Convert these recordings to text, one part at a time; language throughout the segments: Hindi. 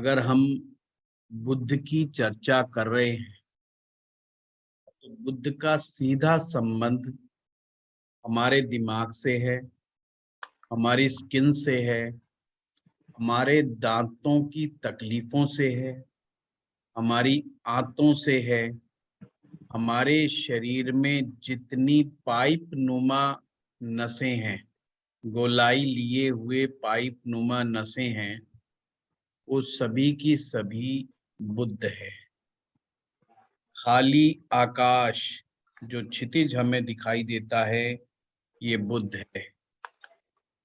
अगर हम बुद्ध की चर्चा कर रहे हैं तो बुद्ध का सीधा संबंध हमारे दिमाग से है, हमारी स्किन से है, हमारे दांतों की तकलीफों से है, हमारी आंतों से है, हमारे शरीर में जितनी पाइप नुमा नसें हैं, गोलाई लिए हुए पाइप नुमा नसें हैं, वो सभी की सभी बुद्ध है। खाली आकाश जो क्षितिज हमें दिखाई देता है, ये बुद्ध है।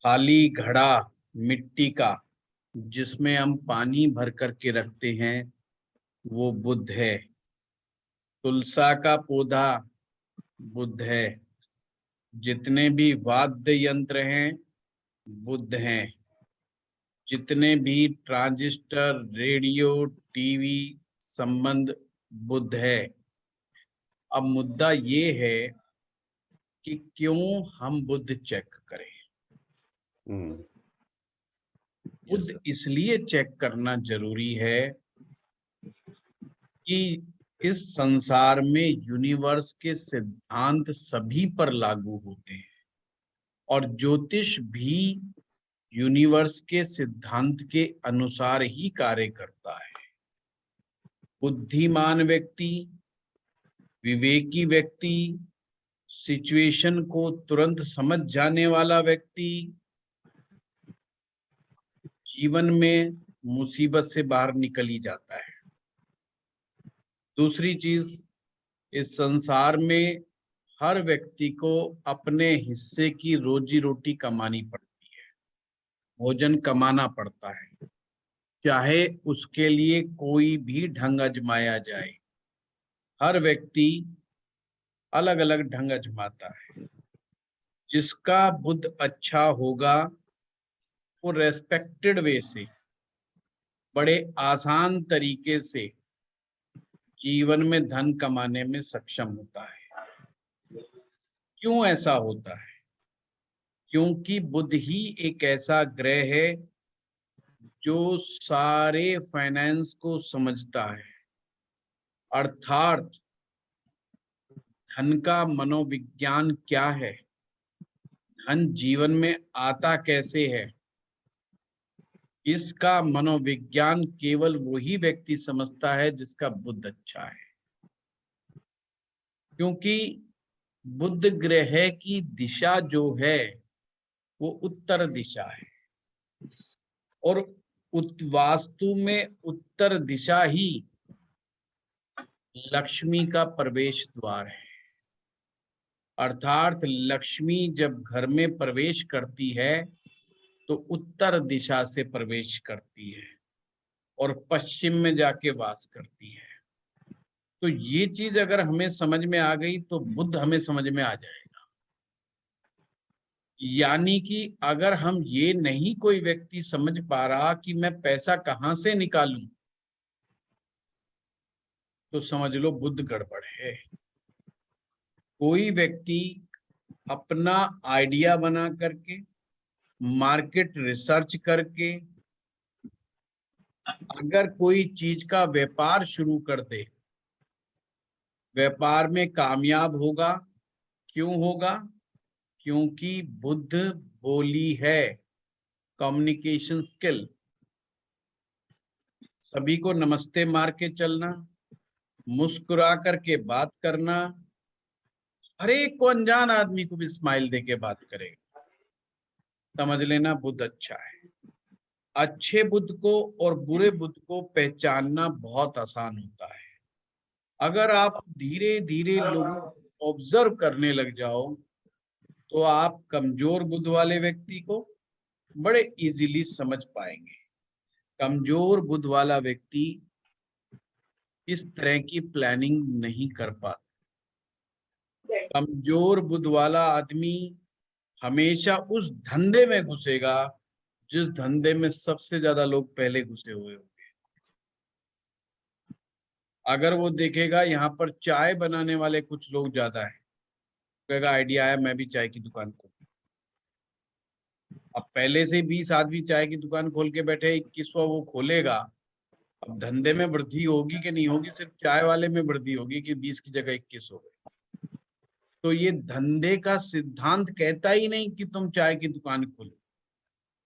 खाली घड़ा मिट्टी का जिसमें हम पानी भर करके रखते हैं, वो बुद्ध है। तुलसा का पौधा बुद्ध है। जितने भी वाद्य यंत्र हैं बुद्ध हैं। जितने भी ट्रांजिस्टर, रेडियो, टीवी संबंध बुद्ध है। अब मुद्दा ये है कि क्यों हम बुद्ध चेक करें। बुद्ध इसलिए चेक करना जरूरी है कि इस संसार में यूनिवर्स के सिद्धांत सभी पर लागू होते हैं और ज्योतिष भी यूनिवर्स के सिद्धांत के अनुसार ही कार्य करता है। बुद्धिमान व्यक्ति, विवेकी व्यक्ति, सिचुएशन को तुरंत समझ जाने वाला व्यक्ति जीवन में मुसीबत से बाहर निकल ही जाता है। दूसरी चीज, इस संसार में हर व्यक्ति को अपने हिस्से की रोजी रोटी कमानी पड़ती है, भोजन कमाना पड़ता है, चाहे उसके लिए कोई भी ढंग आजमाया जाए। हर व्यक्ति अलग अलग ढंग आजमाता है। जिसका बुद्ध अच्छा होगा वो रेस्पेक्टेड वे से, बड़े आसान तरीके से जीवन में धन कमाने में सक्षम होता है। क्यों ऐसा होता है? क्योंकि बुध ही एक ऐसा ग्रह है जो सारे फाइनेंस को समझता है। अर्थात धन का मनोविज्ञान क्या है, धन जीवन में आता कैसे है, इसका मनोविज्ञान केवल वही व्यक्ति समझता है जिसका बुध अच्छा है। क्योंकि बुध ग्रह की दिशा जो है वो उत्तर दिशा है और वास्तु में उत्तर दिशा ही लक्ष्मी का प्रवेश द्वार है। अर्थात लक्ष्मी जब घर में प्रवेश करती है तो उत्तर दिशा से प्रवेश करती है और पश्चिम में जाके वास करती है। तो ये चीज अगर हमें समझ में आ गई तो बुद्ध हमें समझ में आ जाएगा। यानी कि अगर हम ये नहीं कोई व्यक्ति समझ पा रहा कि मैं पैसा कहां से निकालूं, तो समझ लो बुद्ध गड़बड़ है। कोई व्यक्ति अपना आइडिया बना करके, मार्केट रिसर्च करके अगर कोई चीज का व्यापार शुरू कर दे, व्यापार में कामयाब होगा। क्यों होगा? क्योंकि बुद्ध बोली है, कम्युनिकेशन स्किल, सभी को नमस्ते मार के चलना, मुस्कुरा करके बात करना, हर एक को, अनजान आदमी को भी स्माइल दे के बात करेगा। समझ लेना बुद्ध अच्छा है। अच्छे बुद्ध को और बुरे बुद्ध को पहचानना बहुत आसान होता है। अगर आप धीरे धीरे लोगों को ऑब्जर्व करने लग जाओ तो आप कमजोर बुद्ध वाले व्यक्ति को बड़े इजीली समझ पाएंगे। कमजोर बुद्ध वाला व्यक्ति इस तरह की प्लानिंग नहीं कर पाता। कमजोर बुद्ध वाला आदमी हमेशा उस धंधे में घुसेगा जिस धंधे में सबसे ज्यादा लोग पहले घुसे हुए होंगे। अगर वो देखेगा यहाँ पर चाय बनाने वाले कुछ लोग ज्यादा है, कहेगा आइडिया आया मैं भी चाय की दुकान खोल। अब पहले से 20 आदमी चाय की दुकान खोल के बैठे, 21वां वो खोलेगा अब धंधे में वृद्धि होगी कि नहीं होगी, सिर्फ चाय वाले में वृद्धि होगी कि 20 की जगह 21 हो गए। तो ये धंधे का सिद्धांत कहता ही नहीं कि तुम चाय की दुकान खोलो।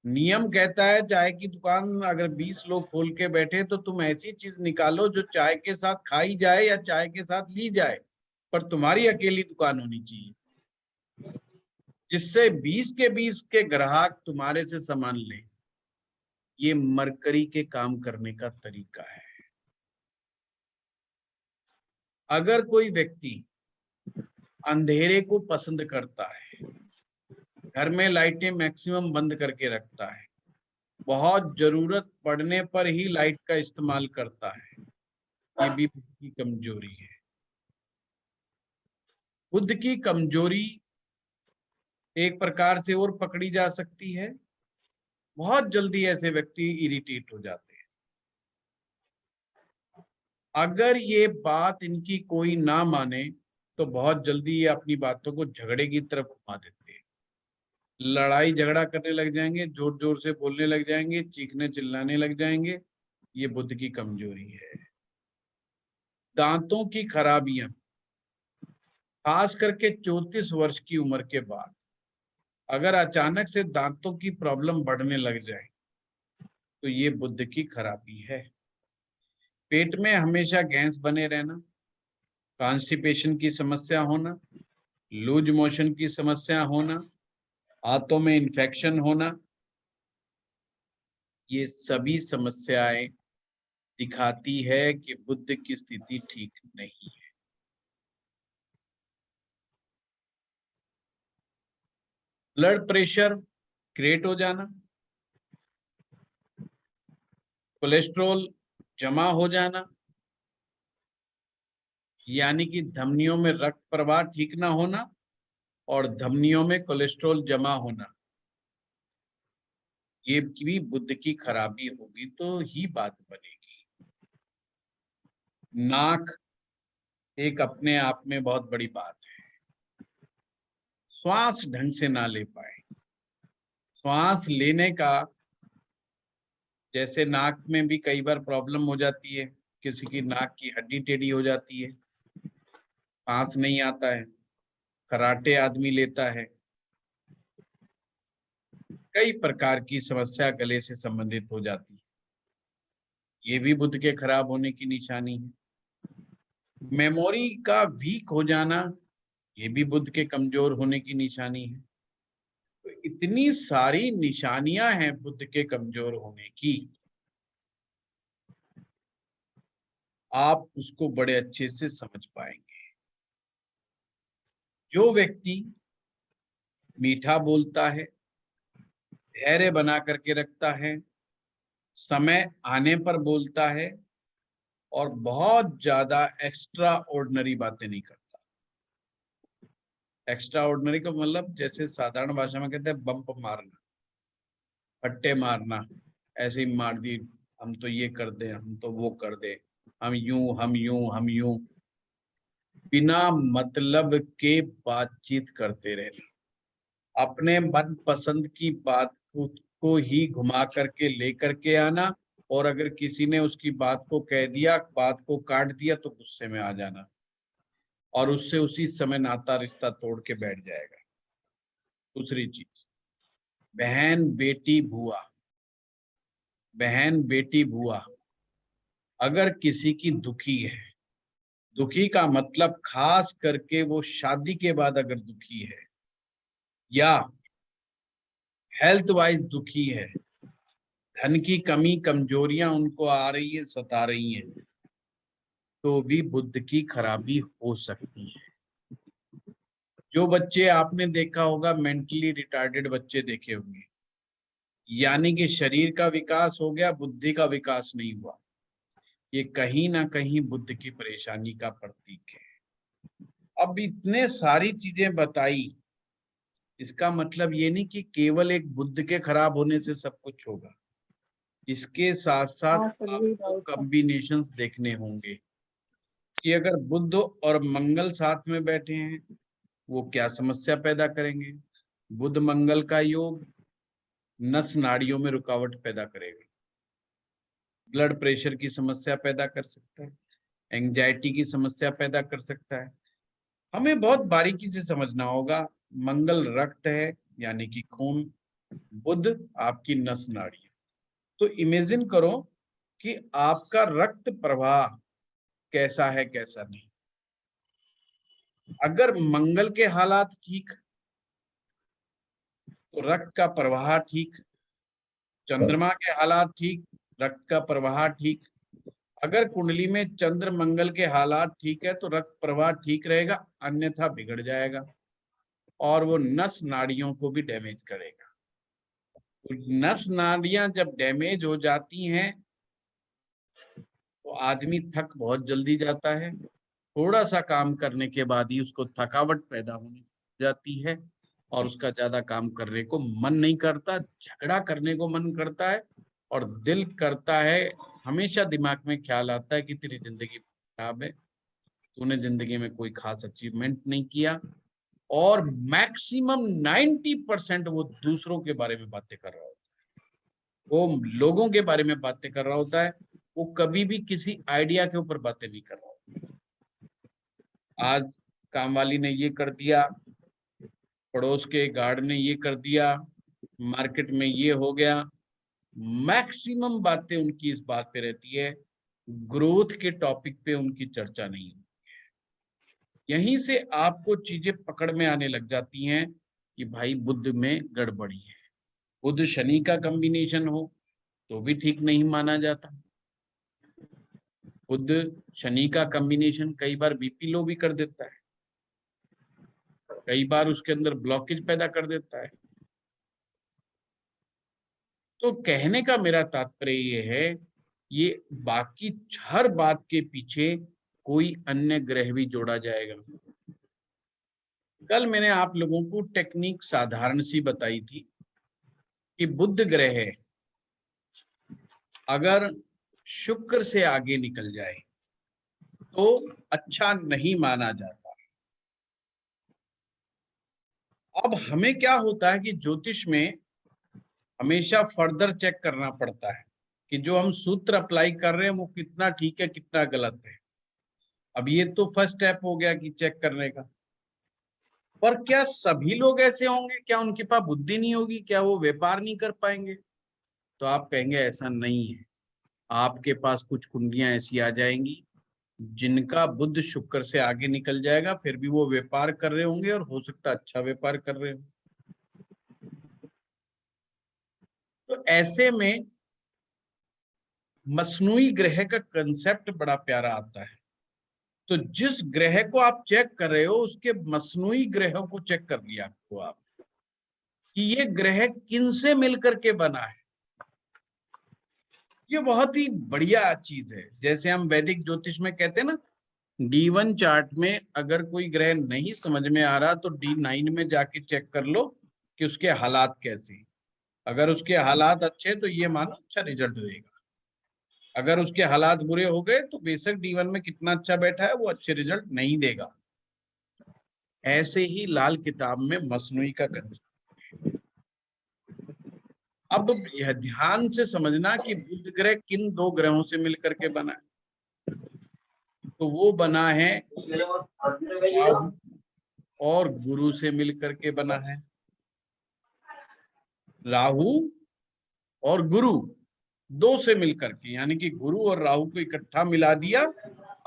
नियम कहता है चाय की दुकान अगर 20 लोग खोल के बैठे तो तुम ऐसी चीज निकालो जो चाय के साथ खाई जाए या चाय के साथ ली जाए, पर तुम्हारी अकेली दुकान होनी चाहिए, जिससे 20 के 20 के ग्राहक तुम्हारे से सामान लें। ये मरकरी के काम करने का तरीका है। अगर कोई व्यक्ति अंधेरे को पसंद करता है, घर में लाइटें मैक्सिमम बंद करके रखता है, बहुत जरूरत पड़ने पर ही लाइट का इस्तेमाल करता है, ये भी बुद्ध की कमजोरी है। बुद्ध की कमजोरी एक प्रकार से और पकड़ी जा सकती है, बहुत जल्दी ऐसे व्यक्ति इरिटेट हो जाते हैं। अगर ये बात इनकी कोई ना माने तो बहुत जल्दी ये अपनी बातों को झगड़े की तरफ घुमा देते हैं, लड़ाई झगड़ा करने लग जाएंगे, जोर जोर से बोलने लग जाएंगे, चीखने चिल्लाने लग जाएंगे। ये बुद्ध की कमजोरी है। दांतों की खराबियां, खास करके 34 वर्ष की उम्र के बाद अगर अचानक से दांतों की प्रॉब्लम बढ़ने लग जाए तो ये बुद्ध की खराबी है। पेट में हमेशा गैस बने रहना, कॉन्स्टिपेशन की समस्या होना, लूज मोशन की समस्या होना, हाथों में इन्फेक्शन होना, ये सभी समस्याएं दिखाती है कि बुद्ध की स्थिति ठीक नहीं है। ब्लड प्रेशर क्रिएट हो जाना, कोलेस्ट्रॉल जमा हो जाना, यानी कि धमनियों में रक्त प्रवाह ठीक ना होना और धमनियों में कोलेस्ट्रॉल जमा होना, ये भी बुद्ध की खराबी होगी तो ही बात बनेगी। नाक एक अपने आप में बहुत बड़ी बात है। श्वास ढंग से ना ले पाए, श्वास लेने का, जैसे नाक में भी कई बार प्रॉब्लम हो जाती है, किसी की नाक की हड्डी टेढ़ी हो जाती है, सांस नहीं आता है, खराटे आदमी लेता है, कई प्रकार की समस्या गले से संबंधित हो जाती है, ये भी बुद्ध के खराब होने की निशानी है। मेमोरी का वीक हो जाना, ये भी बुद्ध के कमजोर होने की निशानी है। तो इतनी सारी निशानियां हैं बुद्ध के कमजोर होने की, आप उसको बड़े अच्छे से समझ पाएंगे। जो व्यक्ति मीठा बोलता है, धैर्य बना करके रखता है, समय आने पर बोलता है और बहुत ज्यादा एक्स्ट्रा ऑर्डिनरी बातें नहीं करता। एक्स्ट्रा ऑर्डिनरी का मतलब जैसे साधारण भाषा में कहते हैं बम्प मारना, फट्टे मारना, ऐसे ही मार दी, हम तो ये कर दे, हम तो वो कर दे, हम यूं हम यूं हम यूं, बिना मतलब के बातचीत करते रहना, अपने मन पसंद की बात को ही घुमा करके लेकर के आना, और अगर किसी ने उसकी बात को कह दिया, बात को काट दिया तो गुस्से में आ जाना और उससे उसी समय नाता रिश्ता तोड़ के बैठ जाएगा। दूसरी चीज, बहन बेटी बुआ, बहन बेटी बुआ अगर किसी की दुखी है, दुखी का मतलब खास करके वो शादी के बाद अगर दुखी है या हेल्थ वाइज दुखी है, धन की कमी कमजोरियां उनको आ रही है, सता रही हैं, तो भी बुद्ध की खराबी हो सकती है। जो बच्चे आपने देखा होगा, मेंटली रिटार्डेड बच्चे देखे होंगे, यानी कि शरीर का विकास हो गया, बुद्धि का विकास नहीं हुआ, ये कहीं ना कहीं बुद्ध की परेशानी का प्रतीक है। अब इतने सारी चीजें बताई, इसका मतलब ये नहीं कि केवल एक बुद्ध के खराब होने से सब कुछ होगा, इसके साथ साथ आपको कॉम्बिनेशंस देखने होंगे कि अगर बुद्ध और मंगल साथ में बैठे हैं वो क्या समस्या पैदा करेंगे। बुद्ध मंगल का योग नस नाड़ियों में रुकावट पैदा करेगा, ब्लड प्रेशर की समस्या पैदा कर सकता है, एंजाइटी की समस्या पैदा कर सकता है। हमें बहुत बारीकी से समझना होगा। मंगल रक्त है यानी कि खून, बुध आपकी नस नाड़ी। तो इमेजिन करो कि आपका रक्त प्रवाह कैसा है कैसा नहीं। अगर मंगल के हालात ठीक तो रक्त का प्रवाह ठीक, चंद्रमा के हालात ठीक, रक्त का प्रवाह ठीक। अगर कुंडली में चंद्र मंगल के हालात ठीक है तो रक्त प्रवाह ठीक रहेगा, अन्यथा बिगड़ जाएगा और वो नस नाड़ियों को भी डैमेज करेगा। तो नस नाड़ियां जब डैमेज हो जाती हैं तो आदमी थक बहुत जल्दी जाता है। थोड़ा सा काम करने के बाद ही उसको थकावट पैदा होने जाती है और उसका ज्यादा काम करने को मन नहीं करता, झगड़ा करने को मन करता है और दिल करता है, हमेशा दिमाग में ख्याल आता है कि तेरी जिंदगी खराब है, तूने जिंदगी में कोई खास अचीवमेंट नहीं किया। और मैक्सिमम 90% वो दूसरों के बारे में बातें कर रहा होता है, वो लोगों के बारे में बातें कर रहा होता है, वो कभी भी किसी आइडिया के ऊपर बातें नहीं कर रहा होता। आज काम वाली ने ये कर दिया, पड़ोस के गार्ड ने ये कर दिया, मार्केट में ये हो गया। मैक्सिमम बातें उनकी इस बात पे रहती है, ग्रोथ के टॉपिक पे उनकी चर्चा नहीं। यहीं से आपको चीजें पकड़ में आने लग जाती हैं कि भाई बुध में गड़बड़ी है। बुध शनि का कॉम्बिनेशन हो तो भी ठीक नहीं माना जाता। बुध शनि का कॉम्बिनेशन कई बार बीपी लो भी कर देता है, कई बार उसके अंदर ब्लॉकेज पैदा कर देता है। तो कहने का मेरा तात्पर्य ये है, ये बाकी हर बात के पीछे कोई अन्य ग्रह भी जोड़ा जाएगा। कल मैंने आप लोगों को टेक्निक साधारण सी बताई थी कि बुध ग्रह अगर शुक्र से आगे निकल जाए तो अच्छा नहीं माना जाता। अब हमें क्या होता है कि ज्योतिष में हमेशा फर्दर चेक करना पड़ता है कि जो हम सूत्र अप्लाई कर रहे हैं वो कितना ठीक है कितना गलत है। अब ये तो फर्स्ट स्टेप हो गया कि चेक करने का, पर क्या सभी लोग ऐसे होंगे? क्या उनके पास बुद्धि नहीं होगी? क्या वो व्यापार नहीं कर पाएंगे? तो आप कहेंगे ऐसा नहीं है। आपके पास कुछ कुंडलियां ऐसी आ जाएंगी जिनका बुध शुक्र से आगे निकल जाएगा, फिर भी वो व्यापार कर रहे होंगे और हो सकता है अच्छा व्यापार कर रहे हो। तो ऐसे में मसनूई ग्रह का कंसेप्ट बड़ा प्यारा आता है। तो जिस ग्रह को आप चेक कर रहे हो उसके मसनूई ग्रहों को चेक कर लिया आपको आप कि ये ग्रह किन से मिलकर के बना है। ये बहुत ही बढ़िया चीज है। जैसे हम वैदिक ज्योतिष में कहते हैं ना, D1 चार्ट में अगर कोई ग्रह नहीं समझ में आ रहा तो D9 में जाके चेक कर लो कि उसके हालात कैसे। अगर उसके हालात अच्छे तो ये मानो अच्छा रिजल्ट देगा, अगर उसके हालात बुरे हो गए तो बेशक D1 में कितना अच्छा बैठा है वो अच्छे रिजल्ट नहीं देगा। ऐसे ही लाल किताब में मसनूई का कंसेप्ट। अब यह ध्यान से समझना कि बुध ग्रह किन दो ग्रहों से मिलकर के बना है। तो वो बना है राहु और गुरु से मिलकर के बना है। राहु और गुरु दो से मिलकर के, यानी कि गुरु और राहु को इकट्ठा मिला दिया।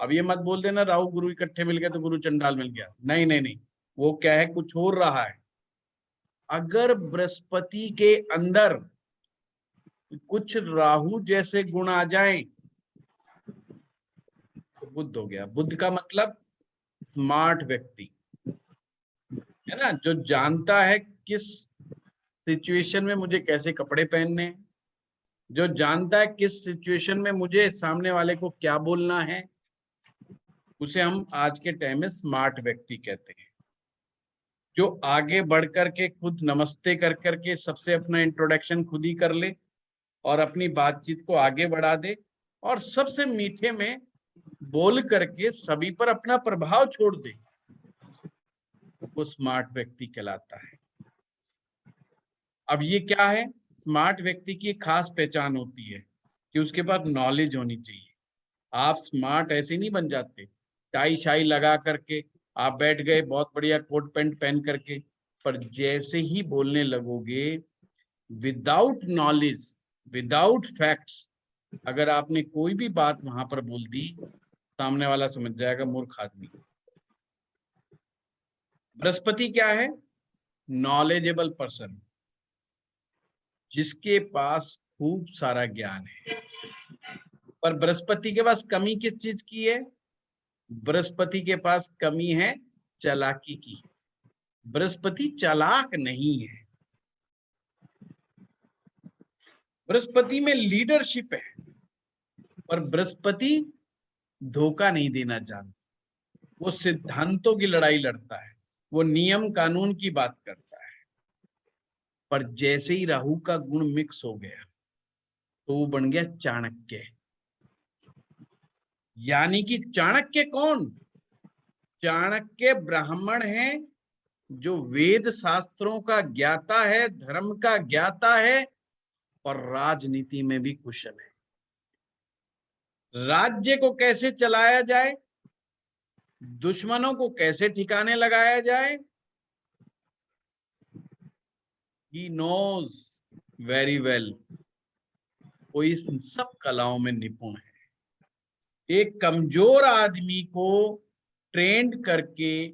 अब ये मत बोल देना राहु गुरु इकट्ठे मिल गए तो गुरु चंडाल मिल गया, नहीं नहीं नहीं, वो क्या है कुछ हो रहा है। अगर बृहस्पति के अंदर कुछ राहु जैसे गुण आ जाए तो बुध हो गया। बुध का मतलब स्मार्ट व्यक्ति है ना, जो जानता है किस सिचुएशन में मुझे कैसे कपड़े पहनने हैं, जो जानता है किस सिचुएशन में मुझे सामने वाले को क्या बोलना है, उसे हम आज के टाइम में स्मार्ट व्यक्ति कहते हैं। जो आगे बढ़ करके खुद नमस्ते कर करके सबसे अपना इंट्रोडक्शन खुद ही कर ले और अपनी बातचीत को आगे बढ़ा दे और सबसे मीठे में बोल करके सभी पर अपना प्रभाव छोड़ दे, वो स्मार्ट व्यक्ति कहलाता है। अब ये क्या है, स्मार्ट व्यक्ति की खास पहचान होती है कि उसके पास नॉलेज होनी चाहिए। आप स्मार्ट ऐसे नहीं बन जाते टाई शाई लगा करके आप बैठ गए बहुत बढ़िया कोट पैंट पहन करके, पर जैसे ही बोलने लगोगे विदाउट नॉलेज, विदाउट फैक्ट्स, अगर आपने कोई भी बात वहां पर बोल दी, सामने वाला समझ जाएगा मूर्ख आदमी। बृहस्पति क्या है? नॉलेजेबल पर्सन, जिसके पास खूब सारा ज्ञान है। पर बृहस्पति के पास कमी किस चीज की है? बृहस्पति के पास कमी है चालाकी की। बृहस्पति चालाक नहीं है। बृहस्पति में लीडरशिप है, पर बृहस्पति धोखा नहीं देना जानता। वो सिद्धांतों की लड़ाई लड़ता है, वो नियम कानून की बात करता है। पर जैसे ही राहु का गुण मिक्स हो गया तो वो बन गया चाणक्य। यानी कि चाणक्य कौन? चाणक्य ब्राह्मण है जो वेद शास्त्रों का ज्ञाता है, धर्म का ज्ञाता है और राजनीति में भी कुशल है। राज्य को कैसे चलाया जाए, दुश्मनों को कैसे ठिकाने लगाया जाए, he knows very well। वो इस सब कलाओं में निपुण है। एक कमजोर आदमी को ट्रेंड करके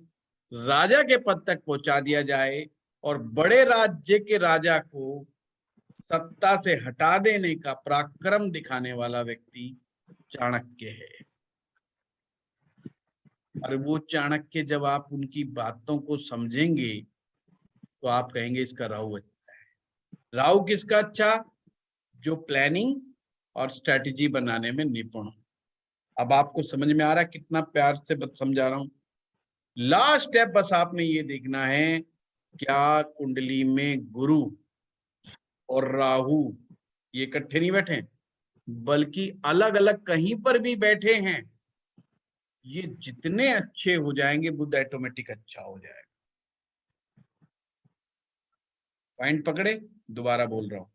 राजा के पद तक पहुंचा दिया जाए और बड़े राज्य के राजा को सत्ता से हटा देने का पराक्रम दिखाने वाला व्यक्ति चाणक्य है। और वो चाणक्य जब आप उनकी बातों को समझेंगे तो आप कहेंगे इसका राहु अच्छा है। राहु किसका अच्छा? जो प्लानिंग और स्ट्रेटजी बनाने में निपुण हो। अब आपको समझ में आ रहा है कितना प्यार से समझा रहा हूं। लास्ट स्टेप बस आपने ये देखना है, क्या कुंडली में गुरु और राहु ये इकट्ठे नहीं बैठे, बल्कि अलग अलग कहीं पर भी बैठे हैं। ये जितने अच्छे हो जाएंगे बुध ऑटोमेटिक अच्छा हो जाएगा। पॉइंट पकड़े? दोबारा बोल रहा हूं।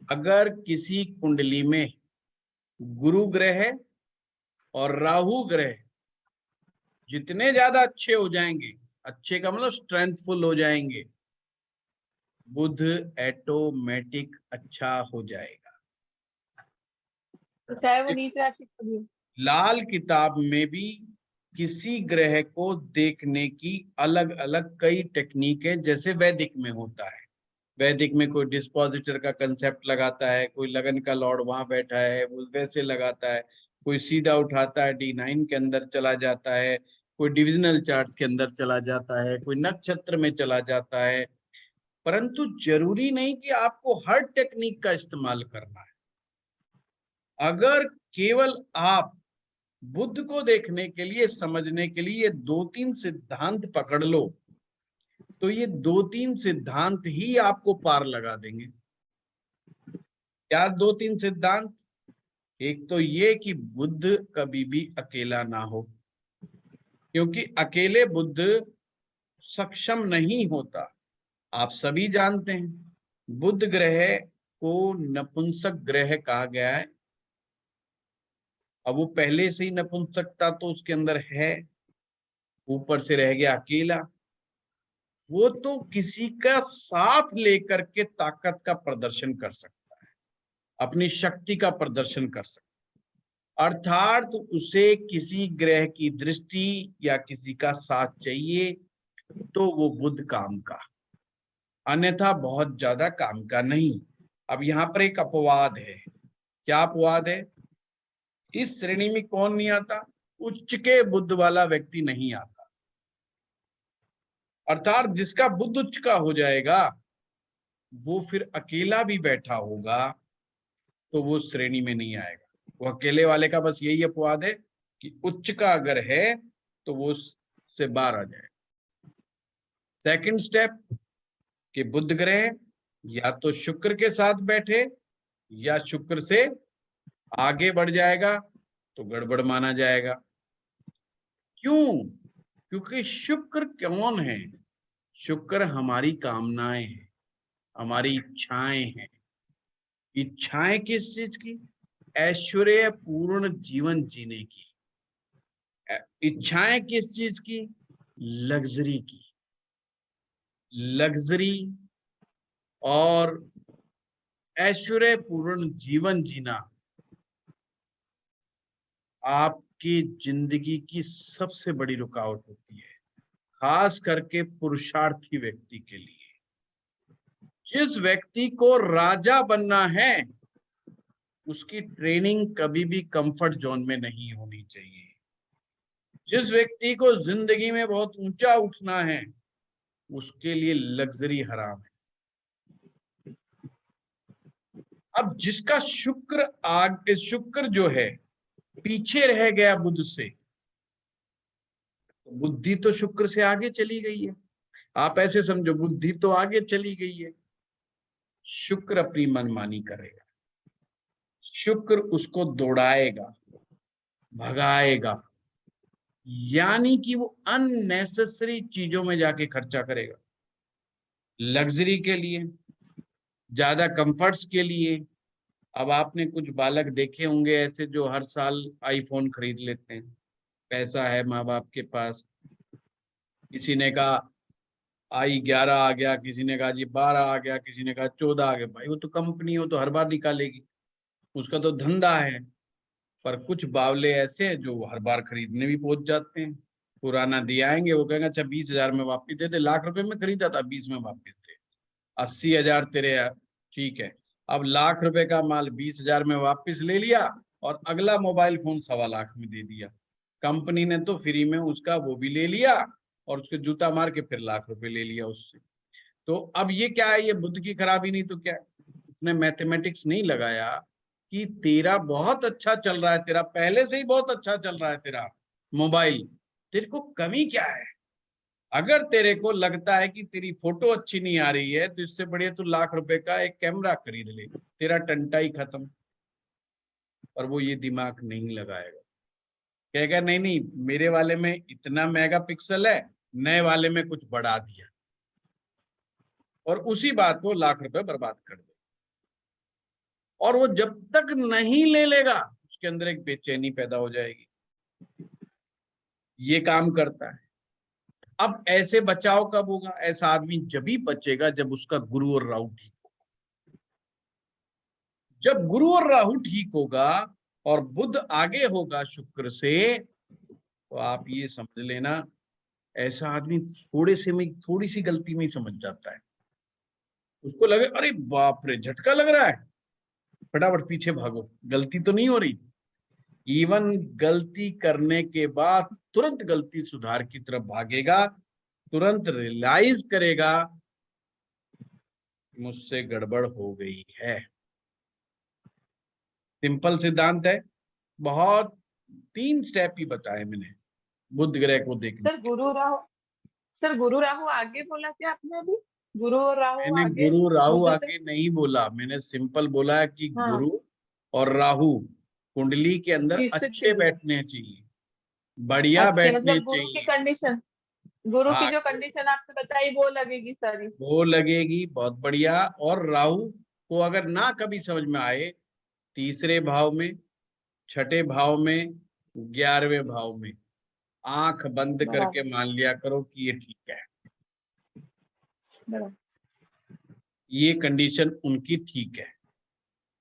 अगर किसी कुंडली में गुरु ग्रह और राहु ग्रह जितने ज्यादा अच्छे हो जाएंगे, अच्छे का मतलब स्ट्रेंथफुल हो जाएंगे, बुध ऑटोमेटिक अच्छा हो जाएगा। तो चाहे वो नीच राशि का भी। लाल किताब में भी किसी ग्रह को देखने की अलग अलग कई टेक्निक है, जैसे वैदिक में होता है। वैदिक में कोई डिस्पोजिटर का कंसेप्ट लगाता है, कोई लगन का लॉर्ड वहां बैठा है वो वैसे लगाता है, कोई सीधा उठाता है D9 के अंदर चला जाता है, कोई डिविजनल चार्ट्स के अंदर चला जाता है, कोई नक्षत्र में चला जाता है। परंतु जरूरी नहीं कि आपको हर टेक्निक का इस्तेमाल करना है। अगर केवल आप बुद्ध को देखने के लिए, समझने के लिए 2-3 सिद्धांत पकड़ लो तो ये 2-3 सिद्धांत ही आपको पार लगा देंगे। क्या 2-3 सिद्धांत? एक तो ये कि बुद्ध कभी भी अकेला ना हो, क्योंकि अकेले बुद्ध सक्षम नहीं होता। आप सभी जानते हैं बुध ग्रह को नपुंसक ग्रह कहा गया है। अब वो पहले से ही नपुंसकता तो उसके अंदर है, ऊपर से रह गया अकेला। वो तो किसी का साथ लेकर के ताकत का प्रदर्शन कर सकता है, अपनी शक्ति का प्रदर्शन कर सकता है। अर्थात उसे किसी ग्रह की दृष्टि या किसी का साथ चाहिए तो वो बुध काम का, अन्यथा बहुत ज्यादा काम का नहीं। अब यहाँ पर एक अपवाद है। क्या अपवाद है? इस श्रेणी में कौन नहीं आता? उच्च के बुद्ध वाला व्यक्ति नहीं आता। अर्थात जिसका बुद्ध उच्च का हो जाएगा वो फिर अकेला भी बैठा होगा तो वो श्रेणी में नहीं आएगा। वो अकेले वाले का बस यही अपवाद है कि उच्च का अगर है तो वो उससे बाहर आ जाएगा। सेकंड स्टेप कि बुध ग्रह या तो शुक्र के साथ बैठे या शुक्र से आगे बढ़ जाएगा तो गड़बड़ माना जाएगा। क्यों? क्योंकि शुक्र कौन है? शुक्र हमारी कामनाएं हैं, हमारी इच्छाएं हैं। इच्छाएं किस चीज की? ऐश्वर्य पूर्ण जीवन जीने की। इच्छाएं किस चीज की? लग्जरी की। लग्जरी और ऐश्वर्य पूर्ण जीवन जीना आपकी जिंदगी की सबसे बड़ी रुकावट होती है, खास करके पुरुषार्थी व्यक्ति के लिए। जिस व्यक्ति को राजा बनना है उसकी ट्रेनिंग कभी भी कंफर्ट जोन में नहीं होनी चाहिए। जिस व्यक्ति को जिंदगी में बहुत ऊंचा उठना है उसके लिए लग्जरी हराम है। अब जिसका शुक्र आगे, शुक्र जो है पीछे रह गया बुध से, तो बुद्धि तो शुक्र से आगे चली गई है। आप ऐसे समझो, बुद्धि तो आगे चली गई है, शुक्र अपनी मनमानी करेगा, शुक्र उसको दौड़ाएगा, भगाएगा, यानी कि वो अननेसेसरी चीजों में जाके खर्चा करेगा, लग्जरी के लिए, ज्यादा कंफर्ट्स के लिए। अब आपने कुछ बालक देखे होंगे ऐसे जो हर साल आईफोन खरीद लेते हैं, पैसा है माँ बाप के पास। किसी ने कहा i11 आ गया, किसी ने कहा जी 12 आ गया, किसी ने कहा 14 आ गया। भाई वो तो कंपनी हो तो हर बार निकालेगी, उसका तो धंधा है। पर कुछ बावले ऐसे हैं जो हर बार खरीदने भी पहुंच जाते हैं। पुराना दे आएंगे, वो कहेंगे अच्छा 20,000 में वापिस दे दे, लाख रुपए में खरीदा था 20 में वापिस दे, 80,000 तेरे, ठीक है। अब लाख रुपए का माल 20,000 में वापिस ले लिया और अगला मोबाइल फोन 1.25 लाख में दे दिया। कंपनी ने तो फ्री में उसका वो भी ले लिया और उसके जूता मार के फिर लाख रुपए ले लिया उससे। तो अब ये क्या है? ये बुद्ध की खराबी नहीं तो क्या है? उसने मैथमेटिक्स नहीं लगाया कि तेरा बहुत अच्छा चल रहा है, तेरा पहले से ही बहुत अच्छा चल रहा है तेरा मोबाइल, तेरे को कमी क्या है? अगर तेरे को लगता है कि तेरी फोटो अच्छी नहीं आ रही है तो इससे बढ़िया तू लाख रुपए का एक कैमरा खरीद ले, तेरा टंटा ही खत्म। पर वो ये दिमाग नहीं लगाएगा, कहेगा नहीं नहीं मेरे वाले में इतना मेगापिक्सल है, नए वाले में कुछ बढ़ा दिया, और उसी बात को लाख रुपए बर्बाद कर दे। और वो जब तक नहीं ले लेगा उसके अंदर एक बेचैनी पैदा हो जाएगी। ये काम करता है। अब ऐसे बचाव कब होगा? ऐसा आदमी जब ही बचेगा जब उसका गुरु और राहु ठीक होगा। जब गुरु और राहु ठीक होगा और बुध आगे होगा शुक्र से, तो आप ये समझ लेना ऐसा आदमी थोड़े से में थोड़ी सी गलती में ही समझ जाता है। उसको लगे अरे बाप रे झटका लग रहा है, फटाफट पीछे भागो, गलती तो नहीं हो रही। इवन गलती करने के बाद तुरंत गलती सुधार की तरफ भागेगा, तुरंत रियलाइज करेगा मुझसे गड़बड़ हो गई है। सिंपल सिद्धांत है, बहुत 3 स्टेप ही बताए मैंने बुध ग्रह को देखने। सर गुरु राहु आगे बोला क्या आपने अभी? गुरु और राहु मैंने आगे गुरु राहु बुध से? आगे नहीं बोला, मैंने सिंपल बोला है कि हाँ, गुरु और राहु कुंडली के अंदर तीसरे अच्छे के लिए बैठने चाहिए, बढ़िया अच्छे, बैठने मतलब गुरु की चाहिए। कंडीशन, गुरु की हाँ, जो कंडीशन आपने बताई वो लगेगी सारी। वो लगेगी बहुत बढ़िया। और राहु को अगर ना कभी समझ में आए, तीसरे भाव में, छठे भाव में, 11वें भाव में आंख बंद बराबर, करके मान लिया करो कि ये ठीक है, बराबर। ये कंडीशन उनकी ठीक है।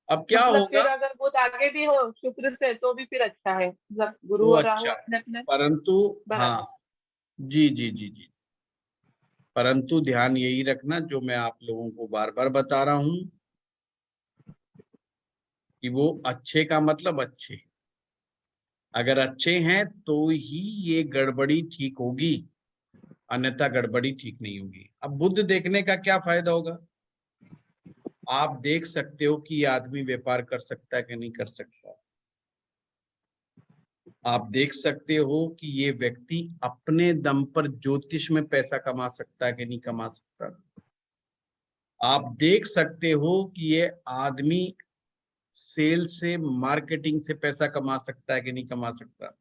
अब क्या मतलब होगा? फिर अगर बुध आगे भी हो शुक्र से तो भी फिर अच्छा है, मतलब तो गुरु और राहु अच्छा है, अपने अपने परंतु हाँ, बराबर। जी जी जी जी, परंतु ध्यान यही रखना जो मैं आप लोगों को बार बार बता रहा हूं कि वो अच्छे का मतलब अच्छे, अगर अच्छे हैं तो ही ये गड़बड़ी ठीक होगी, अन्यथा गड़बड़ी ठीक नहीं होगी। अब बुद्ध देखने का क्या फायदा होगा? आप देख सकते हो कि ये आदमी व्यापार कर सकता है कि नहीं कर सकता। आप देख सकते हो कि ये व्यक्ति अपने दम पर ज्योतिष में पैसा कमा सकता है कि नहीं कमा सकता। आप देख सकते हो कि ये आदमी सेल से, मार्केटिंग से पैसा कमा सकता है कि नहीं कमा सकता।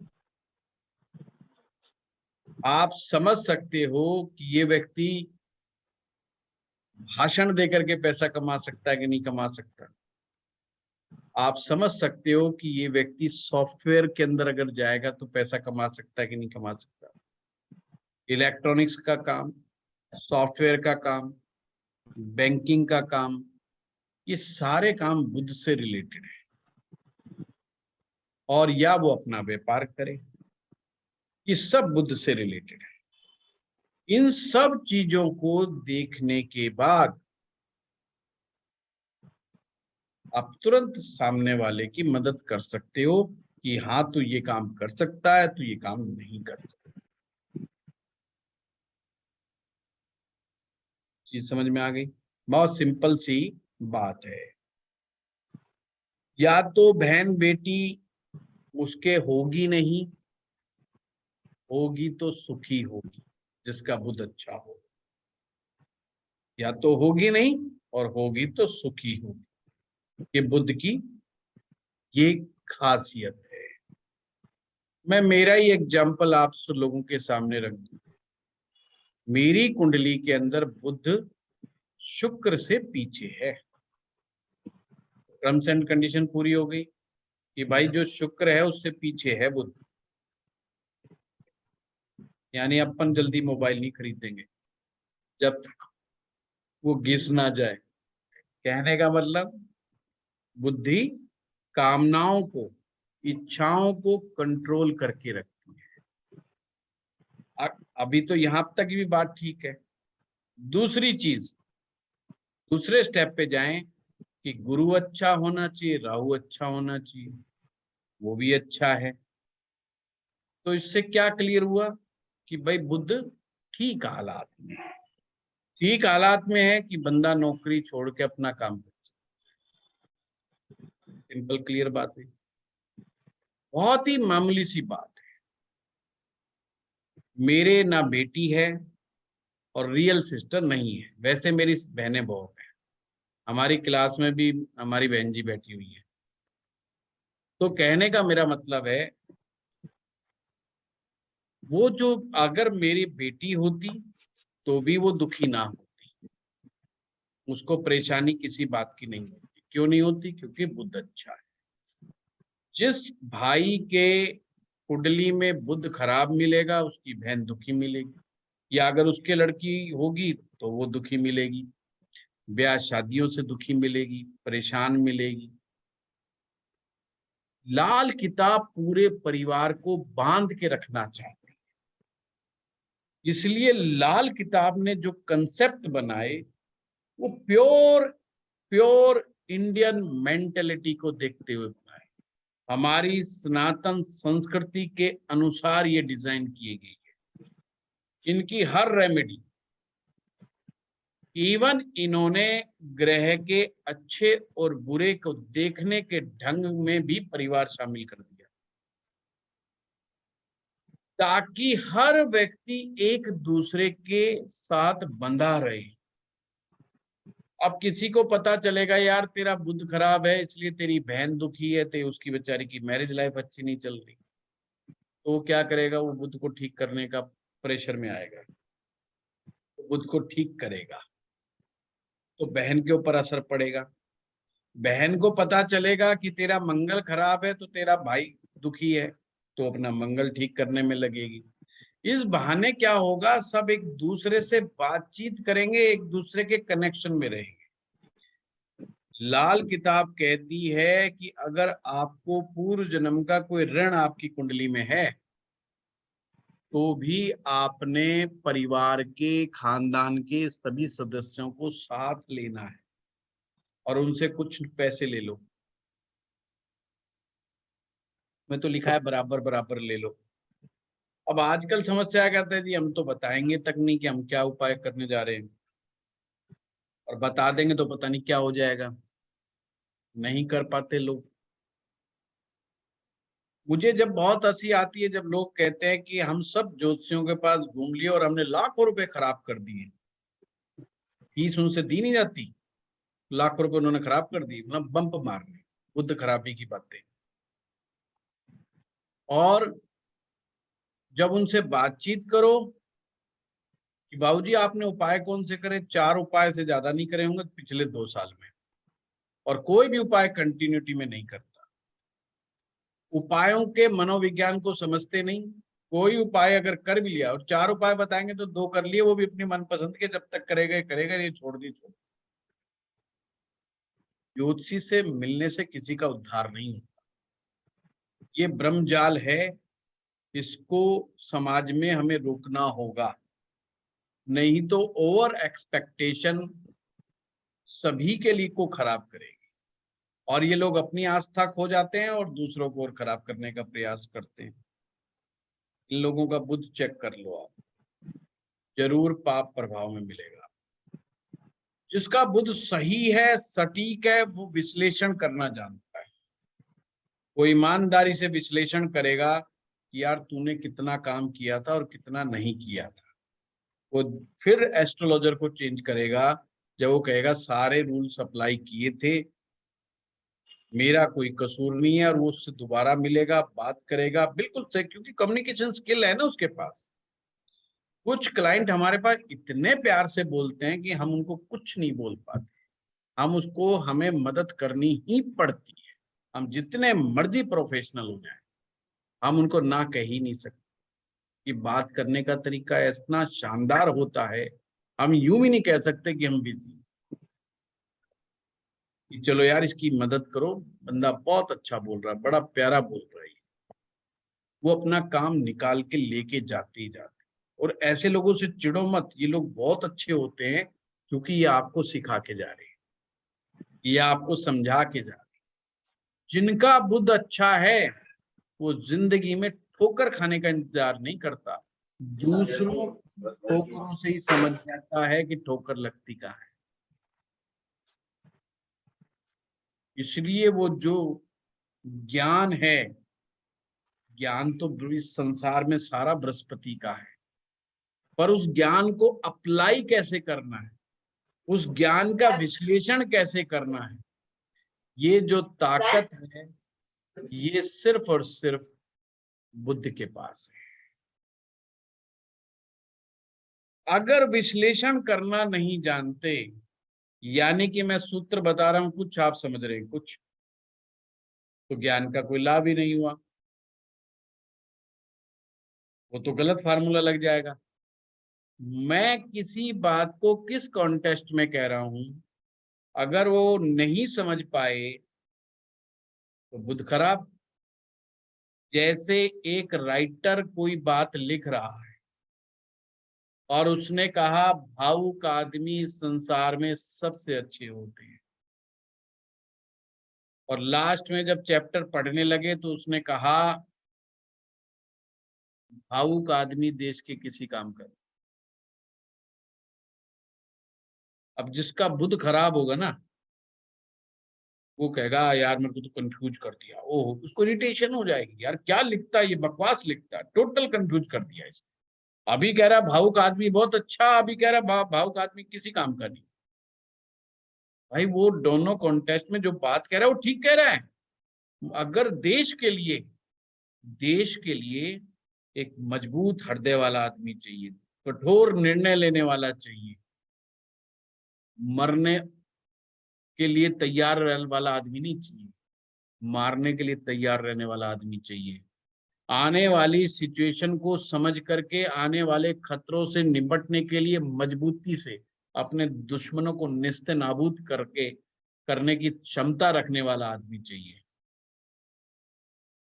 आप समझ सकते हो कि ये व्यक्ति भाषण देकर के पैसा कमा सकता है कि नहीं कमा सकता। आप समझ सकते हो कि ये व्यक्ति सॉफ्टवेयर के अंदर अगर जाएगा तो पैसा कमा सकता है कि नहीं कमा सकता। इलेक्ट्रॉनिक्स का काम, सॉफ्टवेयर का काम, बैंकिंग का काम, ये सारे काम बुद्ध से रिलेटेड है। और या वो अपना व्यापार करे, ये सब बुद्ध से रिलेटेड है। इन सब चीजों को देखने के बाद आप तुरंत सामने वाले की मदद कर सकते हो कि हाँ तू ये काम कर सकता है, तू ये काम नहीं कर सकता। चीज समझ में आ गई? बहुत सिंपल सी बात है। या तो बहन बेटी उसके होगी नहीं, होगी तो सुखी होगी, जिसका बुद्ध अच्छा हो। या तो होगी नहीं और होगी तो सुखी होगी, ये बुद्ध की ये खासियत है। मैं मेरा ही एग्जाम्पल आप सब लोगों के सामने रख दूं। मेरी कुंडली के अंदर बुद्ध शुक्र से पीछे है। टर्म्स एंड कंडीशन पूरी हो गई कि भाई जो शुक्र है उससे पीछे है बुद्ध। यानी अपन जल्दी मोबाइल नहीं खरीदेंगे जब तक वो घिस ना जाए। कहने का मतलब बुद्धि कामनाओं को, इच्छाओं को कंट्रोल करके रखती है। अभी तो यहां तक भी बात ठीक है। दूसरी चीज, दूसरे स्टेप पे जाएं कि गुरु अच्छा होना चाहिए, राहु अच्छा होना चाहिए, वो भी अच्छा है। तो इससे क्या क्लियर हुआ कि भाई बुद्ध ठीक हालात में है। ठीक हालात में है कि बंदा नौकरी छोड़ के अपना काम कर सकता है। सिंपल क्लियर बात है, बहुत ही मामूली सी बात है। मेरे ना बेटी है और रियल सिस्टर नहीं है। वैसे मेरी बहनें बहुत हैं, हमारी क्लास में भी हमारी बहन जी बैठी हुई है। तो कहने का मेरा मतलब है, वो जो अगर मेरी बेटी होती तो भी वो दुखी ना होती, उसको परेशानी किसी बात की नहीं होती। क्यों नहीं होती? क्योंकि बुद्ध अच्छा है। जिस भाई के कुंडली में बुद्ध खराब मिलेगा उसकी बहन दुखी मिलेगी, या अगर उसके लड़की होगी तो वो दुखी मिलेगी, ब्याह शादियों से दुखी मिलेगी, परेशान मिलेगी। लाल किताब पूरे परिवार को बांध के रखना चाहते हैं। इसलिए लाल किताब ने जो कंसेप्ट बनाए वो प्योर प्योर इंडियन मेंटेलिटी को देखते हुए बनाए। हमारी सनातन संस्कृति के अनुसार ये डिजाइन किए गई है। इनकी हर रेमेडी, इवन इन्होंने ग्रह के अच्छे और बुरे को देखने के ढंग में भी परिवार शामिल कर दिया, ताकि हर व्यक्ति एक दूसरे के साथ बंधा रहे। अब किसी को पता चलेगा यार तेरा बुद्ध खराब है इसलिए तेरी बहन दुखी है, ते उसकी बेचारी की मैरिज लाइफ अच्छी नहीं चल रही, तो वो क्या करेगा? वो बुद्ध को ठीक करने का प्रेशर में आएगा, तो बुद्ध को ठीक करेगा तो बहन के ऊपर असर पड़ेगा। बहन को पता चलेगा कि तेरा मंगल खराब है तो तेरा भाई दुखी है, तो अपना मंगल ठीक करने में लगेगी। इस बहाने क्या होगा, सब एक दूसरे से बातचीत करेंगे, एक दूसरे के कनेक्शन में रहेंगे। लाल किताब कहती है कि अगर आपको पूर्व जन्म का कोई ऋण आपकी कुंडली में है तो भी आपने परिवार के, खानदान के सभी सदस्यों को साथ लेना है और उनसे कुछ पैसे ले लो। मैं तो लिखा है बराबर बराबर ले लो। अब आजकल समस्या क्या कहते हैं जी, हम तो बताएंगे तक नहीं कि हम क्या उपाय करने जा रहे हैं, और बता देंगे तो पता नहीं क्या हो जाएगा। नहीं कर पाते लोग। मुझे जब बहुत हंसी आती है जब लोग कहते हैं कि हम सब ज्योतिषियों के पास घूम लिए और हमने लाखों रुपए खराब कर दिए, फीस उनसे दी नहीं जाती, लाखों रुपए उन्होंने खराब कर दिए, मतलब बम्प मारने बुद्ध खराबी की बातें। और जब उनसे बातचीत करो कि बाबूजी आपने उपाय कौन से करे, 4 उपाय से ज्यादा नहीं करे होंगे पिछले 2 साल में, और कोई भी उपाय कंटिन्यूटी में नहीं करता। उपायों के मनोविज्ञान को समझते नहीं। कोई उपाय अगर कर भी लिया और 4 उपाय बताएंगे तो 2 कर लिए, वो भी अपनी मनपसंद के, जब तक करेगा करेगा, ये छोड़ दी छोड़। ज्योतिषी से मिलने से किसी का उद्धार नहीं होता। ये ब्रह्मजाल है, इसको समाज में हमें रोकना होगा, नहीं तो ओवर एक्सपेक्टेशन सभी के लिए को खराब करेगी और ये लोग अपनी आस्था खो जाते हैं और दूसरों को और खराब करने का प्रयास करते हैं। इन लोगों का बुद्ध चेक कर लो आप, जरूर पाप प्रभाव में मिलेगा। जिसका बुद्ध सही है, सटीक है, वो विश्लेषण करना जानता है। वो ईमानदारी से विश्लेषण करेगा कि यार तूने कितना काम किया था और कितना नहीं किया था। वो फिर एस्ट्रोलॉजर को चेंज करेगा जब वो कहेगा सारे रूल्स अप्लाई किए थे, मेरा कोई कसूर नहीं है, और वो उससे दोबारा मिलेगा, बात करेगा, बिल्कुल सही, क्योंकि कम्युनिकेशन स्किल है ना उसके पास। कुछ क्लाइंट हमारे पास इतने प्यार से बोलते हैं कि हम उनको कुछ नहीं बोल पाते, हमें मदद करनी ही पड़ती है। हम जितने मर्जी प्रोफेशनल हो जाए, हम उनको ना कह ही नहीं सकते। कि बात करने का तरीका इतना शानदार होता है, हम यूं भी नहीं कह सकते कि हम बिजी, कि चलो यार इसकी मदद करो, बंदा बहुत अच्छा बोल रहा है, बड़ा प्यारा बोल रहा है। वो अपना काम निकाल के लेके जाते ही जाते। और ऐसे लोगों से चिढ़ो मत, ये लोग बहुत अच्छे होते हैं, क्योंकि ये आपको सिखा के जा रहे हैं, ये आपको समझा के जा रहे हैं। जिनका बुद्ध अच्छा है वो जिंदगी में ठोकर खाने का इंतजार नहीं करता, दूसरों ठोकरों से ही समझ जाता है कि ठोकर लगती कहाँ है। इसलिए वो जो ज्ञान है, ज्ञान तो इस संसार में सारा बृहस्पति का है, पर उस ज्ञान को अप्लाई कैसे करना है, उस ज्ञान का विश्लेषण कैसे करना है, ये जो ताकत है ये सिर्फ और सिर्फ बुद्ध के पास है। अगर विश्लेषण करना नहीं जानते, यानी कि मैं सूत्र बता रहा हूं, कुछ आप समझ रहे हैं कुछ, तो ज्ञान का कोई लाभ ही नहीं हुआ, वो तो गलत फार्मूला लग जाएगा। मैं किसी बात को किस कॉन्टेक्स्ट में कह रहा हूं, अगर वो नहीं समझ पाए तो बुद्ध खराब। जैसे एक राइटर कोई बात लिख रहा है और उसने कहा भावुक आदमी संसार में सबसे अच्छे होते हैं, और लास्ट में जब चैप्टर पढ़ने लगे तो उसने कहा भावुक आदमी देश के किसी काम का। अब जिसका बुद्ध खराब होगा ना, वो कहेगा यार मेरे को तो कंफ्यूज कर दिया, ओह, उसको इरिटेशन हो जाएगी, यार क्या लिखता है ये, बकवास लिखता है, टोटल कंफ्यूज कर दिया इसने। अभी कह रहा भावुक आदमी बहुत अच्छा, अभी कह रहा भावुक आदमी किसी काम का नहीं। भाई वो दोनों कॉन्टेक्स्ट में जो बात कह रहा है वो ठीक कह रहा है। अगर देश के लिए एक मजबूत हृदय वाला आदमी चाहिए, कठोर निर्णय लेने वाला चाहिए, मरने के लिए तैयार रहने वाला आदमी नहीं चाहिए, मारने के लिए तैयार रहने वाला आदमी चाहिए। आने वाली सिचुएशन को समझ करके आने वाले खतरों से निपटने के लिए मजबूती से अपने दुश्मनों को निस्ते नाबूद करके करने की क्षमता रखने वाला आदमी चाहिए।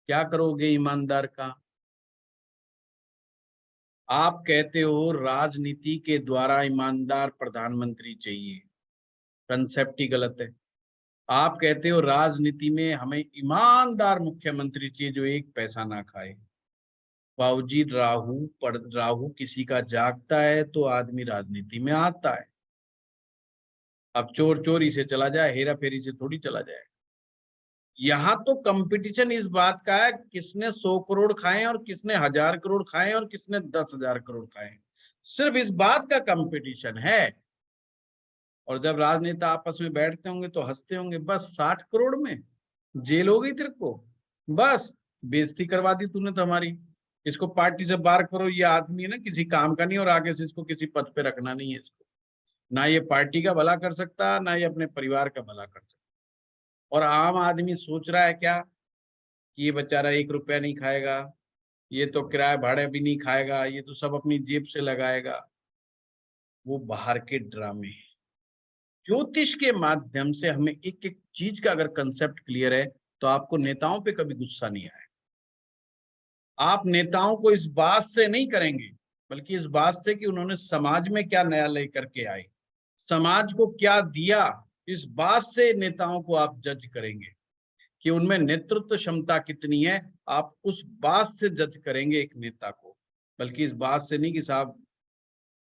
क्या करोगे ईमानदार का? आप कहते हो राजनीति के द्वारा ईमानदार प्रधानमंत्री चाहिए, कंसेप्ट ही गलत है। आप कहते हो राजनीति में हमें ईमानदार मुख्यमंत्री चाहिए जो एक पैसा ना खाए। बाबूजी, राहु किसी का जागता है तो आदमी राजनीति में आता है। अब चोर चोरी से चला जाए, हेरा फेरी से थोड़ी चला जाए। यहाँ तो कंपटीशन इस बात का है किसने 100 करोड़ खाए और किसने 1000 करोड़ खाए और किसने 10,000 करोड़ खाए, सिर्फ इस बात का कंपटीशन है। और जब राजनेता आपस में बैठते होंगे तो हंसते होंगे, बस 60 करोड़ में जेल हो गई तेरे को, बस बेइज्जती करवा दी तूने तो हमारी, इसको पार्टी से बाहर करो, ये आदमी है ना किसी काम का नहीं, और आगे से इसको किसी पद पे रखना नहीं है। इसको ना ये पार्टी का भला कर सकता, ना ये अपने परिवार का भला कर सकता। और आम आदमी सोच रहा है क्या कि ये बेचारा 1 रुपया नहीं खाएगा, ये तो किराए भाड़े भी नहीं खाएगा, ये तो सब अपनी जेब से लगाएगा। वो बाहर के ड्रामे हैं। ज्योतिष के माध्यम से हमें एक एक चीज का अगर कंसेप्ट क्लियर है तो आपको नेताओं पे कभी गुस्सा नहीं आएगा। आप नेताओं को इस बात से नहीं करेंगे, बल्कि इस बात से कि उन्होंने समाज में क्या नया लेकर के आए, समाज को क्या दिया, इस बात से नेताओं को आप जज करेंगे कि उनमें नेतृत्व क्षमता कितनी है। आप उस बात से जज करेंगे एक नेता को, बल्कि इस बात से नहीं कि साहब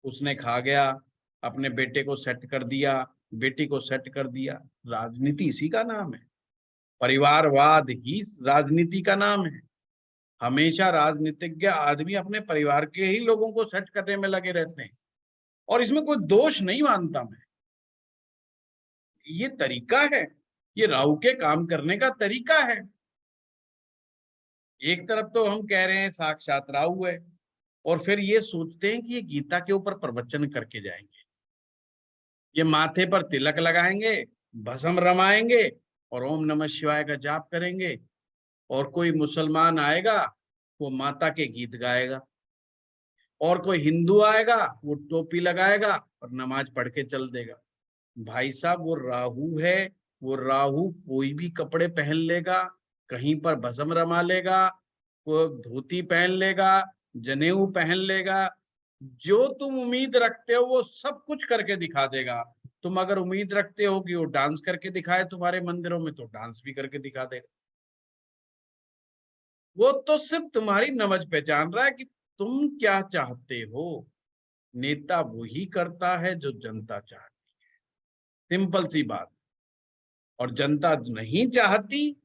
उसने खा गया, अपने बेटे को सेट कर दिया, बेटी को सेट कर दिया। राजनीति इसी का नाम है, परिवारवाद ही राजनीति का नाम है। हमेशा राजनीतिज्ञ आदमी अपने परिवार के ही लोगों को सेट करने में लगे रहते हैं, और इसमें कोई दोष नहीं मानता मैं। ये तरीका है, ये राहु के काम करने का तरीका है। एक तरफ तो हम कह रहे हैं साक्षात राहु है, और फिर ये सोचते हैं कि ये गीता के ऊपर प्रवचन करके जाएंगे, ये माथे पर तिलक लगाएंगे, भस्म रमाएंगे और ओम नमः शिवाय का जाप करेंगे, और कोई मुसलमान आएगा वो माता के गीत गाएगा, और कोई हिंदू आएगा वो टोपी लगाएगा और नमाज पढ़ के चल देगा। भाई साहब वो राहु है, वो राहु कोई भी कपड़े पहन लेगा, कहीं पर भस्म रमा लेगा, वो धोती पहन लेगा, जनेऊ पहन लेगा, जो तुम उम्मीद रखते हो वो सब कुछ करके दिखा देगा। तुम अगर उम्मीद रखते हो कि वो डांस करके दिखाए तुम्हारे मंदिरों में, तो डांस भी करके दिखा देगा। वो तो सिर्फ तुम्हारी नमज पहचान रहा है कि तुम क्या चाहते हो। नेता वही करता है जो जनता चाहती है, सिंपल सी बात। और जनता नहीं चाहती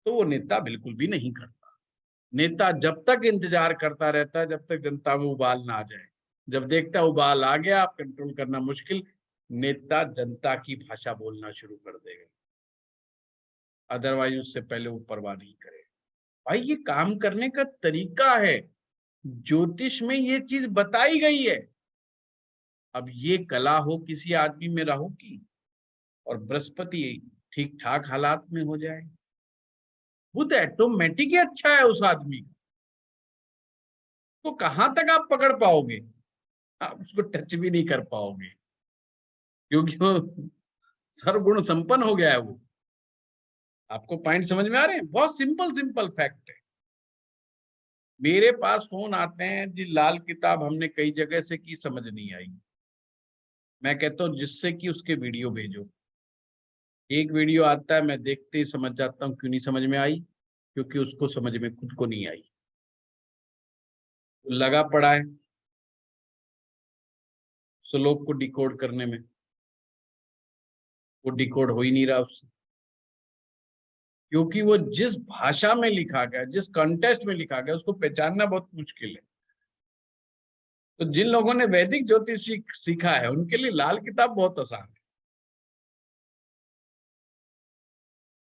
तो वो नेता बिल्कुल भी नहीं करता। नेता जब तक इंतजार करता रहता है जब तक जनता में उबाल ना आ जाए। जब देखता उबाल आ गया, आप कंट्रोल करना मुश्किल, नेता जनता की भाषा बोलना शुरू कर देगा, अदरवाइज उससे पहले वो परवाह नहीं करे। भाई ये काम करने का तरीका है, ज्योतिष में ये चीज बताई गई है। अब ये कला हो किसी आदमी में राहु की, और बृहस्पति ठीक ठाक हालात में हो जाए, बुध ऑटोमेटिक ही अच्छा है उस आदमी का, तो कहां तक आप पकड़ पाओगे? आप उसको टच भी नहीं कर पाओगे, क्योंकि वो सर्वगुण संपन्न हो गया है वो। आपको पॉइंट समझ में आ रहे हैं? बहुत सिंपल सिंपल फैक्ट है। मेरे पास फोन आते हैं जी, लाल किताब हमने कई जगह से की, समझ नहीं आई। मैं कहता हूँ जिससे कि उसके वीडियो भेजो। एक वीडियो आता है, मैं देखते ही समझ जाता हूँ क्यों नहीं समझ में आई, क्योंकि उसको समझ में खुद को नहीं आई। लगा पड़ा है श्लोक को डिकोड करने में, वो डिकोड हो ही नहीं रहा उससे, क्योंकि वो जिस भाषा में लिखा गया, जिस कॉन्टेक्स्ट में लिखा गया, उसको पहचानना बहुत मुश्किल है। तो जिन लोगों ने वैदिक ज्योतिष सीखा है उनके लिए लाल किताब बहुत आसान है।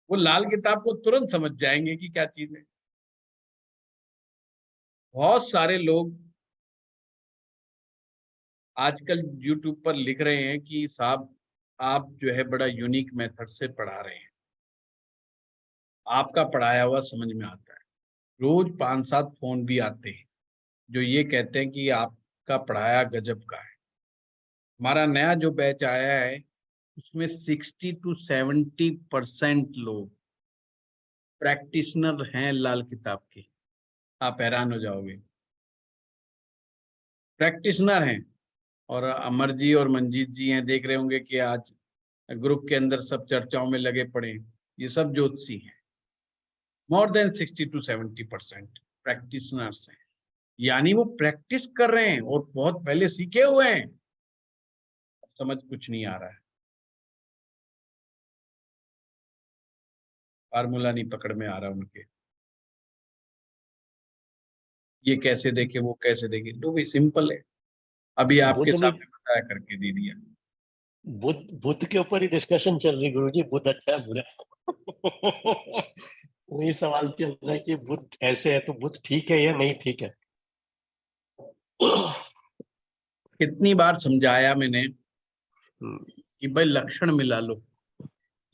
वो लाल किताब को तुरंत समझ जाएंगे कि क्या चीज है। बहुत सारे लोग आजकल यूट्यूब पर लिख रहे हैं कि साहब आप जो है बड़ा यूनिक मेथड से पढ़ा रहे हैं, आपका पढ़ाया हुआ समझ में आता है। रोज 5-7 फोन भी आते हैं जो ये कहते हैं कि आपका पढ़ाया गजब का है। हमारा नया जो बैच आया है उसमें 60-70% लोग प्रैक्टिशनर हैं लाल किताब के। आप हैरान हो जाओगे, प्रैक्टिशनर हैं। और अमर जी और मंजीत जी हैं, देख रहे होंगे कि आज ग्रुप के अंदर सब चर्चाओं में लगे पड़े हैं। ये सब ज्योतिषी हैं। मोर देन 60-70% प्रैक्टिशनर्स हैं, यानी वो प्रैक्टिस कर रहे हैं और बहुत पहले सीखे हुए हैं। समझ कुछ नहीं आ रहा है, फार्मूला नहीं पकड़ में आ रहा उनके, ये कैसे देखे वो कैसे देखे। तो भी सिंपल है, अभी आपके बुध में सामने बताया करके दे दिया। बुध बुध के ऊपर ही डिस्कशन चल रही गुरुजी, बुध अच्छा है बुरा है। वही सवाल चल रहा है कि बुध ऐसे है तो बुध ठीक है या नहीं ठीक है। कितनी बार समझाया मैंने कि भाई लक्षण मिला लो,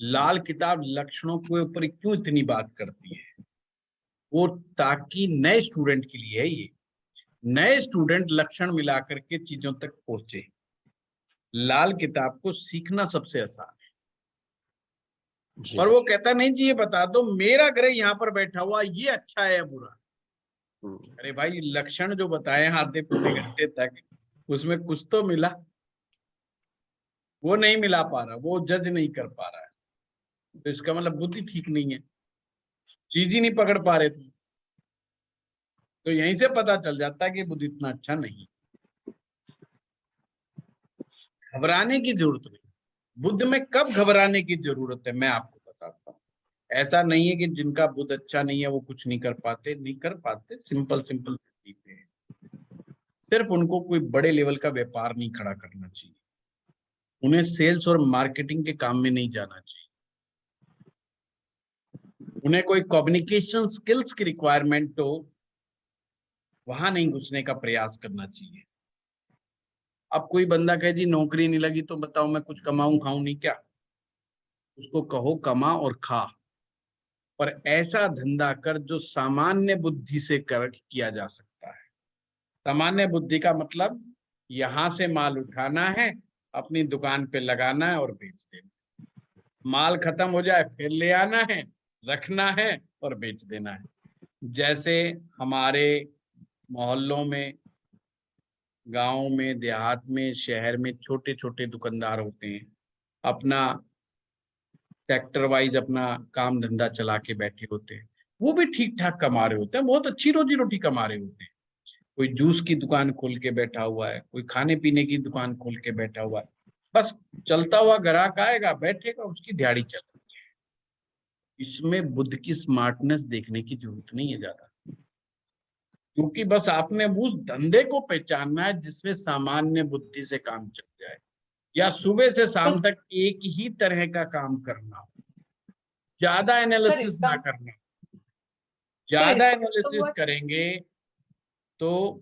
लाल किताब लक्षणों के ऊपर क्यों इतनी बात करती है? वो ताकि नए स्टूडेंट के लिए है ये, नए स्टूडेंट लक्षण मिला करके चीजों तक पहुंचे। लाल किताब को सीखना सबसे आसान है। जी पर वो कहता नहीं जी ये बता दो मेरा ग्रह यहाँ पर बैठा हुआ ये अच्छा है या बुरा। अरे भाई लक्षण जो बताए हैं आधे पौने घंटे तक, उसमें कुछ तो मिला, वो नहीं मिला पा रहा, वो जज नहीं कर पा रहा है, तो इसका मतलब बुद्धि ठीक नहीं है, चीज ही नहीं पकड़ पा रहे थे। तो यहीं से पता चल जाता है कि बुद्धि इतना अच्छा नहीं। घबराने की जरूरत नहीं। बुद्ध में कब घबराने की जरूरत है मैं आपको बताता हूँ। ऐसा नहीं है कि जिनका बुद्ध अच्छा नहीं है वो कुछ नहीं कर पाते, नहीं कर पाते, सिंपल सिंपल तकलीफें हैं। सिर्फ उनको कोई बड़े लेवल का व्यापार नहीं खड़ा करना चाहिए, उन्हें सेल्स और मार्केटिंग के काम में नहीं जाना चाहिए, उन्हें कोई कम्युनिकेशन स्किल्स की रिक्वायरमेंट हो वहां नहीं घुसने का प्रयास करना चाहिए। अब कोई बंदा कहे जी नौकरी नहीं लगी तो बताओ मैं कुछ कमाऊं खाऊं नहीं क्या, उसको कहो कमा और खा, पर ऐसा धंधा कर जो सामान्य बुद्धि से कर किया जा सकता है। सामान्य बुद्धि का मतलब यहां से माल उठाना है, अपनी दुकान पे लगाना है और बेच देना, माल खत्म हो जाए फिर ले आना है, रखना है और बेच देना है। जैसे हमारे मोहल्लों में, गांव में, देहात में, शहर में छोटे छोटे दुकानदार होते हैं, अपना सेक्टर वाइज अपना काम धंधा चला के बैठे होते हैं, वो भी ठीक ठाक कमा रहे होते हैं, बहुत अच्छी रोजी रोटी कमा रहे होते हैं। कोई जूस की दुकान खोल के बैठा हुआ है, कोई खाने पीने की दुकान खोल के बैठा हुआ है, बस चलता हुआ ग्राहक आएगा बैठेगा उसकी दिहाड़ी चल रही है। इसमें बुद्ध की स्मार्टनेस देखने की जरूरत नहीं है ज्यादा, क्योंकि बस आपने उस धंधे को पहचानना है जिसमें सामान्य बुद्धि से काम चल जाए, या सुबह से तो शाम तक एक ही तरह का काम करना, ज्यादा सर एनालिसिस इसका ना करना। तो ज्यादा इसका मतलब एनालिसिस हुआ करेंगे तो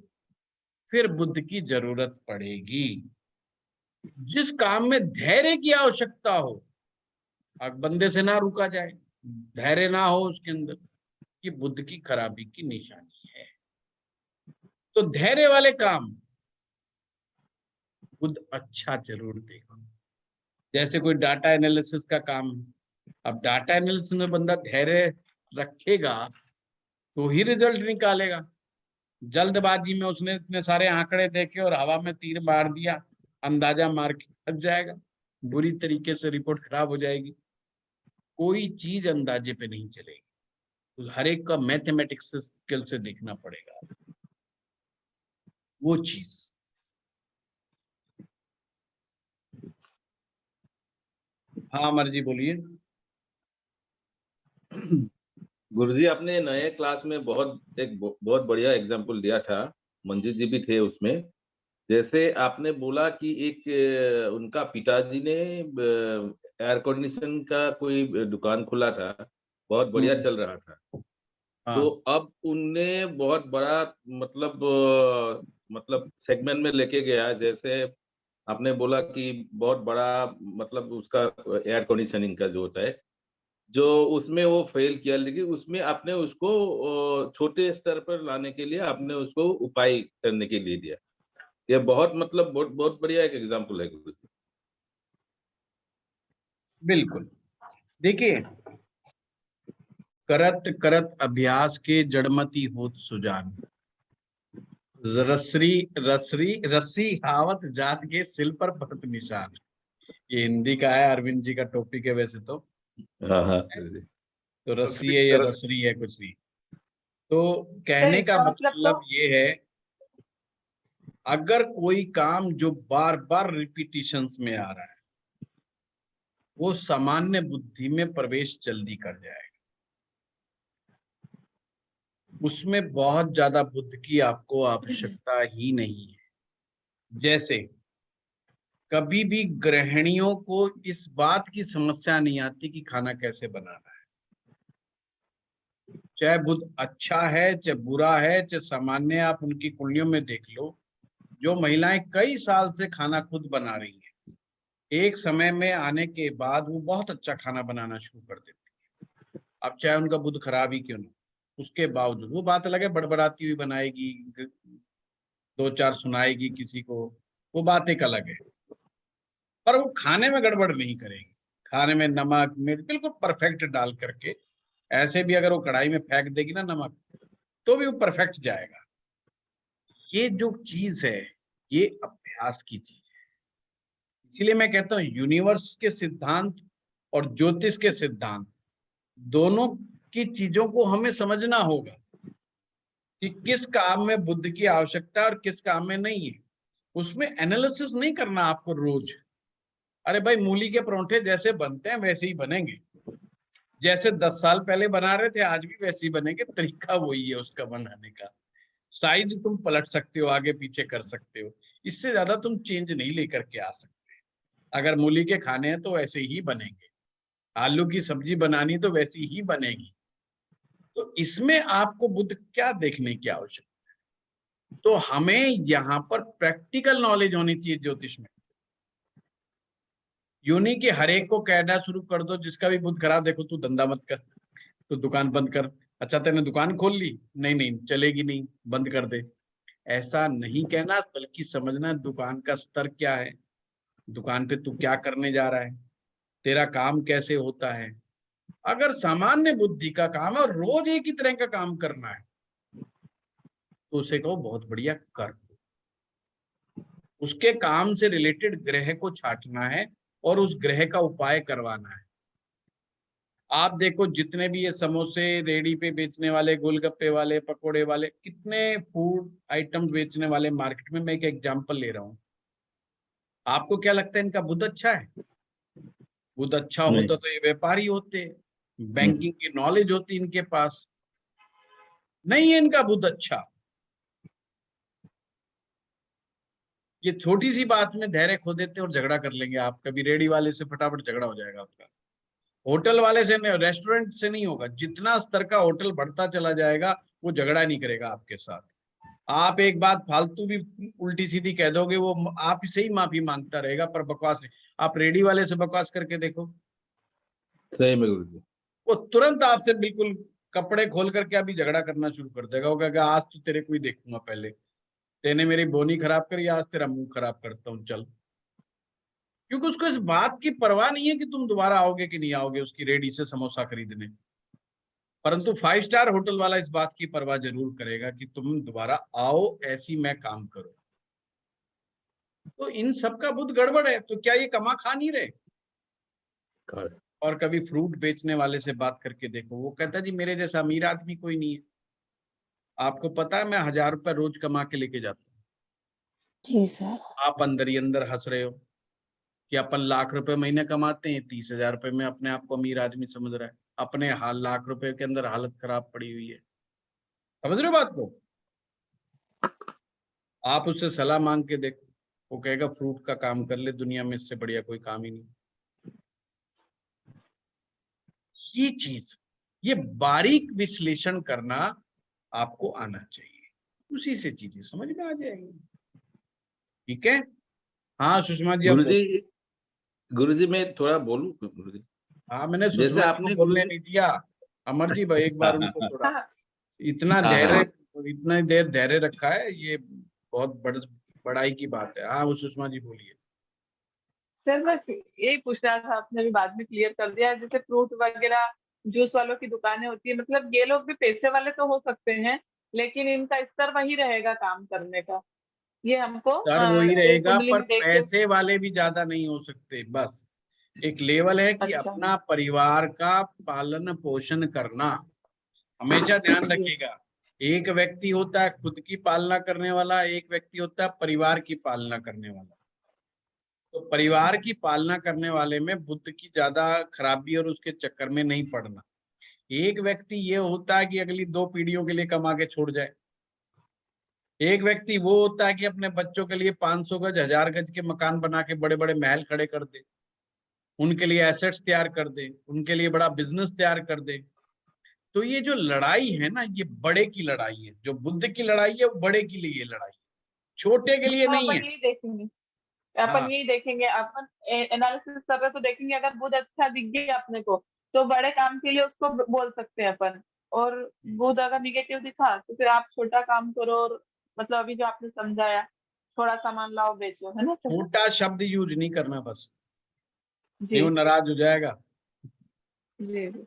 फिर बुद्ध की जरूरत पड़ेगी। जिस काम में धैर्य की आवश्यकता हो, अब बंदे से ना रुका जाए, धैर्य ना हो उसके अंदर, ये बुद्ध की खराबी की निशानी है। तो धैर्य वाले काम बुद्ध अच्छा जरूर देगा। जैसे कोई डाटा एनालिसिस का काम है, अब डाटा एनालिसिस में बंदा धैर्य रखेगा तो ही रिजल्ट निकालेगा। जल्दबाजी में उसने इतने सारे आंकड़े देखे और हवा में तीर मार दिया, अंदाजा मार के फंस जाएगा, बुरी तरीके से रिपोर्ट खराब हो जाएगी। कोई चीज अंदाजे पे नहीं चलेगी, तो हर एक का मैथमेटिक्स स्किल से देखना पड़ेगा वो चीज। हाँ अमर जी बोलिए। गुरुजी आपने नए क्लास में बहुत बढ़िया एग्जाम्पल दिया था, मंजीत जी भी थे उसमें। जैसे आपने बोला कि एक उनका पिताजी ने एयर कंडीशन का कोई दुकान खोला था, बहुत बढ़िया चल रहा था। तो हाँ अब उनने बहुत बड़ा मतलब सेगमेंट में लेके गया। जैसे आपने बोला कि बहुत बड़ा मतलब उसका एयर कंडीशनिंग का जो होता है, जो उसमें वो फेल किया, लेकिन उसमें आपने उसको छोटे स्तर पर लाने के लिए आपने उसको उपाय करने के लिए दिया। ये बहुत मतलब बहुत बहुत बढ़िया एक एग्जांपल है गुरु जी। बिल्कुल। देखिए, करत करत अभ्यास के जड़मति होत सुजान, रसरी रसरी रस्सी हावत जात के सिल पर पड़त निशान। ये हिंदी का है, अरविंद जी का टॉपिक है वैसे तो। हाँ हाँ गुरु जी। तो रस्सी है या रसरी है कुछ भी, तो सर कहने का इसका मतलब तो मतलब ये है, अगर कोई काम जो बार बार रिपीटिशंस में आ रहा है वो सामान्य बुद्धि में प्रवेश जल्दी कर जाएगा, उसमें बहुत ज्यादा बुद्ध की आपको आवश्यकता ही नहीं है। जैसे कभी भी गृहिणियों को इस बात की समस्या नहीं आती कि खाना कैसे बनाना है, चाहे बुद्ध अच्छा है चाहे बुरा है चाहे सामान्य, आप उनकी कुंडलियों में देख लो, जो महिलाएं कई साल से खाना खुद बना रही हैं एक समय में आने के बाद वो बहुत अच्छा खाना बनाना शुरू कर देते हैं। अब चाहे उनका बुध खराब ही क्यों ना, उसके बावजूद वो बात अलग है, बड़बड़ाती हुई बनाएगी, दो चार सुनाएगी किसी को, वो बात एक अलग है, पर वो खाने में गड़बड़ नहीं करेगी। खाने में नमक मिर्च बिल्कुल परफेक्ट डाल करके, ऐसे भी अगर वो कढ़ाई में फेंक देगी ना नमक, तो भी वो परफेक्ट जाएगा। ये जो चीज है, ये अभ्यास की चीज है। इसीलिए मैं कहता हूँ यूनिवर्स के सिद्धांत और ज्योतिष के सिद्धांत, दोनों की चीजों को हमें समझना होगा कि किस काम में बुद्धि की आवश्यकता है और किस काम में नहीं है। उसमें एनालिसिस नहीं करना आपको रोज। अरे भाई, मूली के परोंठे जैसे बनते हैं वैसे ही बनेंगे, जैसे 10 साल पहले बना रहे थे आज भी वैसे ही बनेंगे, तरीका वही है उसका बनाने का। साइज तुम पलट सकते हो, आगे पीछे कर सकते हो, इससे ज्यादा तुम चेंज नहीं लेकर के आ सकते। अगर मूली के खाने हैं तो वैसे ही बनेंगे, आलू की सब्जी बनानी तो वैसी ही बनेगी। तो इसमें आपको बुद्ध क्या देखने की आवश्यकता है? तो हमें यहाँ पर प्रैक्टिकल नॉलेज होनी चाहिए ज्योतिष में। यूनी के हर एक को कहना शुरू कर दो जिसका भी बुद्ध खराब, देखो तू धंधा मत कर, तू दुकान बंद कर। अच्छा तेने दुकान खोल ली, नहीं नहीं चलेगी नहीं, बंद कर दे। ऐसा नहीं कहना, बल्कि समझना दुकान का स्तर क्या है, दुकान पे तू क्या करने जा रहा है, तेरा काम कैसे होता है। अगर सामान्य बुद्धि का काम है और रोज एक ही तरह का काम करना है, तो उसे कहो बहुत बढ़िया कर। उसके काम से रिलेटेड ग्रह को छांटना है और उस ग्रह का उपाय करवाना है। आप देखो जितने भी ये समोसे रेडी पे बेचने वाले, गोलगप्पे वाले, पकोड़े वाले, कितने फूड आइटम्स बेचने वाले मार्केट में, मैं एक एग्जांपल ले रहा हूँ। आपको क्या लगता है इनका बुद्ध अच्छा है? बुद्ध अच्छा होता तो ये व्यापारी होते, बैंकिंग की नॉलेज होती इनके पास। नहीं है इनका बुद्ध अच्छा। ये छोटी सी बात में धैर्य खो देते और झगड़ा कर लेंगे। आप कभी रेडी वाले से फटाफट झगड़ा हो जाएगा आपका, होटल वाले से नहीं, रेस्टोरेंट से नहीं होगा। जितना स्तर का होटल बढ़ता चला जाएगा वो झगड़ा नहीं करेगा आपके साथ। आप एक बात फालतू भी उल्टी सीधी कह दोगे, वो आप से ही माफी मांगता रहेगा, पर बकवास नहीं। आप रेडी वाले से बकवास करके देखो, सही में गुरु जी। वो तुरंत आपसे बिल्कुल कपड़े खोल करके अभी झगड़ा करना शुरू कर देगा। वो कहेगा आज तो तेरे को ही देखूंगा, पहले तेने मेरी बोनी खराब करी, आज तेरा मुंह खराब करता हूँ चल। क्योंकि उसको इस बात की परवाह नहीं है कि तुम दोबारा आओगे कि नहीं आओगे उसकी रेडी से समोसा खरीदने। परंतु 5 स्टार होटल वाला इस बात की परवाह जरूर करेगा कि तुम दोबारा आओ, ऐसी मैं काम करूं। तो इन सब का बुद्ध गड़बड़ है, तो क्या ये कमा खा नहीं रहे? और कभी फ्रूट बेचने वाले से बात करके देखो, वो कहता जी मेरे जैसा अमीर आदमी कोई नहीं है। आपको पता है मैं 1000 रुपए रोज कमा के लेके जाता हूँ। जी सर। आप अंदर ही अंदर हंस रहे हो कि अपन लाख रुपए महीने कमाते हैं, 30,000 रुपए में अपने आप को अमीर आदमी समझ रहा है। अपने हाल लाख रुपए के अंदर हालत खराब पड़ी हुई है। समझ रहे हो बात को? आप उससे सलाह मांग के देखो, वो कहेगा फ्रूट का काम कर ले, दुनिया में इससे बढ़िया कोई काम ही नहीं। ये चीज, ये बारीक विश्लेषण करना आपको आना चाहिए, उसी से चीजें समझ में आ जाएंगी। ठीक है? हाँ सुषमा जी, गुरु जी, गुरु जी मैं थोड़ा बोलूं गुरु जी? हाँ मैंने जैसे सुषमा जी आपने को बोलने नहीं दिया। अमर जी भाई एक बार उनको थोड़ा, हाँ इतना हाँ, धैर्य, हाँ। इतना देर धैर्य रखा है, ये बहुत बड़ाई की बात है। हाँ वो सुषमा जी बोलिए। सर, बस यही पूछ रहा था, आपने भी बाद में क्लियर कर दिया। जैसे फ्रूट वगैरह जूस वालों की दुकानें होती है, मतलब ये लोग भी पैसे वाले तो हो सकते हैं, लेकिन इनका स्तर वही रहेगा काम करने का। ये हमको सर वही एक रहेगा, कुंडली पर में देख के। पैसे वाले भी ज्यादा नहीं हो सकते। बस एक लेवल है कि अच्छा अपना परिवार का पालन पोषण करना। हमेशा ध्यान जी। रखिएगा, एक व्यक्ति होता है खुद की पालना करने वाला, एक व्यक्ति होता है परिवार की पालना करने वाला। तो परिवार की पालना करने वाले में बुद्ध की ज्यादा खराबी और उसके चक्कर में नहीं पड़ना। एक व्यक्ति ये होता है कि अगली 2 पीढ़ियों के लिए कमा के छोड़ जाए। एक व्यक्ति वो होता है कि अपने बच्चों के लिए 500 गज 1000 गज के मकान बना के बड़े बड़े महल खड़े कर दे, उनके लिए एसेट्स तैयार कर दे, उनके लिए बड़ा बिजनेस तैयार कर दे। तो ये जो लड़ाई है ना, ये बड़े की लड़ाई है। जो बुद्ध की लड़ाई है वो बड़े के लिए लड़ाई है, छोटे के लिए तो नहीं अपन है। यही देखेंगे, अपन हाँ। यही देखेंगे, अपन एनालिसिस कर रहे तो देखेंगे अगर बुध अच्छा दिख गया अपने को तो बड़े काम के लिए उसको बोल सकते हैं अपन, और बुध अगर निगेटिव दिखा तो फिर आप छोटा काम करो, और मतलब अभी जो आपने समझाया थोड़ा सामान लाओ बेचो, है ना सर? छोटा शब्द यूज नहीं करना बस, नहीं जी वो नाराज हो जाएगा। जी जी।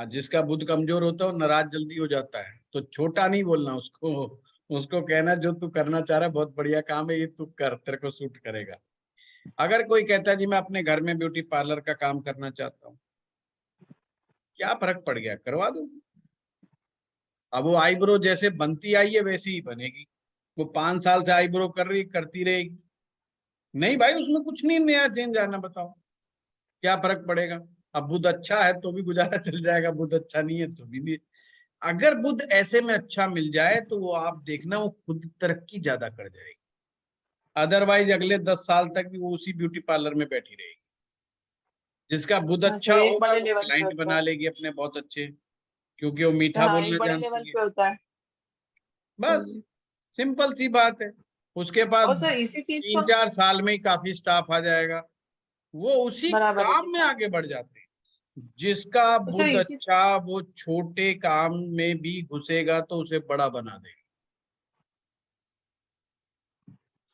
जिसका बुद्ध कमजोर होता है वो नाराज जल्दी हो जाता है, तो छोटा नहीं बोलना उसको। उसको कहना जो तू करना चाह रहा है बहुत बढ़िया काम है, ये तू कर, तेरे को सूट करेगा। अगर कोई कहता है जी मैं अपने घर में ब्यूटी पार्लर का काम करना चाहता हूँ, क्या फर्क पड़ गया, करवा दो। अब वो आईब्रो जैसे बनती आई है वैसी ही बनेगी, वो 5 साल से आईब्रो कर रही करती रहेगी। नहीं भाई उसमें कुछ नहीं नया चेंज आना, बताओ क्या फर्क पड़ेगा। अब बुध अच्छा है तो भी गुजारा चल जाएगा, बुध अच्छा नहीं है तो भी नहीं। अगर बुध ऐसे में अच्छा मिल जाए तो वो आप देखना वो खुद तरक्की ज्यादा कर जाएगी, अदरवाइज अगले 10 साल तक भी वो उसी ब्यूटी पार्लर में बैठी रहेगी। जिसका बुध अच्छा, अच्छा ये एक होगा बड़े वो लेवल पे क्लाइंट होता बना है। लेगी अपने बहुत अच्छे, क्योंकि वो मीठा हाँ, एक बोलना बड़े लेवल जानती है। पे होता है। बस चलिए। सिंपल सी बात है। उसके बाद और सर इसी चीज को 3-4 साल में ही काफी स्टाफ आ जाएगा, वो उसी बराबर है जी। काम में आगे बढ़ जाते हैं। जिसका तो सर बुध इसी अच्छा वो छोटे काम में भी घुसेगा तो उसे बड़ा बना देगा।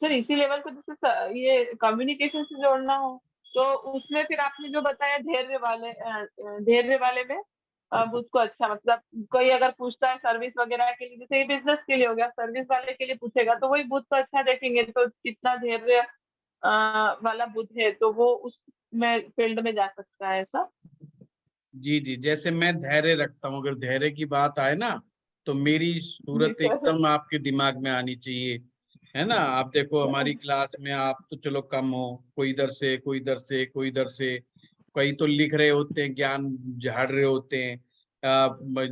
सर इसी लेवल को जैसे ये कम्युनिकेशन से जोड़ना हो तो उसमें फिर आपने जो बताया धैर्य वाले में अब उसको अच्छा मतलब कोई अगर पूछता है सर्विस वगैरह के लिए, जैसे ये बिजनेस के लिए हो गया, सर्विस वाले के लिए पूछेगा तो वही बुध को अच्छा देखेंगे तो कितना धैर्य वाला बुध है तो वो उस में फील्ड में जा सकता है ऐसा। जी जी, जैसे मैं धैर्य रखता हूँ, अगर धैर्य की बात आए ना तो मेरी जी सूरत सर। एकदम आपके दिमाग में आनी चाहिए, है ना। आप देखो हमारी क्लास में आप तो चलो कम हो, कोई इधर से कोई इधर से कोई इधर से, कई तो लिख रहे होते हैं, ज्ञान झाड़ रहे होते हैं।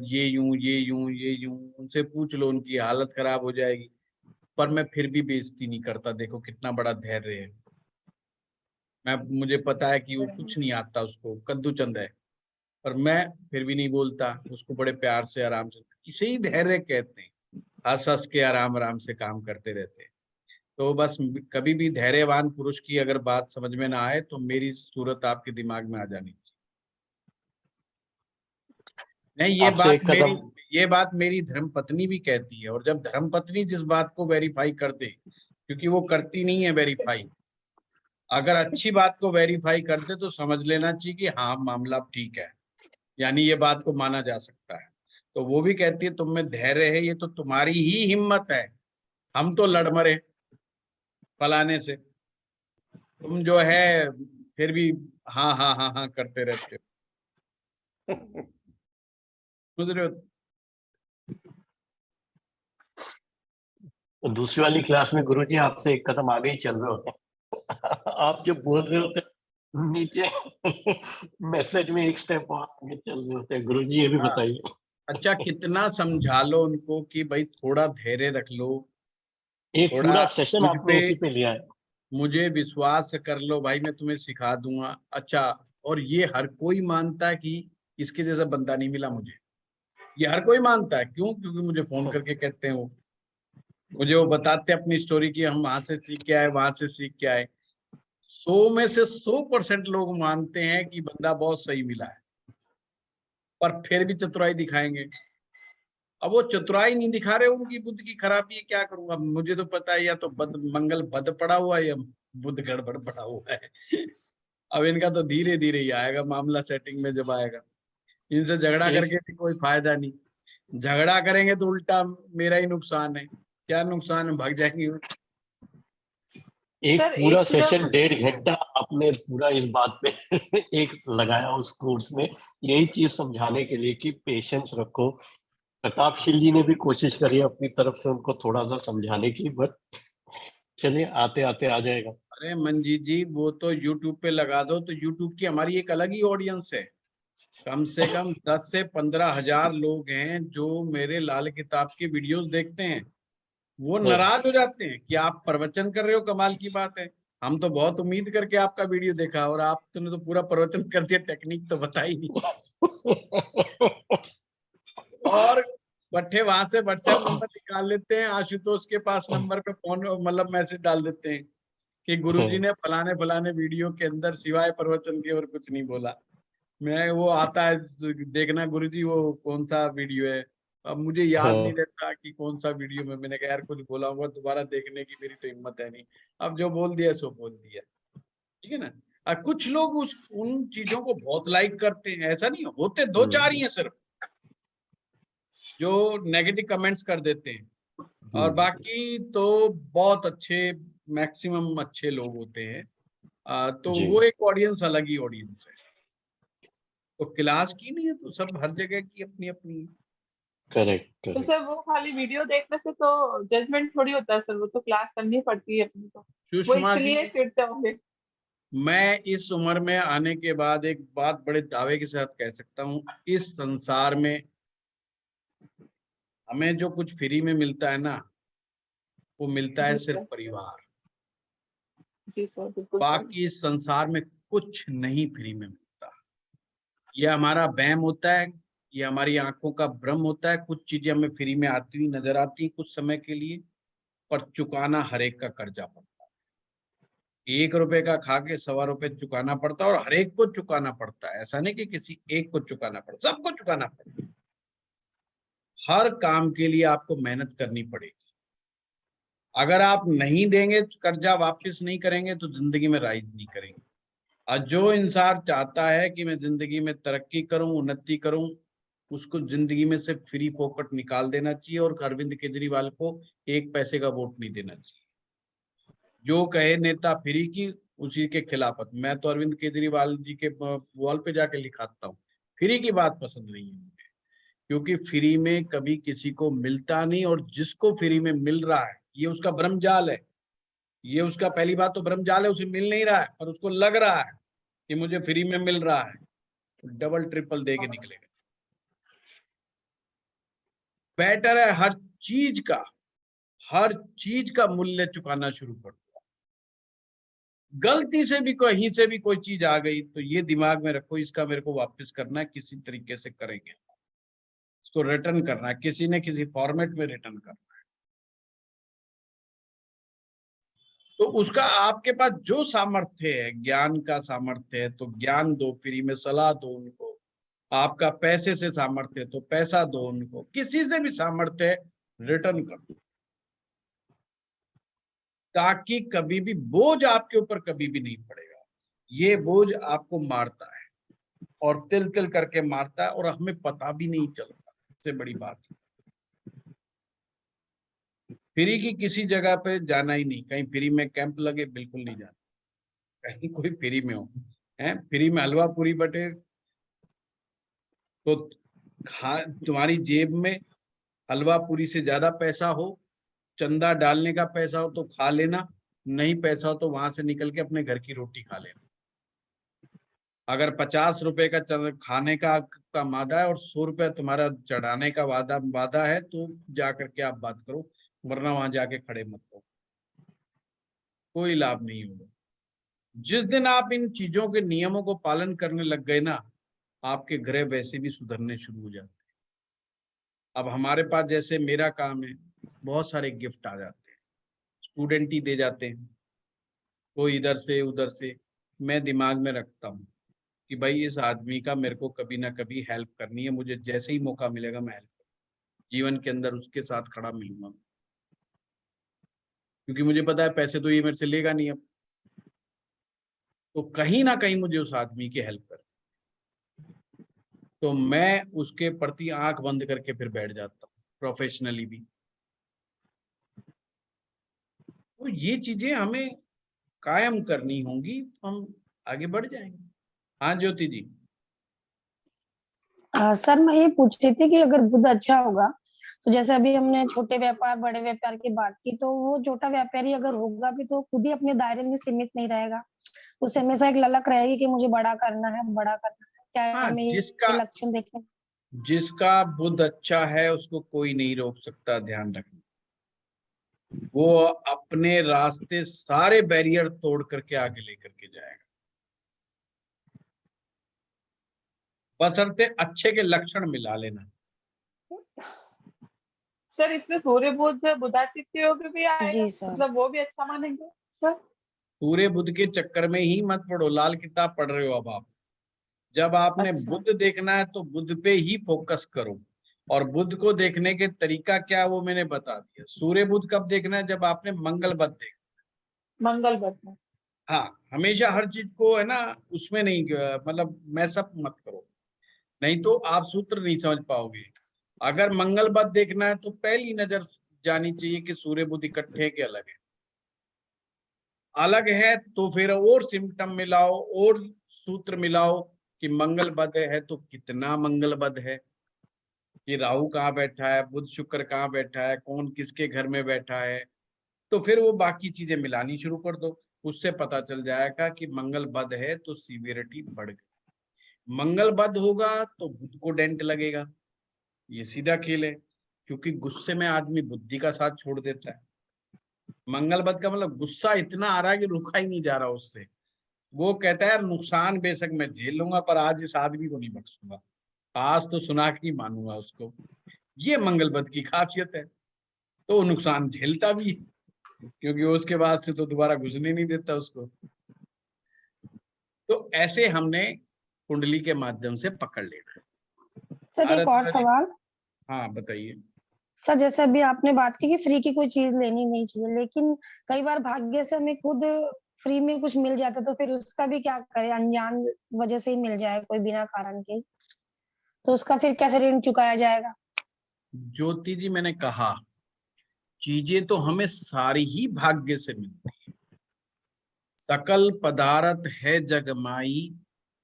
ये यूं ये यूं ये यूं, उनसे पूछ लो उनकी हालत खराब हो जाएगी। पर मैं फिर भी बेइज्जती नहीं करता, देखो कितना बड़ा धैर्य है। मैं मुझे पता है कि वो कुछ नहीं आता, उसको कद्दू चंद है, पर मैं फिर भी नहीं बोलता उसको, बड़े प्यार से आराम से, इसे ही धैर्य कहते हैं। हंस हंस के आराम आराम से काम करते रहते हैं। तो बस कभी भी धैर्यवान पुरुष की अगर बात समझ में ना आए तो मेरी सूरत आपके दिमाग में आ जानी चाहिए। नहीं, आपसे एक कदम ये बात मेरी धर्म पत्नी भी कहती है, और जब धर्म पत्नी जिस बात को वेरीफाई कर दे, क्योंकि वो करती नहीं है वेरीफाई, अगर अच्छी बात को वेरीफाई कर दे तो समझ लेना चाहिए कि हाँ मामला ठीक है, यानी ये बात को माना जा सकता है। तो वो भी कहती है तुम में धैर्य है, ये तो तुम्हारी ही हिम्मत है, हम तो लड़ मरे फलाने से, तुम जो है फिर भी हाँ हाँ हाँ हाँ करते रहते हो। समझ रहे हो। दूसरी वाली क्लास में गुरुजी आपसे एक कदम आगे ही चल रहे होते हैं। आप जो बोल रहे होते हैं नीचे मैसेज में एक स्टेप और आगे चल रहे होते हैं। गुरुजी ये भी हाँ, बताइए। अच्छा कितना समझा लो उनको कि भाई थोड़ा धैर्य रख लो, एक थोड़ा पूरा सेशन मुझ आपने पे इसी पे लिया है। मुझे विश्वास कर लो भाई, मैं तुम्हें सिखा दूंगा। अच्छा, और ये हर कोई मानता है कि इसके जैसा बंदा नहीं मिला मुझे, ये हर कोई मानता है। क्यों? क्योंकि मुझे फोन करके कहते हैं, वो मुझे वो बताते हैं अपनी स्टोरी की हम वहां से सीख के आए वहां से सीख के आए। 100 में से 100% लोग मानते हैं कि बंदा बहुत सही मिला है, पर फिर भी चतुराई दिखाएंगे। अब वो चतुराई नहीं दिखा रहे, उनकी बुद्ध की खराबी है, क्या करूंगा। मुझे तो पता है या तो बद मंगल बद पड़ा हुआ है या बुद्ध गड़बड़ पड़ा हुआ है। अब इनका तो धीरे धीरे ही आएगा मामला, सेटिंग में जब आएगा। इनसे झगड़ा एक करके भी कोई फायदा नहीं, झगड़ा करेंगे तो उल्टा मेरा ही नुकसान है। क्या नुकसान है, भाग जाएंगे। एक सर पूरा एक चीज और सेशन 1.5 घंटा आपने पूरा इस बात पे एक लगाया उस कोर्स में, यही चीज समझाने के लिए कि पेशेंस रखो। प्रतापशील जी ने भी कोशिश करी अपनी तरफ से उनको थोड़ा सा समझाने की, बट चलिए आते आते आ जाएगा। अरे मंजीत जी, वो तो यूट्यूब पे लगा दो तो यूट्यूब की हमारी एक अलग ही ऑडियंस है। कम से कम 10 से 15 हजार लोग हैं जो मेरे लाल किताब की वीडियोस देखते हैं। वो नाराज हो जाते हैं कि आप प्रवचन कर रहे हो, कमाल की बात है, हम तो बहुत उम्मीद करके आपका वीडियो देखा और आपने तो पूरा प्रवचन कर दिया, टेक्निक तो बताई नहीं। और बट्ठे वहां से व्हाट्सएप नंबर निकाल लेते हैं, आशुतोष के पास नंबर पे फोन मतलब मैसेज डाल देते हैं कि गुरुजी ने फलाने फलाने वीडियो के अंदर सिवाय प्रवचन के और कुछ नहीं बोला। मैं वो आता है देखना गुरुजी वो कौन सा वीडियो है, अब मुझे याद नहीं रहता कि कौन सा वीडियो में मैंने कहा यार कुछ बोला होगा, दोबारा देखने की मेरी तो हिम्मत है नहीं, अब जो बोल दिया सो बोल दिया, ठीक है ना। कुछ लोग उन चीजों को बहुत लाइक करते हैं, ऐसा नहीं होते, दो चार ही हैं सिर्फ जो नेगेटिव कमेंट्स कर देते हैं, और बाकी तो बहुत अच्छे मैक्सिमम अच्छे लोग होते हैं। तो जी। वो एक ऑडियंस अलग ही ऑडियंस है, तो क्लास की नहीं है तो सब हर जगह की अपनी अपनी। करेक्ट तो करेक्ट। सर वो खाली वीडियो देखने से तो जजमेंट थोड़ी होता है सर, वो तो क्लास करनी पड़ती है अपनी, तो वो सुषमा जी, इसलिए चिढ़ते होंगे। मैं इस उम्र में आने के बाद एक बात बड़े दावे के साथ कह सकता हूँ, इस संसार में हमें जो कुछ फ्री में मिलता है ना, वो मिलता है जी सिर्फ सर, परिवार। जी सर, बिल्कुल सर। बाकी इस संसार में कुछ नहीं फ्री में मिलता। ये हमारा वहम होता है, ये हमारी आंखों का भ्रम होता है। कुछ चीजें हमें फ्री में आती हुई नजर आती हैं कुछ समय के लिए, पर चुकाना हर एक का कर्जा पड़ता है। 1 रुपए का खा के 1.25 रुपए चुकाना पड़ता है, और हर एक को चुकाना पड़ता है। ऐसा नहीं कि किसी एक को चुकाना पड़ता, सबको चुकाना पड़ता है। हर काम के लिए आपको मेहनत करनी पड़ेगी। अगर आप नहीं देंगे, कर्जा वापस नहीं करेंगे, तो जिंदगी में राइज नहीं करेंगे। और जो इंसान चाहता है कि मैं जिंदगी में तरक्की करूं, उन्नति करूं, उसको जिंदगी में से फ्री फोकट निकाल देना चाहिए, और अरविंद केजरीवाल को 1 पैसे का वोट नहीं देना चाहिए। जो कहे नेता फ्री की, उसी के खिलाफ। मैं तो अरविंद केजरीवाल जी के वॉल पे जाके लिखाता हूँ, फ्री की बात पसंद नहीं है मुझे, क्योंकि फ्री में कभी किसी को मिलता नहीं, और जिसको फ्री में मिल रहा है ये उसका भ्रमजाल है। ये उसका पहली बात तो भ्रमजाल है, उसे मिल नहीं रहा है, और उसको लग रहा है कि मुझे फ्री में मिल रहा है, तो डबल ट्रिपल दे के निकलेगा। बेटर है हर चीज का मूल्य चुकाना शुरू कर दो। गलती से भी कहीं से भी कोई चीज आ गई तो ये दिमाग में रखो, इसका मेरे को वापस करना है, किसी तरीके से करेंगे, इसको रिटर्न करना है, किसी ने किसी फॉर्मेट में रिटर्न करना है। तो उसका आपके पास जो सामर्थ्य है, ज्ञान का सामर्थ्य है तो ज्ञान दो, फ्री में सलाह दो उनको। आपका पैसे से सामर्थ्य है तो पैसा दो उनको, किसी से भी सामर्थ्य है रिटर्न कर दो, ताकि कभी भी बोझ आपके ऊपर कभी भी नहीं पड़ेगा। ये बोझ आपको मारता है, और तिल तिल करके मारता है, और हमें पता भी नहीं चलता। सबसे बड़ी बात, फ्री की किसी जगह पे जाना ही नहीं। कहीं फ्री में कैंप लगे, बिल्कुल नहीं जाना। कहीं कोई फ्री में हो, है फ्री में हलवा पूरी बटे, तो तुम्हारी जेब में हलवा पूरी से ज्यादा पैसा हो, चंदा डालने का पैसा हो तो खा लेना, नहीं पैसा हो तो वहां से निकल के अपने घर की रोटी खा लेना। अगर 50 रुपए का खाने का मादा है, और 100 रुपया तुम्हारा चढ़ाने का वादा है, तो जा करके आप बात करो, वरना वहां जाके खड़े मत हो, कोई लाभ नहीं होगा। जिस दिन आप इन चीजों के नियमों को पालन करने लग गए ना, आपके ग्रह वैसे भी सुधरने शुरू हो जाते हैं। अब हमारे पास जैसे मेरा काम है, बहुत सारे गिफ्ट आ जाते हैं, स्टूडेंट ही दे जाते हैं, कोई इधर से उधर से। मैं दिमाग में रखता हूँ कि भाई इस आदमी का मेरे को कभी ना कभी हेल्प करनी है, मुझे जैसे ही मौका मिलेगा मैं हेल्प जीवन के अंदर उसके साथ खड़ा मिलूंगा, क्योंकि मुझे पता है पैसे तो ये मेरे से लेगा नहीं अब, तो कहीं ना कहीं मुझे उस आदमी की हेल्प कर, तो मैं उसके प्रति आंख बंद करके फिर बैठ जाता हूँ, प्रोफेशनली भी। तो ये चीजें हमें कायम करनी होंगी, तो हम आगे बढ़ जाएंगे। हाँ ज्योति जी। सर मैं ये पूछ रही थी कि अगर बुध अच्छा होगा, तो जैसे अभी हमने छोटे व्यापार बड़े व्यापार की बात की, तो वो छोटा व्यापारी अगर होगा भी तो खुद ही अपने दायरे में सीमित नहीं रहेगा, उसे हमेशा एक ललक रहेगी कि मुझे बड़ा करना है, बड़ा करना है। क्या हाँ, हमें ये लक्षण देखें? जिसका बुध अच्छा है उसको कोई नहीं रोक सकता, ध्यान रखना। वो अपने रास्ते सारे बैरियर तोड़ करके आगे लेकर के जाएगा, बशर्ते अच्छे के लक्षण मिला लेना। सर इसमें सूर्य बुध बुधादित्य योग भी आएगा, जी सर। मतलब वो भी अच्छा मानेंगे सर? सूर्य बुध के चक्कर में ही मत पढ़ो, लाल किताब पढ़ रहे हो अब आप। जब आपने अच्छा। बुध देखना है तो बुध पे ही फोकस करो, और बुध को देखने के तरीका क्या वो मैंने बता दिया। सूर्य बुध कब देखना है? जब आपने मंगल बुध देखना। मंगल बुध में। हाँ, हमेशा हर चीज को है ना उसमें नहीं मतलब मैसअप मत करो, नहीं तो आप सूत्र नहीं समझ पाओगे। अगर मंगल बुध देखना है तो पहली नजर जानी चाहिए कि सूर्य बुध इकट्ठे के अलग है। अलग है तो फिर और सिम्टम मिलाओ और सूत्र मिलाओ कि मंगल बुध है तो कितना मंगल बुध है, कि राहु कहाँ बैठा है, बुध शुक्र कहाँ बैठा है, कौन किसके घर में बैठा है। तो फिर वो बाकी चीजें मिलानी शुरू कर दो, उससे पता चल जाएगा कि मंगल बुध है तो सीवियरिटी बढ़ गई। मंगल बुध होगा तो बुध को डेंट लगेगा, ये सीधा खेल है, क्योंकि गुस्से में आदमी बुद्धि का साथ छोड़ देता है। मंगल बुध का मतलब गुस्सा इतना आ रहा है कि रुका ही नहीं जा रहा उससे। वो कहता है यार नुकसान बेशक मैं झेल लूंगा पर आज इस आदमी को नहीं बख्शूंगा, आज तो सुना के ही मानूंगा उसको। ये मंगल बुध की खासियत है। तो वो नुकसान झेलता भी है क्योंकि उसके बाद से तो दोबारा घुसने नहीं देता उसको। तो ऐसे हमने कुंडली के माध्यम से पकड़ लेना है। सर एक और सवाल। हाँ बताइए। सर जैसे अभी आपने बात की कि फ्री की कोई चीज लेनी नहीं चाहिए, लेकिन कई बार भाग्य से हमें खुद फ्री में कुछ मिल जाता है, तो फिर उसका भी क्या करें? अनजान वजह से ही मिल जाए कोई बिना कारण के, तो उसका फिर कैसे ऋण चुकाया जाएगा? ज्योति जी, मैंने कहा चीजें तो हमें सारी ही भाग्य से मिलती है। सकल पदार्थ है जग माई,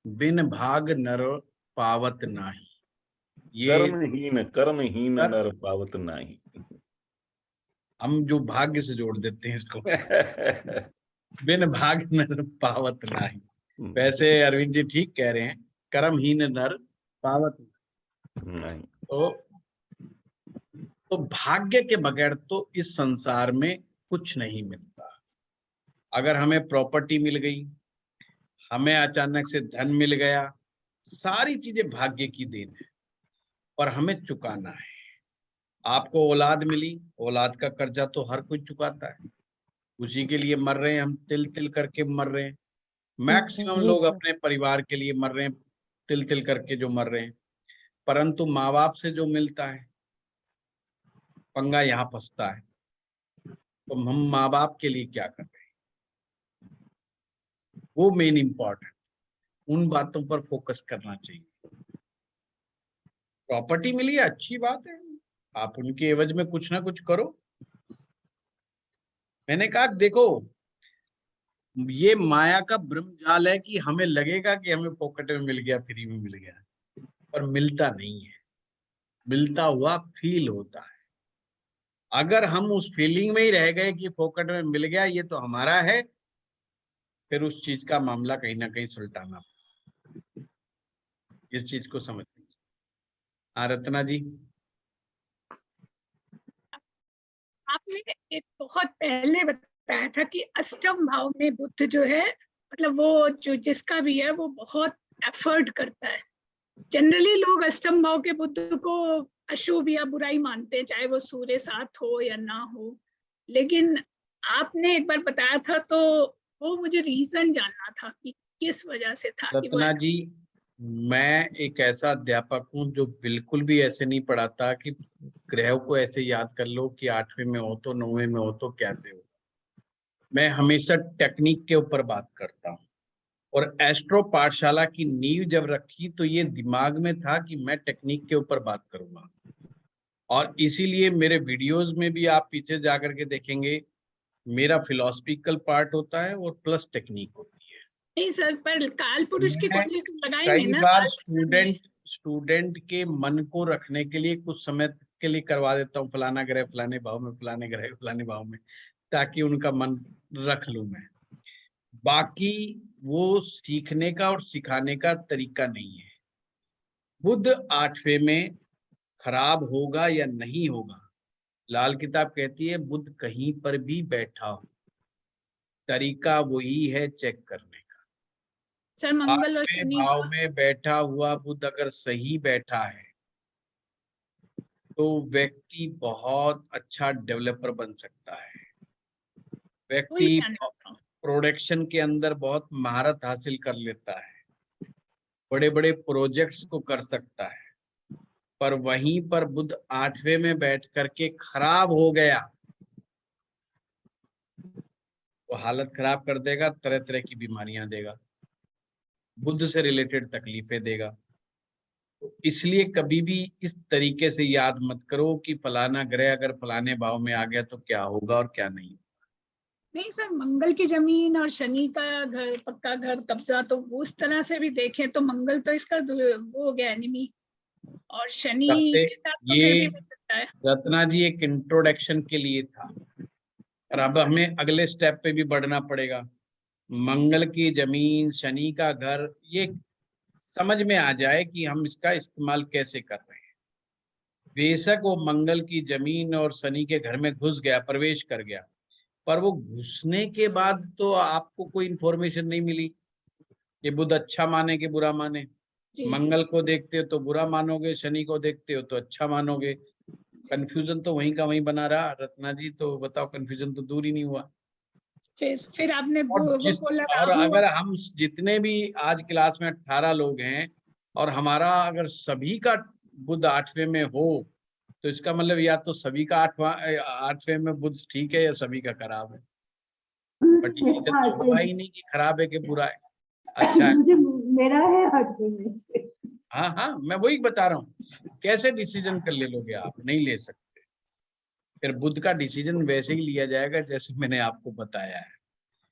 बिन भाग नर पावत नाही। ये कर्महीन कर, नर पावत नाही। हम जो भाग्य से जोड़ देते हैं इसको। बिन भाग नर पावत नाही। वैसे अरविंद जी ठीक कह रहे हैं, कर्महीन नर पावत नहीं। तो भाग्य के बगैर तो इस संसार में कुछ नहीं मिलता। अगर हमें प्रॉपर्टी मिल गई, हमें अचानक से धन मिल गया, सारी चीजें भाग्य की देन है, पर हमें चुकाना है। आपको औलाद मिली, औलाद का कर्जा तो हर कोई चुकाता है, उसी के लिए मर रहे हैं हम, तिल तिल करके मर रहे हैं। मैक्सिमम जी लोग सर। अपने परिवार के लिए मर रहे हैं, तिल तिल करके जो मर रहे हैं। परंतु माँ बाप से जो मिलता है, पंगा यहाँ फंसता है। तो हम माँ बाप के लिए क्या कर रहे हैं, वो मेन इंपॉर्टेंट, उन बातों पर फोकस करना चाहिए। प्रॉपर्टी मिली है अच्छी बात है, आप उनके एवज में कुछ ना कुछ करो। मैंने कहा देखो, ये माया का ब्रह्म जाल है कि हमें लगेगा कि हमें पॉकेट में मिल गया, फ्री में मिल गया, पर मिलता नहीं है, मिलता हुआ फील होता है। अगर हम उस फीलिंग में ही रह गए कि पॉकेट में मिल गया, ये तो हमारा है, फिर उस चीज का मामला कहीं ना कहीं सुलटाना। इस चीज को समझ लीजिए। हाँ रत्ना जी। आपने एक बहुत पहले बताया था कि अष्टम भाव में बुध जो है, मतलब वो जो जिसका भी है वो बहुत एफर्ट करता है। जनरली लोग अष्टम भाव के बुध को अशुभ या बुराई मानते हैं, चाहे वो सूर्य साथ हो या ना हो। लेकिन आपने एक बार बताया था, तो वो मुझे रीजन जानना था कि किस वजह से था कि वो रत्ना जी, मैं एक ऐसा अध्यापक हूँ जो बिल्कुल भी ऐसे नहीं पढ़ाता कि ग्रहों को ऐसे याद कर लो कि 8वें में हो तो 9वें में हो तो कैसे हो। मैं हमेशा टेक्निक के ऊपर बात करता हूँ, और एस्ट्रो पाठशाला की नींव जब रखी तो ये दिमाग में था कि मैं टेक्निक के ऊपर बात करूंगा, और इसीलिए मेरे वीडियोस में भी आप पीछे जाकर के देखेंगे, मेरा फिलोसफिकल पार्ट होता है और प्लस टेक्निक होती है। नहीं सर, पर काल पुरुष की मैं कुंडली तो लगाएंगे कई ना बार काल स्टूडेंट के मन को रखने के लिए कुछ समय के लिए करवा देता हूँ, फलाना ग्रह फलाने भाव में, फलाने ग्रह फलाने भाव में, ताकि उनका मन रख लूं मैं। बाकी वो सीखने का और सिखाने का तरीका नहीं है। बुध 8वें में खराब होगा या नहीं होगा, लाल किताब कहती है बुध कहीं पर भी बैठा हो, तरीका वही है चेक करने का। सर मंगल और 8वें शनि भाव का। में बैठा हुआ बुध अगर सही बैठा है तो व्यक्ति बहुत अच्छा डेवलपर बन सकता है। वही व्यक्ति जानना था। प्रोडक्शन के अंदर बहुत महारत हासिल कर लेता है, बड़े बड़े प्रोजेक्ट्स को कर सकता है, पर वहीं पर बुध 8वें में बैठ करके खराब हो गया, वो हालत खराब कर देगा, तरह तरह की बीमारियां देगा, बुध से रिलेटेड तकलीफें देगा। तो इसलिए कभी भी इस तरीके से याद मत करो कि फलाना ग्रह अगर फलाने भाव में आ गया तो क्या होगा और क्या नहीं। नहीं सर, मंगल की जमीन और शनि का घर, पक्का घर, कब्जा, तो उस तरह से भी देखें तो मंगल तो इसका वो हो गया एनिमी, और शनि सबसे के साथ तो ये फिर भी मिल सकता है। रत्ना जी एक इंट्रोडक्शन के लिए था, और अब हमें अगले स्टेप पे भी बढ़ना पड़ेगा। मंगल की जमीन, शनि का घर, ये समझ में आ जाए कि हम इसका इस्तेमाल कैसे कर रहे हैं। बेशक वो मंगल की जमीन और शनि के घर में घुस गया, प्रवेश कर गया, पर वो घुसने के बाद तो आपको कोई इंफॉर्मेशन नहीं मिली कि बुध अच्छा माने कि बुरा माने। जी। मंगल को देखते हो तो बुरा मानोगे, शनि को देखते हो तो अच्छा मानोगे। कंफ्यूजन तो वहीं का वहीं बना रहा। रत्ना जी तो बताओ, कंफ्यूजन तो दूर ही नहीं हुआ। फिर आपने और वो बोला और राहु अगर हम जितने भी आज क्लास में 18 लोग हैं और हमारा अगर सभी का बुध 8वें में हो, तो इसका मतलब या तो सभी का 8वें में बुध ठीक है या सभी का खराब है। पर डिसीजन हाँ, तो हुआ ही सही। नहीं कि खराब है कि बुरा है, अच्छा है। मुझे मेरा है 8वें में। हाँ हाँ, मैं वही बता रहा हूँ, कैसे डिसीजन कर ले लोगे आप, नहीं ले सकते। फिर बुध का डिसीजन वैसे ही लिया जाएगा जैसे मैंने आपको बताया है,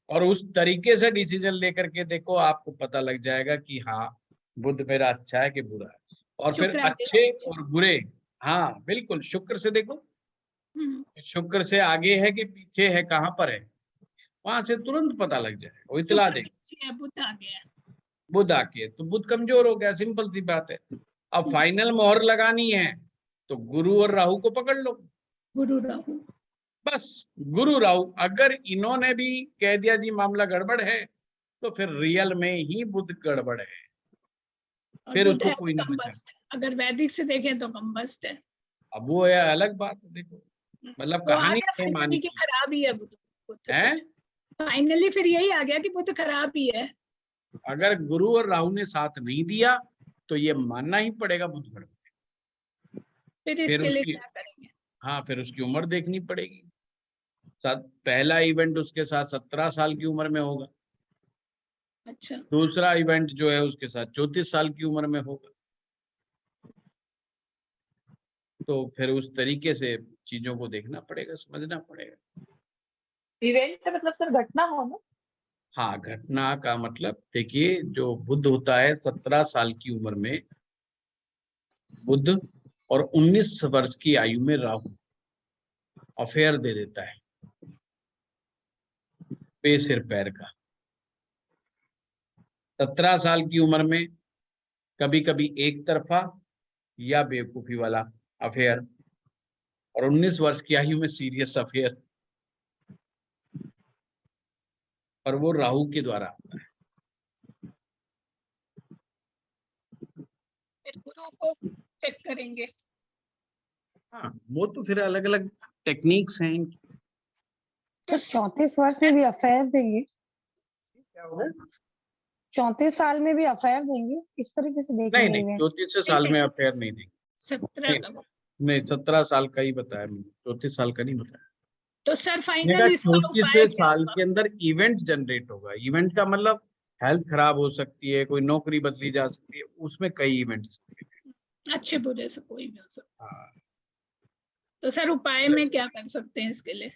और उस तरीके से डिसीजन लेकर के देखो, आपको पता लग जाएगा कि हाँ बुध मेरा अच्छा है कि बुरा है। और फिर शुक्र अच्छे और बुरे, हाँ बिल्कुल, शुक्र से देखो, शुक्र से आगे है कि पीछे है, कहाँ पर है, वहां से तुरंत पता लग जाएगा, वो इतला देगा। बुध आ गया। बुध आके तो बुध कमजोर हो गया, सिंपल सी बात है। अब फाइनल मोहर लगानी है तो गुरु और राहु को पकड़ लो, गुरु राहु, बस गुरु राहु। अगर इन्होंने भी कह दिया जी मामला गड़बड़ है, तो फिर रियल में ही बुध गड़बड़ है, और फिर बुध उसको है कोई नहीं बचा। कंबस्ट, अगर वैदिक से देखें तो कंबस्ट है। अब वो है अलग बात, देखो मतलब वो आ कहानी गया नहीं मानी फाइनली कि थी खराब ही है बुध है। फाइनली फिर यही आ गया कि बुध खराब ही है। अगर गुरु और राहु ने साथ नहीं दिया तो ये मानना ही पड़ेगा बुध गड़बड़। फिर फिर इसके लिए उसकी, क्या करेंगे? हाँ फिर उसकी उम्र देखनी पड़ेगी। पहला इवेंट उसके साथ 17 साल की उम्र में होगा, अच्छा, दूसरा इवेंट जो है उसके साथ 34 साल की उम्र में होगा। तो फिर उस तरीके से चीजों को देखना पड़ेगा, समझना पड़ेगा। इवेंट मतलब सर घटना हो ना? हाँ, घटना का मतलब देखिए, जो बुध होता है 17 साल की उम्र में बुध, और 19 वर्ष की आयु में राहु अफेयर दे देता है, पे सिर पैर का। 17 साल की उम्र में कभी कभी एक तरफा या बेवकूफी वाला अफेयर, और 19 वर्ष की आयु में सीरियस अफेयर, और वो राहु के द्वारा आता है। फिर गुरु को चेक करेंगे। हाँ, वो तो फिर अलग अलग टेक्निक्स हैं इनकी। तो 34 वर्ष में भी अफेयर देंगे? क्या होगा? 34 साल में भी अफेयर देंगे, इस तरीके से नहीं देखेंगे नहीं, इवेंट? 34 साल में अफेयर नहीं देंगे। 17 का। नहीं 17 साल का ही बताया मैंने, 34 साल का नहीं बताया। तो सर मैंने कहा फाइनल इसका उपाय 34वें क्या साल होगा? के अंदर इवेंट जनरेट होगा। इवेंट का मतलब हेल्थ खराब हो सकती है, कोई नौकरी बदली जा सकती है, उसमें कई इवेंट्स। अच्छे बुरे से कोई भी हो सकता। हाँ, तो सर उपाय में क्या कर सकते हैं इसके लिए?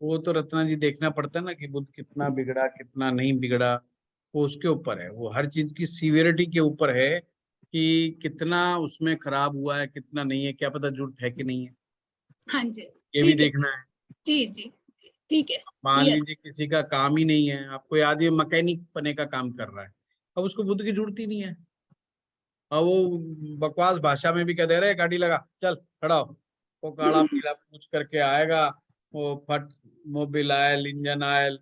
वो तो रत्ना जी देखना पड़ता है ना कि बुध कितना बिगड़ा कितना नहीं बिगड़ा, वो उसके ऊपर है, वो हर चीज की सीवियरिटी के ऊपर है कि कितना उसमें खराब हुआ है कितना नहीं है, क्या पता जरूरत है कि नहीं है, हाँ जी, ये भी ठीक है। देखना है। जी जी, ठीक है। मान क्लियर। लीजिए किसी का काम ही नहीं है, आपको याद है मैकेनिक बने का काम कर रहा है, अब उसको बुध की जरूरत ही नहीं है, और वो बकवास भाषा में भी कह दे रहे गाड़ी लगा चल खड़ा हो, वो काला पीला पूछ करके आएगा, वो फट मोबिल आयल इंजन आयल।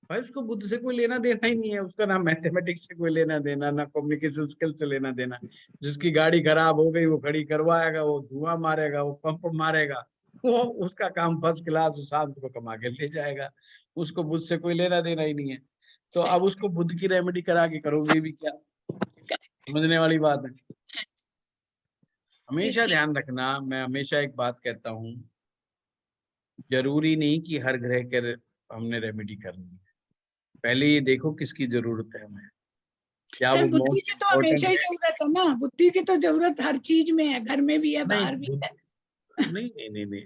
भाई उसको बुद्ध से कोई लेना देना ही नहीं है, उसका ना मैथमेटिक्स से कोई लेना देना, ना कम्युनिकेशन स्किल से लेना देना। जिसकी गाड़ी खराब हो गई वो खड़ी करवाएगा, वो धुआं मारेगा, वो पंप मारेगा, वो उसका काम फर्स्ट क्लास, वो शांत को कमा के ले जाएगा। उसको बुध से कोई लेना देना ही नहीं है। तो सही। अब उसको बुध की रेमेडी करा के करोगे भी क्या, समझने वाली बात है। हमेशा ठीक। ध्यान रखना, मैं हमेशा एक बात कहता हूँ, जरूरी नहीं कि हर ग्रह के हमने रेमेडी करनी है। पहले ये देखो किसकी जरूरत है हमें, क्या सर वो बुद्धि मोस्ट की तो हमेशा ही इम्पोर्टेंट है। जरूरत है ना, बुद्धि की तो जरूरत हर चीज में है, घर में भी है, नहीं बाहर भी है। नहीं नहीं नहीं नहीं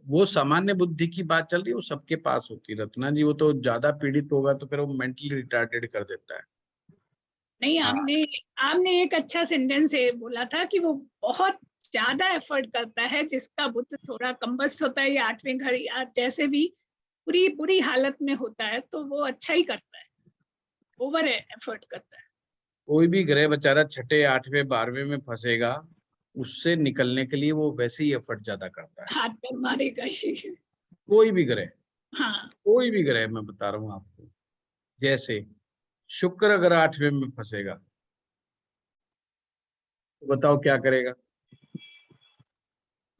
वो सामान्य बुद्धि की बात चल रही है, वो सबके पास होती है रत्ना जी। वो तो ज्यादा पीड़ित होगा तो फिर वो मेंटली रिटार्टेड कर देता है। नहीं, हाँ आपने एक अच्छा सेंटेंस बोला था कि वो बहुत ज्यादा एफर्ट करता है, जिसका बुद्ध थोड़ा कम्बस्ट होता है या आठवें घर या जैसे भी पूरी बुरी हालत में होता है, तो वो अच्छा ही करता है, ओवर एफर्ट करता है। कोई भी ग्रह बेचारा छठे 8वें 12वें में फंसेगा, उससे निकलने के लिए वो वैसे ही एफर्ट ज्यादा करता है। हाथ पैर मारेगा ही। कोई भी ग्रह, हाँ, कोई भी ग्रह, मैं बता रहा हूँ आपको। जैसे शुक्र अगर 8वें में फंसेगा तो बताओ क्या करेगा।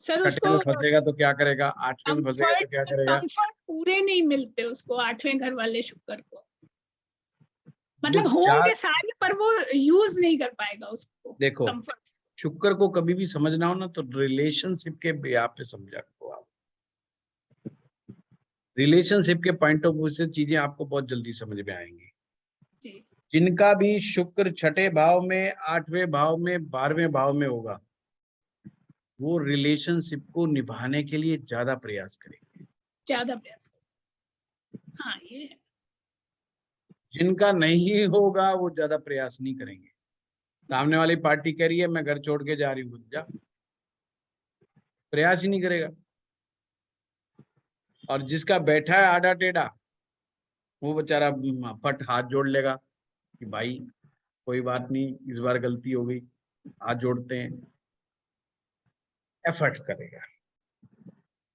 सर छठे में उसको फंसेगा तो क्या करेगा, 8वें में फंसेगा तो कंफर्ट क्या करेगा। कंफर्ट पूरे नहीं मिलते उसको, आठवें घर वाले शुक्र को। वो मतलब चार, होंगे सारे पर वो यूज नहीं कर पाएगा उसको देखो कंफर्ट। शुक्र को कभी भी समझना हो ना तो रिलेशनशिप के बेया पे समझा करो आप। रिलेशनशिप के पॉइंट ऑफ व्यू से चीजें आपको बहुत जल्दी समझ में आएंगी। जी, जिनका भी शुक्र छठे भाव में, 8वें भाव में, 12वें भाव में होगा, वो रिलेशनशिप को निभाने के लिए ज्यादा प्रयास करेंगे। ज्यादा प्रयास करो। हाँ, ये है। जिनका नहीं होगा वो ज्यादा प्रयास नहीं करेंगे। सामने वाली पार्टी कह रही है मैं घर छोड़ के जा रही हूँ, जा, प्रयास ही नहीं करेगा। और जिसका बैठा है आड़ा टेढ़ा, वो बेचारा फट हाथ जोड़ लेगा कि भाई कोई बात नहीं, इस बार गलती हो गई, हाथ जोड़ते हैं, एफर्ट करेगा।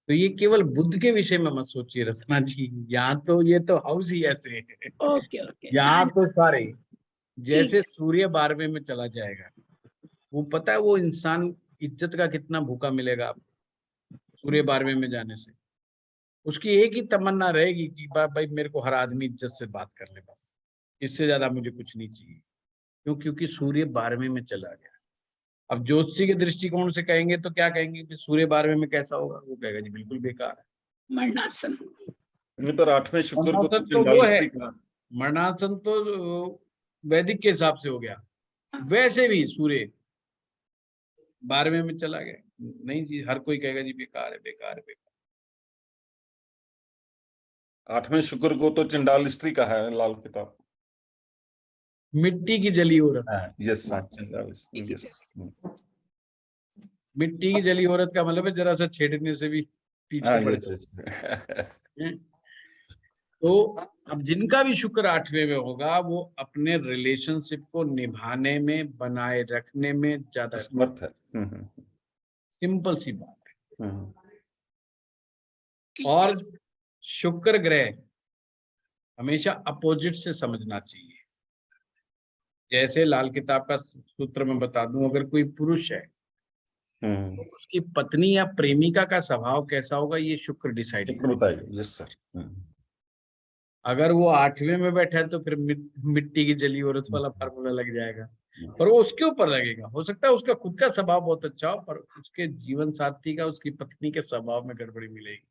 तो ये केवल बुद्ध के विषय में मत सोचिए रत्ना जी, यहाँ तो ये तो हाउस ही ऐसे है। ओके ओके, हाँ यहाँ तो सारे, ठीक जैसे है। सूर्य 12वें में चला जाएगा, वो पता है वो इंसान इज्जत का कितना भूखा मिलेगा आपको सूर्य 12वें में जाने से। उसकी एक ही तमन्ना रहेगी कि भाई मेरे को हर आदमी इज्जत से बात कर ले, बस इससे ज्यादा मुझे कुछ नहीं चाहिए। क्यों? क्योंकि सूर्य 12वें में चला गया। अब ज्योतिषी के दृष्टिकोण से कहेंगे तो क्या कहेंगे कि सूर्य 12वें में कैसा होगा, वो कहेगा जी बिल्कुल बेकार है। मरणासन। नहीं, पर 8वें शुक्र को तो मरणासन तो वो है, चंडाल का। मरणासन तो वैदिक के हिसाब से हो गया। वैसे भी सूर्य 12वें में चला गया, नहीं जी, हर कोई कहेगा जी बेकार है, बेकार है, बेकार। 8वें शुक्र को तो चंडाल स्त्री का है लाल किताब। मिट्टी की जली औरत। यस, चंडाल स्त्री, यस। मिट्टी की जली औरत का मतलब है जरा सा छेड़ने से भी पीछे पड़ यस जाए। यस। तो अब जिनका भी शुक्र 8वें में होगा, वो अपने रिलेशनशिप को निभाने में, बनाए रखने में ज्यादा समर्थ है। सिंपल सी बात है। ठीक और शुक्र ग्रह हमेशा अपोजिट से समझना चाहिए। जैसे लाल किताब का सूत्र मैं बता दूं, अगर कोई पुरुष है तो उसकी पत्नी या प्रेमिका का स्वभाव कैसा होगा ये शुक्र डिसाइड शुक्र करेगा। बताइए। Yes sir. अगर वो 8वें में बैठा है तो फिर मिट्टी की जली औरत वाला फार्मूला लग जाएगा, पर वो उसके ऊपर लगेगा। हो सकता है उसका खुद का स्वभाव बहुत अच्छा हो, पर उसके जीवन साथी का, उसकी पत्नी के स्वभाव में गड़बड़ी मिलेगी।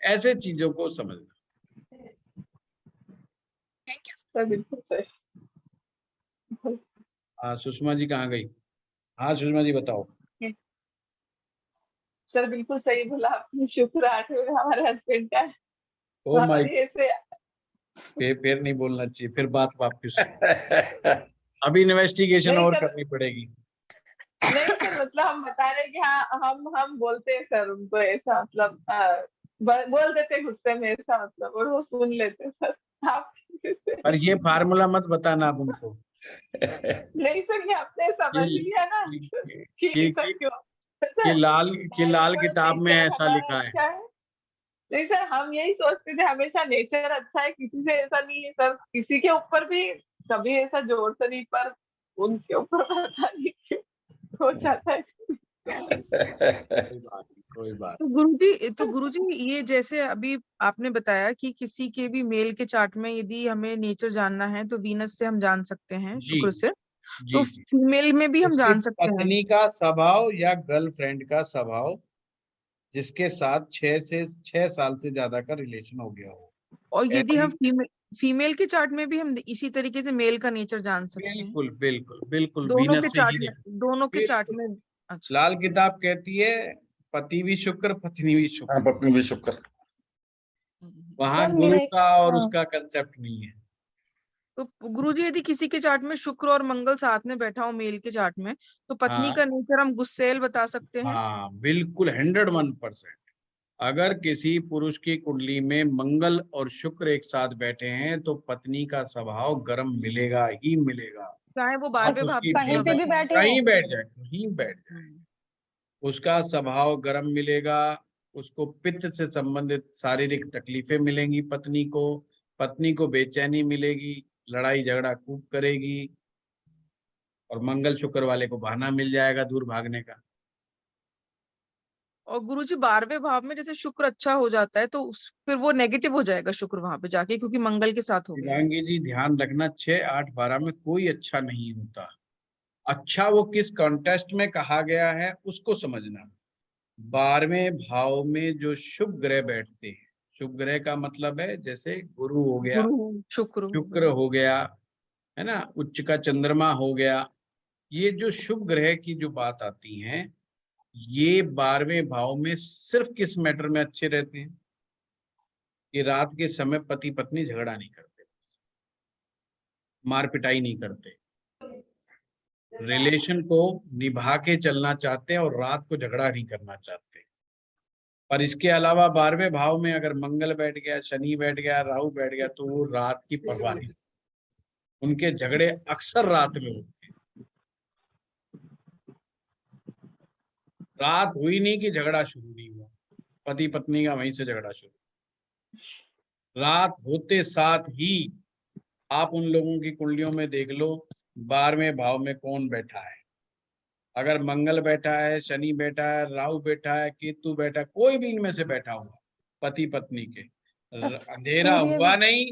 ऐसे चीजों को समझना। सर बिल्कुल सही। हाँ सुषमा जी कहाँ गई? हाँ सुषमा जी बताओ। सर बिल्कुल सही बोला आपने, शुक्र 8वें में हमारे हस्बैंड का है। ओ माय, हमारी ऐसे फिर नहीं बोलना चाहिए, फिर बात वापस। अभी इन्वेस्टिगेशन नहीं और सर, करनी पड़ेगी। नहीं सर, मतलब हम बता रहे हैं कि हाँ हम बोलते हैं सर उनको ऐसा, मतलब बोल देते हैं गुस्से में ऐसा, मतलब और वो सुन लेते हैं सर। आप पर ये फार्मूला मत बताना आप उनको नहीं सर, ये आपने समझ लिया ना कि सर क्यों कि लाल नेचर किताब में ऐसा हमारा लिखा है। अच्छा है। नहीं सर, हम यही सोचते थे हमेशा, नेचर अच्छा है, किसी से ऐसा नहीं है सर, किसी के ऊपर भी कभी ऐसा जोर से नहीं, पर उनके ऊपर पता नहीं क्यों हो जाता है। कोई बात तो गुरुजी ये जैसे अभी आपने बताया कि किसी के भी मेल के चार्ट में यदि हमें नेचर जानना है तो वीनस से हम जान सकते हैं, जी शुक्र से, तो जी जी। फीमेल में भी हम उसकी जान सकते हैं। पत्नी का स्वभाव या गर्लफ्रेंड का स्वभाव जिसके साथ 6 साल से ज्यादा का रिलेशन हो गया हो। और यदि हम ऐसी फीमेल के चार्ट में भी हम इसी तरीके से मेल का नेचर जान सकते हैं, बिल्कुल बिल्कुल बिल्कुल दोनों के वीनस से चार्ट ही में, देखो। दोनों के चार्ट बिल्कुल। में। अच्छा, लाल किताब कहती है पति भी शुक्र पत्नी भी हाँ, शुक्र, पत्नी भी शुक्र। वहां सर गुरु मेरे का और हाँ, उसका कंसेप्ट नहीं है। तो गुरुजी यदि किसी के चार्ट में शुक्र और मंगल साथ में बैठा हो मेल के चार्ट में, तो पत्नी हाँ का नेचर हम गुस्सैल बता सकते हैं। हाँ बिल्कुल 101%। अगर किसी पुरुष की कुंडली में मंगल और शुक्र एक साथ बैठे हैं तो पत्नी का स्वभाव गर्म मिलेगा ही मिलेगा। चाहे वो आप 12वें भाव उसकी में क्यों कहीं ना पे भी बैठा हो। बैठे हो। कहीं बैठ जाए, कहीं बैठ जाए, उसका स्वभाव गर्म मिलेगा। उसको पित्त से संबंधित शारीरिक तकलीफें मिलेंगी पत्नी को बेचैनी मिलेगी, लड़ाई झगड़ा खूब करेगी, और मंगल शुक्र वाले को बहाना मिल जाएगा दूर भागने का। और गुरुजी 12वें भाव में जैसे शुक्र अच्छा हो जाता है तो फिर वो नेगेटिव हो जाएगा शुक्र वहां पे जाके, क्योंकि मंगल के साथ हो गया। शिवांगी जी ध्यान रखना, 6, 8, 12 में कोई अच्छा नहीं होता। अच्छा वो किस कॉन्टेस्ट में कहा गया है उसको समझना। 12वें भाव में जो शुभ ग्रह बैठते हैं, शुभ ग्रह का मतलब है जैसे गुरु हो गया, गुरु शुक्र शुक्र हो गया, है ना, उच्च का चंद्रमा हो गया। ये जो शुभ ग्रह की जो बात आती है, ये 12वें भाव में सिर्फ किस मैटर में अच्छे रहते हैं कि रात के समय पति पत्नी झगड़ा नहीं करते, मार पिटाई नहीं करते, रिलेशन को निभा के चलना चाहते हैं और रात को झगड़ा नहीं करना चाहते। पर इसके अलावा 12वें भाव में अगर मंगल बैठ गया, शनि बैठ गया, राहु बैठ गया, तो वो रात की परवाह नहीं, उनके झगड़े अक्सर रात में होते हैं। रात हुई नहीं कि झगड़ा शुरू नहीं हुआ, पति पत्नी का वहीं से झगड़ा शुरू। रात होते साथ ही आप उन लोगों की कुंडलियों में देख लो 12वें भाव में कौन बैठा है। अगर मंगल बैठा है, शनि बैठा है, राहु बैठा है, केतु बैठा है, कोई भी इनमें से बैठा हुआ, पति पत्नी के अंधेरा सूर्य हुआ नहीं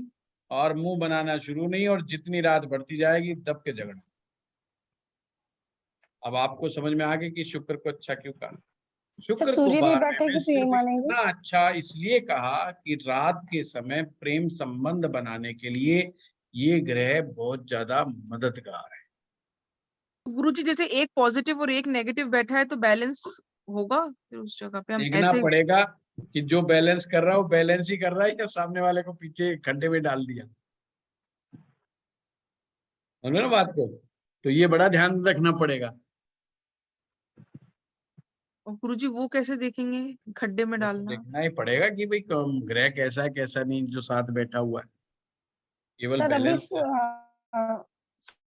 और मुंह बनाना शुरू नहीं, और जितनी रात बढ़ती जाएगी दब के झगड़ा। अब आपको समझ में आ गया कि शुक्र को अच्छा क्यों कहा। शुक्र को सूर्य भी 12वें में बैठेगी तो ये सिर्फ मानेंगे। इतना अच्छा इसलिए कहा कि रात के समय प्रेम संबंध बनाने के लिए ये ग्रह बहुत ज्यादा मददगार है। गुरुजी जैसे एक पॉजिटिव और एक नेगेटिव बैठा है तो बैलेंस होगा फिर उस जगह पे हम देखना ऐसे। पड़ेगा कि जो बैलेंस कर रहा है वो बैलेंस ही कर रहा है या सामने वाले को पीछे खड्डे में डाल दिया। समझ ना बात को, तो ये बड़ा ध्यान रखना पड़ेगा। और गुरुजी वो कैसे देखेंगे खड्डे में वो तो डालना। देखना ही पड़ेगा कि भाई ग्रह कैसा है कैसा नहीं जो साथ बैठा हुआ है, केवल सर अभी बैलेंस।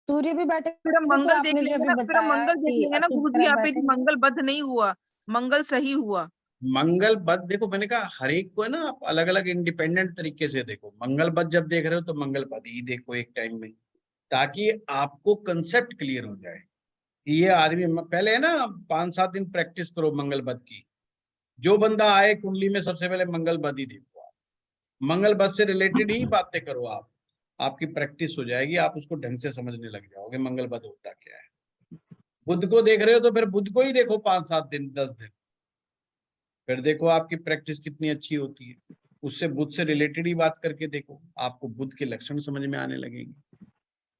सूर्य भी बैठे फिर हम तो मंगल देख आपने जो लेंगे अभी ना, फिर हम बताया मंगल देख कि लेंगे ना अशुभ गुरुजी, ग्रह यहाँ पे बैठेंगे। मंगल बद नहीं हुआ, मंगल सही हुआ। मंगल बद देखो, मैंने कहा हर एक को है ना, आप अलग अलग इंडिपेंडेंट तरीके से देखो। मंगल बद जब देख रहे हो तो मंगल बद ही देखो एक टाइम में, ताकि आपको कंसेप्ट क्लियर हो जाए कि ये आदमी पहले है ना 5-7 दिन प्रैक्टिस करो मंगल बद की। जो बंदा आए कुंडली में सबसे पहले मंगल बद ही देखो आप, मंगल बद से रिलेटेड ही बातें करो आप, आपकी प्रैक्टिस हो जाएगी, आप उसको ढंग से समझने लग जाओगे मंगल बद होता क्या है। बुध को देख रहे हो तो फिर बुध को ही देखो 5-7 दिन 10 दिन, फिर देखो आपकी प्रैक्टिस कितनी अच्छी होती है। उससे बुध से रिलेटेड ही बात करके देखो, आपको बुध के लक्षण समझ में आने लगेंगे।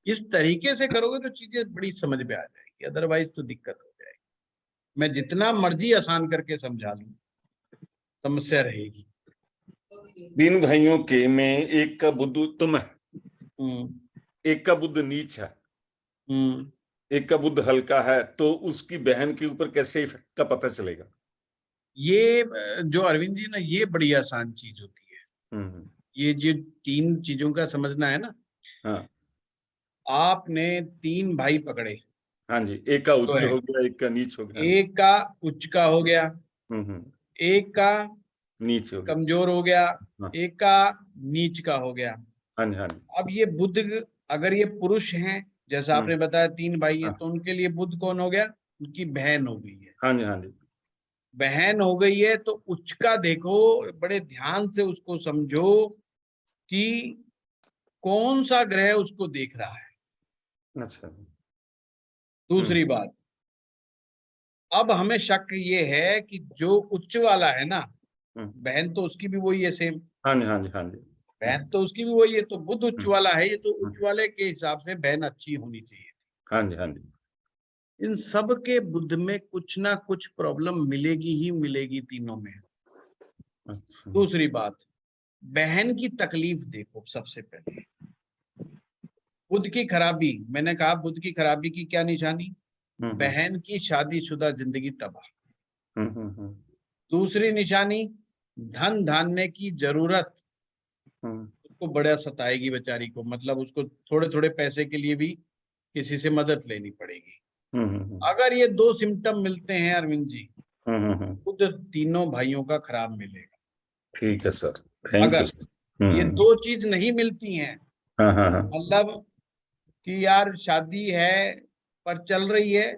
इस तरीके से करोगे तो चीजें बड़ी समझ में आ जाएगी, अदरवाइज तो दिक्कत हो जाएगी। मैं जितना मर्जी आसान करके समझा लूं समस्या रहेगी। 3 भाइयों के में एक का बुध उत्तम है, एक का बुध नीच है, एक का बुध हल्का है, तो उसकी बहन के ऊपर कैसे इफेक्ट का पता चलेगा? ये जो अरविंद जी ना, ये बड़ी आसान चीज होती है। ये जो 3 चीजों का समझना है ना। हाँ आपने 3 भाई पकड़े। हाँ जी, एक का उच्च तो हो गया, एक का नीच हो गया। एक का उच्च का हो गया, एक का नीच हो गया, कमजोर हो गया, हाँ। एक का नीच का हो गया। हाँ जी हाँ जी। अब ये बुध अगर ये पुरुष हैं, जैसा आपने बताया 3 भाई हैं, हाँ। तो उनके लिए बुध कौन हो गया? उनकी बहन हो गई है। हाँ जी हाँ जी। बहन हो गई है तो उच्च का देखो, बड़े ध्यान से उसको समझो कि कौन सा ग्रह उसको देख रहा है। अच्छा। दूसरी बात, अब हमें शक ये है कि जो उच्च वाला है ना, बहन तो उसकी भी वही है सेम। हाँ जी, हाँ जी, हाँ जी। बहन तो उसकी भी वही है, तो बुध उच्च वाला है, ये तो उच्च वाले के हिसाब से बहन अच्छी होनी चाहिए। हाँ जी, हाँ जी। इन सब के बुध में कुछ ना कुछ प्रॉब्लम मिलेगी ही मिलेगी तीनों में। अच्छा। दूसरी बात, बहन की तकलीफ देखो सबसे पहले। बुध की खराबी, मैंने कहा बुध की खराबी की क्या निशानी? बहन की शादीशुदा जिंदगी तबाह। दूसरी निशानी, धन धान्य की जरूरत उसको बड़ा सताएगी बेचारी को, मतलब उसको थोड़े थोड़े पैसे के लिए भी किसी से मदद लेनी पड़ेगी। अगर ये दो सिम्टम मिलते हैं अरविंद जी, खुद तीनों भाइयों का खराब मिलेगा। ठीक है सर, थैंक यू अगर सर। ये दो चीज नहीं मिलती हैं, हाँ हाँ हाँ। मतलब कि यार शादी है पर चल रही है,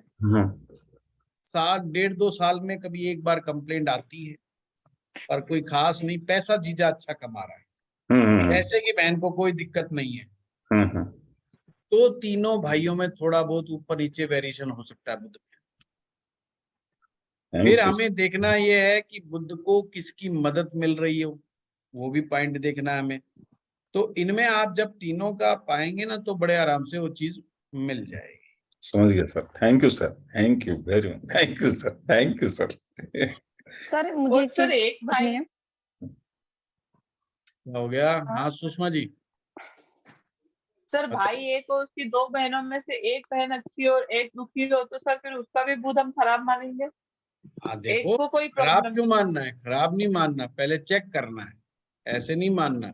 साल 1.5-2 साल में कभी एक बार कंप्लेंट आती है, पर कोई खास नहीं, पैसा जीजा अच्छा कमा रहा है, पैसे की बहन को कोई दिक्कत नहीं है, तो तीनों भाइयों में थोड़ा बहुत ऊपर नीचे वेरिएशन हो सकता है बुध में। फिर हमें देखना यह है कि बुध को किसकी मदद मिल रही हो, वो भी पॉइंट देखना है हमें। तो इनमें आप जब तीनों का पाएंगे ना, तो बड़े आराम से वो चीज मिल जाएगी। समझ गया sir, thank you sir, thank you very much, thank you sir, thank you sir. Sir मुझे एक चीज एक भाई पूछनी है। हो गया? हाँ सुषमा जी। सर भाई एक और उसकी दो बहनों में से एक बहन अच्छी और एक दुखी हो, तो सर फिर उसका भी बुध हम खराब मानेंगे? हाँ एक देखो, को कोई खराब प्रॉब्लम क्यों मानना है? खराब नहीं मानना, पहले चेक करना है, ऐसे नहीं मानना।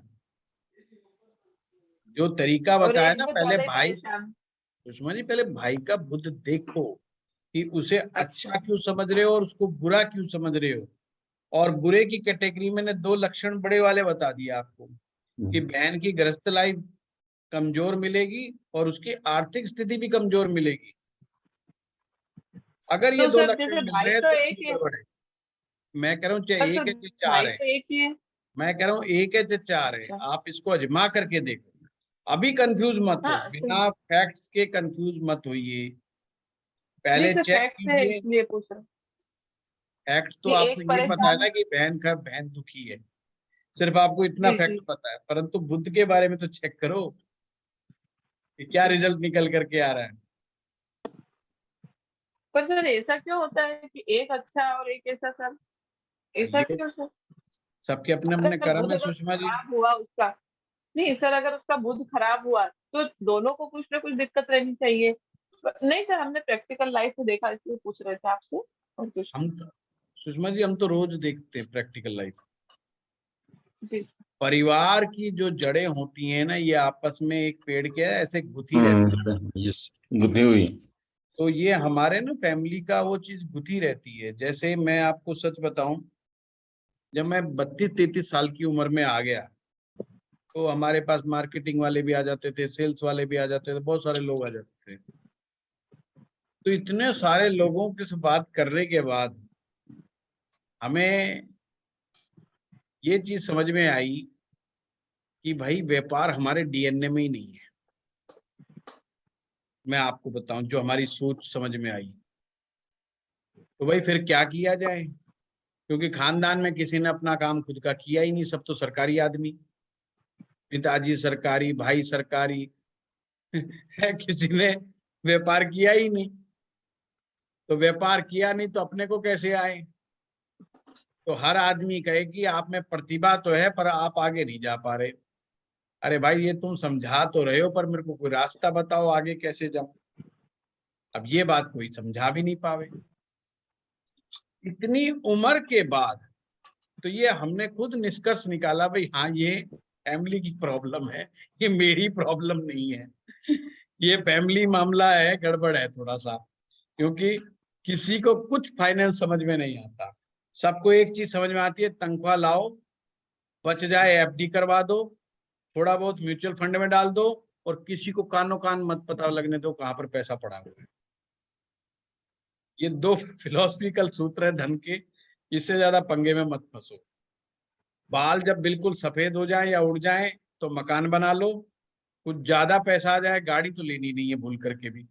जो तरीका और बताया एक ना, को पहले ज्यादा ही भाई, परेशान। सुषमा जी पहले भाई का बुध देखो कि उसे अच्छा क्यों समझ रहे हो और उसको बुरा क्यों समझ रहे हो। और बुरे की कैटेगरी मैंने 2 लक्षण बड़े वाले बता दिए आपको, कि बहन की गृहस्थ लाइफ कमजोर मिलेगी और उसकी आर्थिक स्थिति भी कमजोर मिलेगी। अगर ये तो 2 सर लक्षण जैसे मिल भाई रहे हैं तो तो एक कुछ है, गड़बड़ है। मैं कह रहा हूँ चाहे सर एक है चाहे चार भाई है, तो एक ही है। मैं कह रहा हूँ एक है चाहे चार है, आप इसको अजमा करके देखो। अभी कंफ्यूज मत हो, हाँ बिना फैक्ट्स के कंफ्यूज मत होइए, नहीं पहले सर, चेक फैक्ट है कीजिए। इसलिए पूछ रहा हूँ फैक्ट तो कि आपको एक ये पता है परेशान। ना कि बहन दुखी है, सिर्फ आपको इतना जी फैक्ट जी। पता है, परंतु बुद्ध के बारे में तो चेक करो कि क्या रिजल्ट निकल करके आ रहा है। पर सर ऐसा क्यों होता है कि एक अच्छा और एक ऐसा सर? ऐसा ये क्यों सर? सबके अपने अपने अगर कर्म बुध है अगर सुषमा जी। खराब हुआ उसका, नहीं सर, अगर उसका बुध खराब हुआ तो दोनों को कुछ ना कुछ दिक्कत रहनी चाहिए। नहीं सर, हमने प्रैक्टिकल लाइफ में देखा, इसलिए पूछ रहे थे आपसे, और कुछ सुषमा जी हम तो रोज देखते हैं प्रैक्टिकल लाइफ। जी। परिवार की जो जड़ें होती हैं ना, ये आपस में एक पेड़ के ऐसे गुथी रहती है। यस, बुद्धि हुई। तो ये हमारे ना फैमिली का वो चीज गुथी रहती है। जैसे मैं आपको सच बताऊं, जब मैं 32-33 साल की उम्र में आ गया, तो हमारे पास मार्केटिंग वाले भी आ जाते थे, सेल्स वाले भी आ जाते थे, बहुत सारे लोग आ जाते थे। तो इतने सारे लोगों के से बात करने के बाद हमें ये चीज समझ में आई कि भाई व्यापार हमारे डीएनए में ही नहीं है। मैं आपको बताऊं, जो हमारी सोच समझ में आई, तो भाई फिर क्या किया जाए, क्योंकि खानदान में किसी ने अपना काम खुद का किया ही नहीं, सब तो सरकारी आदमी, पिताजी सरकारी, भाई सरकारी किसी ने व्यापार किया ही नहीं। तो व्यापार किया नहीं तो अपने को कैसे आए? तो हर आदमी कहे कि आप में प्रतिभा तो है पर आप आगे नहीं जा पा रहे। अरे भाई ये तुम समझा तो रहे हो, पर मेरे को कोई रास्ता बताओ आगे कैसे जाऊं। अब ये बात कोई समझा भी नहीं पावे इतनी उम्र के बाद। तो ये हमने खुद निष्कर्ष निकाला, भाई हाँ ये फैमिली की प्रॉब्लम है, ये मेरी प्रॉब्लम नहीं है। ये फैमिली मामला है, गड़बड़ है थोड़ा सा, क्योंकि किसी को कुछ फाइनेंस समझ में नहीं आता। सबको एक चीज समझ में आती है, तनख्वाह लाओ, बच जाए एफडी करवा दो, थोड़ा बहुत म्यूचुअल फंड में डाल दो, और किसी को कानो कान मत पता लगने दो कहाँ पर पैसा पड़ा हुआ है। ये 2 फिलोसफिकल सूत्र है धन के, इससे ज्यादा पंगे में मत फंसो। बाल जब बिल्कुल सफेद हो जाए या उड़ जाए तो मकान बना लो, कुछ ज्यादा पैसा आ जाए गाड़ी तो लेनी नहीं है भूल करके भी।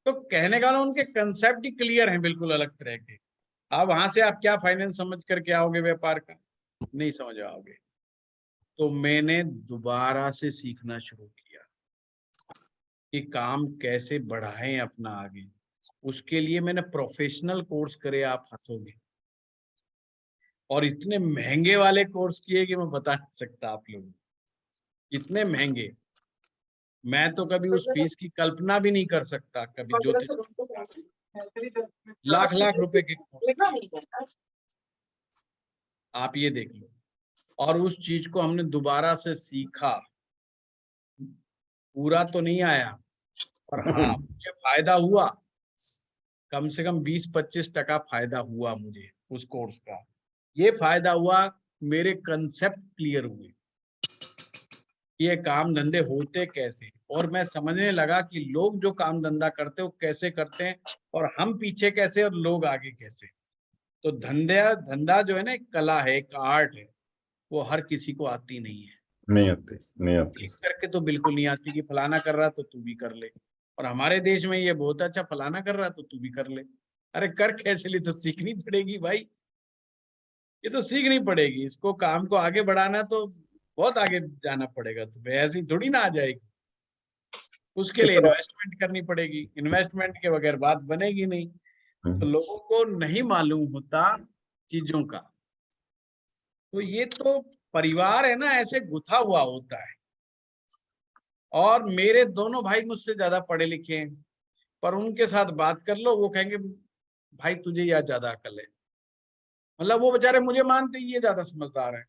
तो कहने का ना उनके कंसेप्ट ही क्लियर हैं, बिल्कुल अलग तरह के। अब वहां से आप क्या फाइनेंस समझ करके आओगे व्यापार का, नहीं समझ आओगे। तो मैंने दोबारा से सीखना शुरू किया कि काम कैसे बढ़ाएं अपना आगे। उसके लिए मैंने प्रोफेशनल कोर्स करे, आप हंसोगे, और इतने महंगे वाले कोर्स किए कि मैं बता नहीं सकता आप लोगों को, इतने महंगे। मैं तो कभी उस फीस की कल्पना भी नहीं कर सकता, कभी ज्योतिष लाख लाख रुपए के कोर्स, आप ये देख लो। और उस चीज को हमने दोबारा से सीखा, पूरा तो नहीं आया पर हाँ मुझे फायदा हुआ, कम से कम 20-25% फायदा हुआ मुझे उस कोर्स का। ये फायदा हुआ, मेरे कंसेप्ट क्लियर हुए, ये काम धंधे होते कैसे, और मैं समझने लगा कि लोग जो काम धंधा करते हैं वो कैसे करते हैं, और हम पीछे कैसे और लोग आगे कैसे। तो धंधा जो है ना, एक कला है, एक आर्ट है, वो हर किसी को आती नहीं है। नहीं आती देख करके तो बिल्कुल नहीं आती कि फलाना कर रहा तो तू भी कर ले। और हमारे देश में ये बहुत अच्छा, फलाना कर रहा तो तू भी कर ले। अरे कर कैसे ले, तो सीखनी पड़ेगी भाई, ये तो सीखनी पड़ेगी। इसको काम को आगे बढ़ाना तो बहुत आगे जाना पड़ेगा, तो ऐसी थोड़ी ना आ जाएगी। उसके लिए इन्वेस्टमेंट करनी पड़ेगी, इन्वेस्टमेंट के बगैर बात बनेगी नहीं। तो लोगों को नहीं मालूम होता चीजों का। तो ये तो परिवार है ना, ऐसे गुथा हुआ होता है। और मेरे दोनों भाई मुझसे ज्यादा पढ़े लिखे हैं, पर उनके साथ बात कर लो वो कहेंगे भाई तुझे या ज्यादा अकल है। मतलब वो बेचारे मुझे मानते ही ये ज्यादा समझदार है,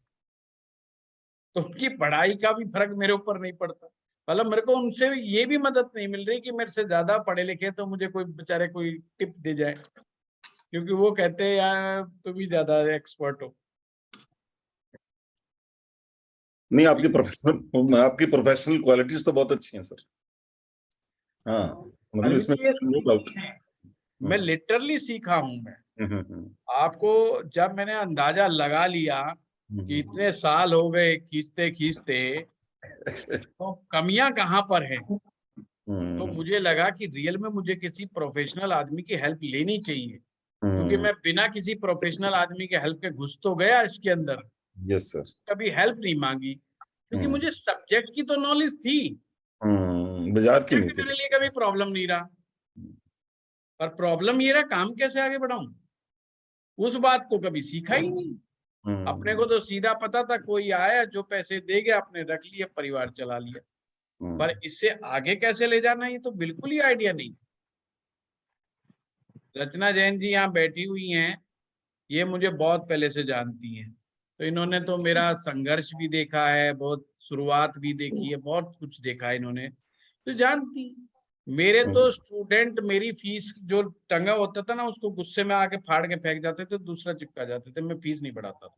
तो उनकी पढ़ाई का भी फर्क मेरे ऊपर नहीं पड़ता। मतलब मेरे को उनसे ये भी मदद नहीं मिल रही कि मेरे से ज्यादा पढ़े लिखे तो मुझे कोई बेचारे कोई टिप दे जाए, क्योंकि वो कहते हैं यार तुम ही ज्यादा एक्सपर्ट हो। नहीं, आपकी प्रोफेशनल क्वालिटीज तो बहुत अच्छी हैं सर। हाँ, मतलब इसमें नो डाउट। मैं लिटरली सीखा हूं मैं। आपको जब मैंने अंदाजा लगा लिया कि इतने साल हो गए खींचते खींचते तो कमियां कहाँ पर हैं, तो मुझे लगा कि रियल में मुझे किसी प्रोफेशनल आदमी की हेल्प लेनी चाहिए, क्योंकि मैं बिना किसी प्रोफेशनल आदमी के हेल्प के घुस तो गया इसके अंदर। Yes sir. कभी हेल्प नहीं मांगी, क्योंकि मुझे सब्जेक्ट की तो नॉलेज थी, बाजार की नहीं थी। मेरे लिए कभी प्रॉब्लम नहीं रहा। पर प्रॉब्लम ये रहा काम कैसे आगे बढ़ाऊं, उस बात को कभी सीखा ही नहीं। अपने को तो सीधा पता था कोई आया जो पैसे दे गया, आपने रख लिया, परिवार चला लिया। पर इससे आगे कैसे ले जाना ये तो बिल्कुल ही आइडिया नहीं। रचना जैन जी यहाँ बैठी हुई हैं, ये मुझे बहुत पहले से जानती हैं, तो इन्होंने तो मेरा संघर्ष भी देखा है, बहुत शुरुआत भी देखी है, बहुत कुछ देखा है इन्होंने, तो जानती। मेरे तो स्टूडेंट मेरी फीस जो टंगा होता था ना उसको गुस्से में आके फाड़ के फेंक जाते थे, दूसरा चिपका जाते थे, मैं फीस नहीं बढ़ाता था।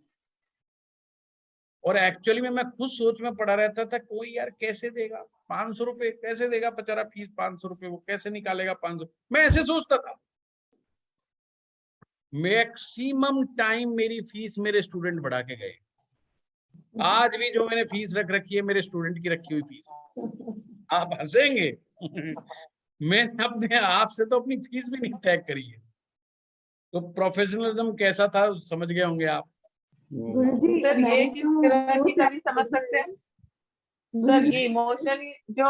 और एक्चुअली में मैं खुद सोच में पड़ा रहता था, कोई यार कैसे देगा 500 रुपए, कैसे देगा बेचारा फीस 500 रुपए, वो कैसे निकालेगा 500, मैं ऐसे सोचता था। मैक्सिमम टाइम मेरी फीस मेरे स्टूडेंट बढ़ा के गए। आज भी जो मैंने फीस रख रखी है मेरे स्टूडेंट की रखी हुई फीस, आप हंसेंगे मैंने अपने आप से तो अपनी फीस भी नहीं तय करी है। तो प्रोफेशनलिज्म कैसा था समझ गए होंगे आप। गुरुजी सर ये किस तरह की कभी समझ सकते हैं सर, ये इमोशनली जो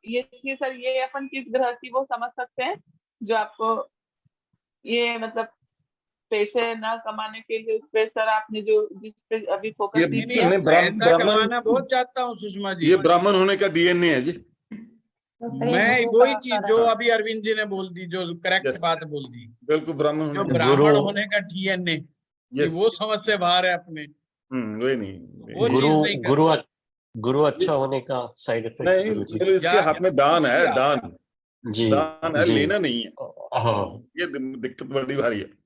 ये चीज सर, ये अपन किस ग्रह की वो समझ सकते हैं जो आपको ये मतलब पैसे ना कमाने के लिए उस पे सर आपने जो जिस पे अभी फोकस किया। पैसा कमाना बहुत चाहता हूँ सुषमा जी, ये ब्राह्मण होने का डीएनए है जी। मैं वही चीज जो अभी अरविंद जी ने बोल दी, जो करेक्ट बात बोल दी, बिल्कुल ब्राह्मण जो ब्राह्मण होने का डीएनए, वो समझ से बाहर है अपने। वही नहीं, वो चीज नहीं गुरु अच्छा होने का साइड इफेक्ट नहीं, इसके हाथ में दान है, दान जी, दान है, लेना नहीं है। ये दिक्कत बड़ी भारी है।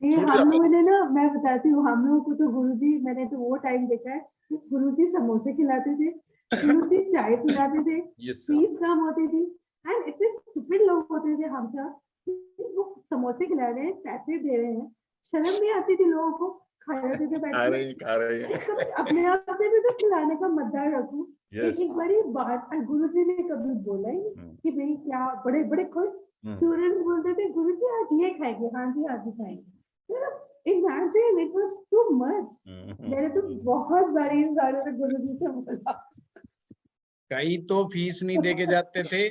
ये हम लोगों ने ना, मैं बताती हूँ, हम लोगों को तो गुरुजी, मैंने तो वो टाइम देखा है, गुरुजी समोसे खिलाते थे, गुरुजी चाय पिलाते थे, फीस कम होती थी, एंड इतने स्टूपिड लोग होते थे हम सब। वो समोसे खिला रहे हैं, पैसे दे रहे हैं, शर्म नहीं आती थी लोगों को? खा रहे थे बैठ के, अपने आप से भी तो खिलाने का मद्दा रखूं। एक बड़ी बात गुरुजी ने कभी बोला ही कि भाई क्या बड़े बड़े खुश स्टूडेंट्स बोलते थे, गुरुजी आज ये खाएंगे, हाँ जी आज ही खाएंगे। Imagine, it was too much. मैंने तो बहुत बारी इन बारे में गुरुजी से बोला। कई तो फीस नहीं दे के जाते थे,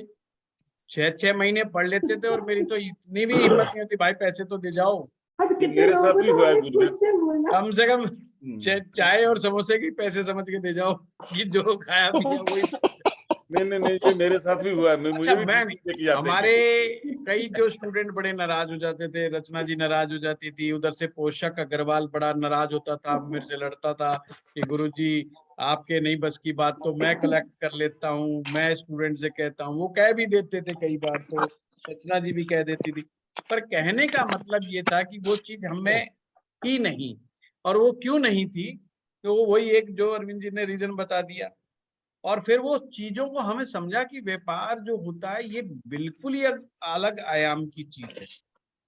6-6 महीने पढ़ लेते थे, और मेरी तो इतनी भी हिम्मत नहीं होती, भाई पैसे तो दे जाओ। मेरे साथ भी हुआ है गुरुदेव, कम से कम चाय और समोसे के पैसे समझ के दे जाओ कि जो खाया पिया वही। नहीं, ये मेरे साथ भी हुआ है। मुझे भी हमारे कई जो स्टूडेंट बड़े नाराज हो जाते थे, रचना जी नाराज हो जाती थी, उधर से पोषक अग्रवाल बड़ा नाराज होता था, मेरे से लड़ता था कि गुरुजी आपके नहीं बस की बात, तो मैं कलेक्ट कर लेता हूँ, मैं स्टूडेंट से कहता हूँ। वो कह भी देते थे कई बार, तो रचना जी भी कह देती थी, पर कहने का मतलब ये था कि वो चीज हमें की नहीं। और वो क्यों नहीं थी, तो वही एक जो अरविंद जी ने रीजन बता दिया। और फिर वो चीजों को हमें समझा कि व्यापार जो होता है ये बिल्कुल ही अलग आयाम की चीज है।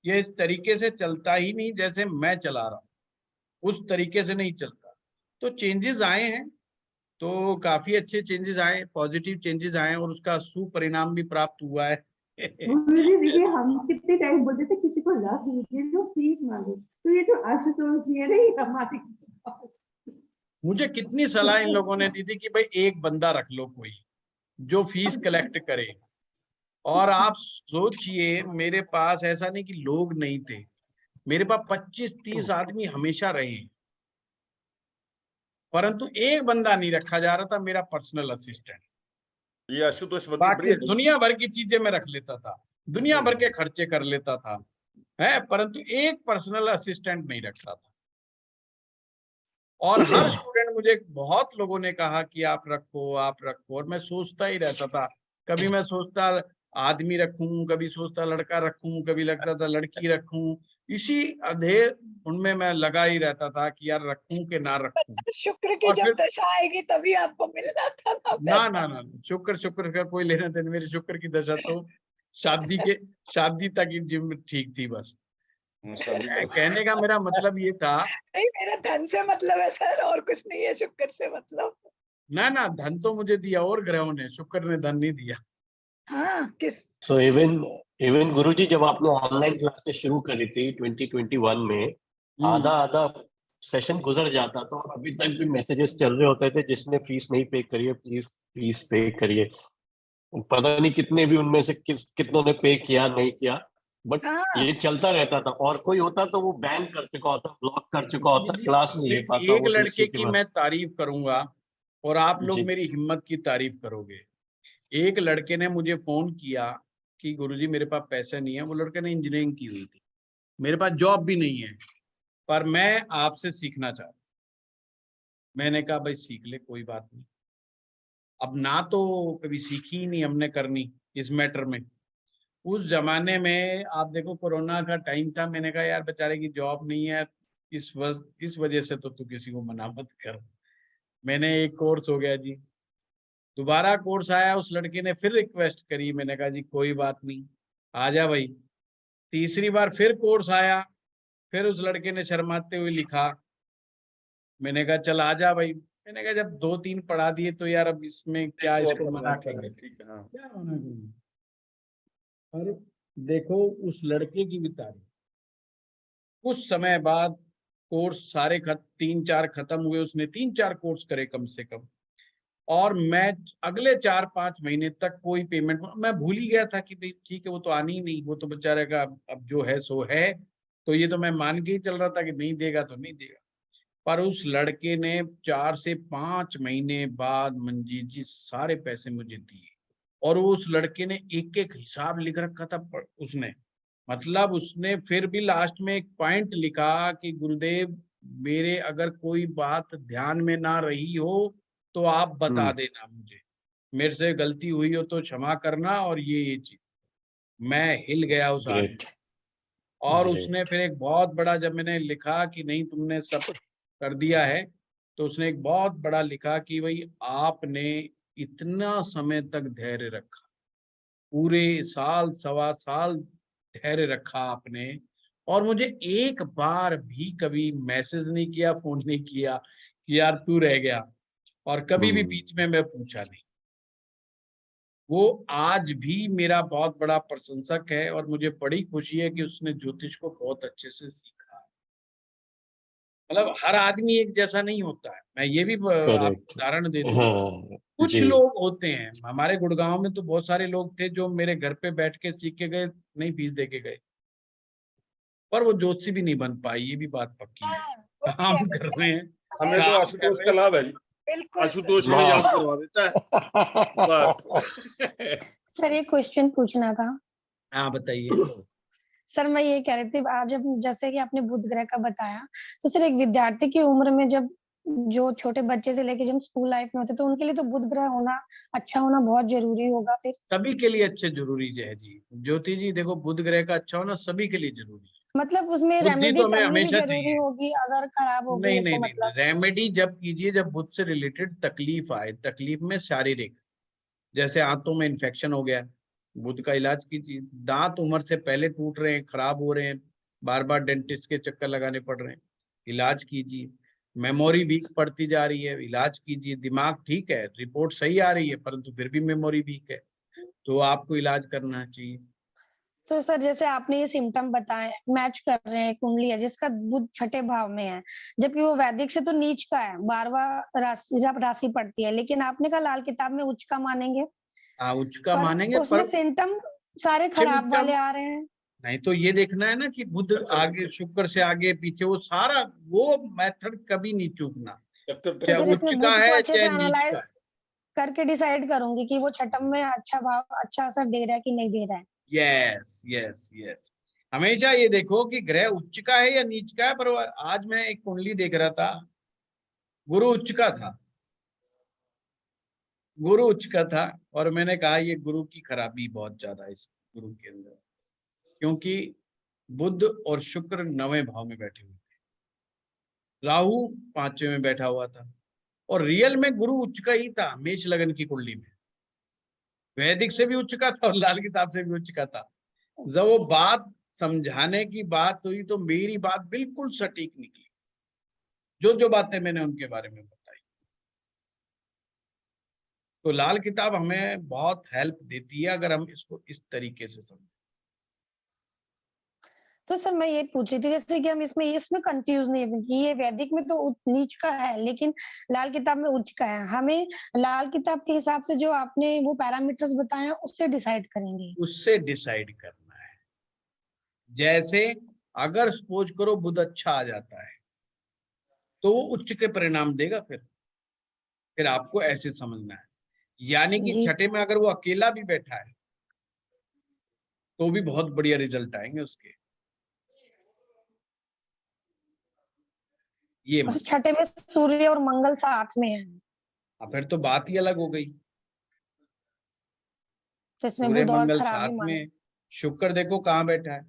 ये इस तरीके से चलता ही नहीं जैसे मैं चला रहा हूँ, उस तरीके से नहीं चलता। तो चेंजेस आए हैं, तो काफी अच्छे चेंजेस आए, पॉजिटिव चेंजेस आए, और उसका सुपरिणाम भी प्राप्त हुआ है। गुरुजी देखिए, हम कितने टाइम बोलते थे किसी को ला दीजिए जो फीस मांगे, तो ये जो आशुतोष जी है नहीं हमारे, मुझे कितनी सलाह इन लोगों ने दी थी कि भाई एक बंदा रख लो कोई जो फीस कलेक्ट करे। और आप सोचिए, मेरे पास ऐसा नहीं कि लोग नहीं थे, मेरे पास 25-30 आदमी हमेशा रहे, परंतु एक बंदा नहीं रखा जा रहा था, मेरा पर्सनल असिस्टेंट। ये आशुतोष बाकी दुनिया भर की चीजें मैं रख लेता था, दुनिया भर के खर्चे कर लेता था, है, परंतु एक पर्सनल असिस्टेंट नहीं रखता था। और हर स्टूडेंट, मुझे बहुत लोगों ने कहा कि आप रखो, और मैं सोचता ही रहता था। कभी मैं सोचता आदमी रखूं, कभी सोचता लड़का रखूं, कभी लगता था लड़की रखूं। इसी अधेर उनमें मैं लगा ही रहता था कि यार रखूं कि ना रखूं। शुक्र की जब दशा आएगी तभी आपको मिलना था ना, शुक्र का कोई लेना देना। मेरी शुक्र की दशा तो शादी तक ही जिम ठीक थी बस। कहने का मेरा मतलब ये था, नहीं मेरा धन से मतलब है सर, और कुछ नहीं है शुक्र से मतलब। ना धन तो मुझे दिया और ग्रहों ने, शुक्र ने धन नहीं दिया। हाँ किस सो इवन गुरुजी जब आपने ऑनलाइन क्लासेस शुरू करी थी 2021 में, आधा सेशन गुजर जाता था और अभी तक भी मैसेजेस चल रहे होते थे जिसने फीस नहीं पे करी है प्लीज फीस पे करिए। पता नहीं कितने भी उनमें से कितनों ने पे किया नहीं किया, बट ये चलता रहता था। और कोई होता तो वो बैन कर चुका होता, ब्लॉक कर चुका होता, क्लास नहीं ले पाता। एक लड़के की मैं तारीफ करूंगा और आप लोग मेरी हिम्मत की तारीफ करोगे। एक लड़के ने मुझे फोन किया कि गुरुजी मेरे पास पैसा नहीं है। वो लड़के ने इंजीनियरिंग की हुई थी, मेरे पास जॉब भी नहीं है, पर मैं आपसे सीखना चाहता। मैंने कहा भाई सीख ले, कोई बात नहीं। अब ना तो कभी सीखी ही नहीं हमने करनी इस मैटर में। उस जमाने में आप देखो कोरोना का टाइम था, मैंने कहा यार बेचारे की जॉब नहीं है, इस वजह से तो तू किसी को मना मत कर। मैंने एक कोर्स हो गया जी, दोबारा कोर्स आया, उस लड़के ने फिर रिक्वेस्ट करी, मैंने कहा जी कोई बात नहीं, आजा भाई। तीसरी बार फिर कोर्स आया, फिर उस लड़के ने शर्माते हुए लिखा, मैंने कहा चल आजा भाई। मैंने कहा जब 2-3 पढ़ा दिए तो यार अब इसमें क्या इसको मना करें, क्या मना करें। और देखो उस लड़के की भी तारीफ, कुछ समय बाद कोर्स सारे 3-4 खत्म हुए, उसने 3-4 कोर्स करे कम से कम, और मैं अगले 4-5 महीने तक कोई पेमेंट मैं भूल ही गया था कि भाई ठीक है वो तो आनी ही नहीं, वो तो बेचारे का अब जो है सो है। तो ये तो मैं मान के ही चल रहा था कि नहीं देगा तो नहीं देगा। पर उस लड़के ने 4 से 5 महीने बाद मंजीत जी सारे पैसे मुझे दिए, और उस लड़के ने एक हिसाब लिख रखा था उसने, मतलब उसने फिर भी लास्ट में एक पॉइंट लिखा कि गुरुदेव मेरे अगर कोई बात ध्यान में ना रही हो तो आप बता देना मुझे, मेरे से गलती हुई हो तो क्षमा करना, और ये चीज। मैं हिल गया उस आदमी। और उसने फिर एक बहुत बड़ा, जब मैंने लिखा कि नहीं तुमने सब कर दिया है, तो उसने एक बहुत बड़ा लिखा कि भाई आपने इतना समय तक धैर्य रखा, पूरे साल 1.25 साल धैर्य रखा आपने, और मुझे एक बार भी कभी मैसेज नहीं किया, फोन नहीं किया कि यार तू रह गया, और कभी भी बीच में मैं पूछा नहीं। वो आज भी मेरा बहुत बड़ा प्रशंसक है, और मुझे बड़ी खुशी है कि उसने ज्योतिष को बहुत अच्छे से सीखा। मतलब हर आदमी एक जैसा नहीं होता है, मैं ये भी आपको उदाहरण दे दूं। कुछ लोग होते हैं, हमारे गुड़गांव में तो बहुत सारे लोग थे जो मेरे घर पे बैठ के सीख के गए, नहीं फीस दे के गए, पर वो ज्योतिषी भी नहीं बन पाई, ये भी बात पक्की है। काम कर रहे हैं, हमें तो आशुतोष का लाभ है जी, आशुतोष हमें याद करवा देता है बस। सर एक क्वेश्चन पूछना था। हाँ बताइए। सर मैं ये कह रही थी, आज हम जैसे कि आपने बुध ग्रह का बताया, तो सर एक विद्यार्थी की उम्र में जब जो छोटे बच्चे से लेके जब स्कूल लाइफ में होते तो उनके लिए तो बुध ग्रह होना अच्छा होना बहुत जरूरी होगा फिर। सभी के लिए अच्छे जरूरी है जी ज्योति जी, देखो बुध ग्रह का अच्छा होना सभी के लिए जरूरी है। मतलब उसमें रेमेडी तो करनी भी जरूरी होगी अगर खराब हो गई तो? मतलब रेमेडी जब कीजिए जब बुध से रिलेटेड तकलीफ आए, तकलीफ में शारीरिक, जैसे आंतों में इन्फेक्शन हो गया, बुध का इलाज कीजिए। दांत उम्र से पहले टूट रहे हैं, खराब हो रहे हैं, बार बार डेंटिस्ट के चक्कर लगाने पड़ रहे हैं, इलाज कीजिए। मेमोरी वीक पड़ती जा रही है, इलाज कीजिए। दिमाग ठीक है, रिपोर्ट सही आ रही है, परंतु फिर भी मेमोरी वीक है, तो आपको इलाज करना चाहिए। तो सर जैसे आपने ये सिम्टम बताए, मैच कर रहे हैं, कुंडली है जिसका बुध छठे भाव में है, जबकि वो वैदिक से तो नीच का है, 12वां राशि पड़ती है, लेकिन आपने कहा लाल किताब में उच्च का मानेंगे। उच्च का मानेंगे, उसमें सिम्टम सारे खराब वाले आ रहे हैं। नहीं तो ये देखना है ना कि बुध आगे, शुक्र से आगे पीछे, वो सारा वो मेथड कभी नहीं चूकना, चाहे उच्च का है चाहे नीच का है, करके डिसाइड करूंगी कि वो छठम में अच्छा भाव, अच्छा असर दे रहा है कि नहीं दे रहा है। यस यस यस, हमेशा ये देखो कि ग्रह उच्च का है या नीच का है। पर आज मैं एक कुंडली देख रहा था, गुरु उच्च का था, गुरु उच्च का था, और मैंने कहा ये गुरु की खराबी बहुत ज्यादा है इस गुरु के अंदर, क्योंकि बुध और शुक्र 9वें भाव में बैठे हुए थे, राहु 5वें में बैठा हुआ था, और रियल में गुरु उच्च का ही था मेष लगन की कुंडली में, वैदिक से भी उच्च का था और लाल किताब से भी उच्च का था। जब वो बात समझाने की बात हुई तो मेरी बात बिल्कुल सटीक निकली, जो जो बातें मैंने उनके बारे में बताई। तो लाल किताब हमें बहुत हेल्प देती है अगर हम इसको इस तरीके से समझें। तो सर मैं ये पूछ रही थी, जैसे कि हम इसमें कंफ्यूज नहीं है कि ये वैदिक में तो नीच का है लेकिन लाल किताब में उच्च का है, हमें लाल किताब के हिसाब से जो आपने वो पैरामीटर्स बताए हैं उससे डिसाइड करेंगे? उससे डिसाइड करना है। जैसे अगर सपोज करो बुध अच्छा आ जाता है तो वो उच्च के परिणाम देगा, फिर आपको ऐसे समझना है। यानी कि छठे में अगर वो अकेला भी बैठा है तो भी बहुत बढ़िया रिजल्ट आएंगे उसके। ये छठे में सूर्य और मंगल साथ में है, फिर तो बात ही अलग हो गई। तो इसमें बुध और खराबी में शुक्र देखो कहाँ बैठा है,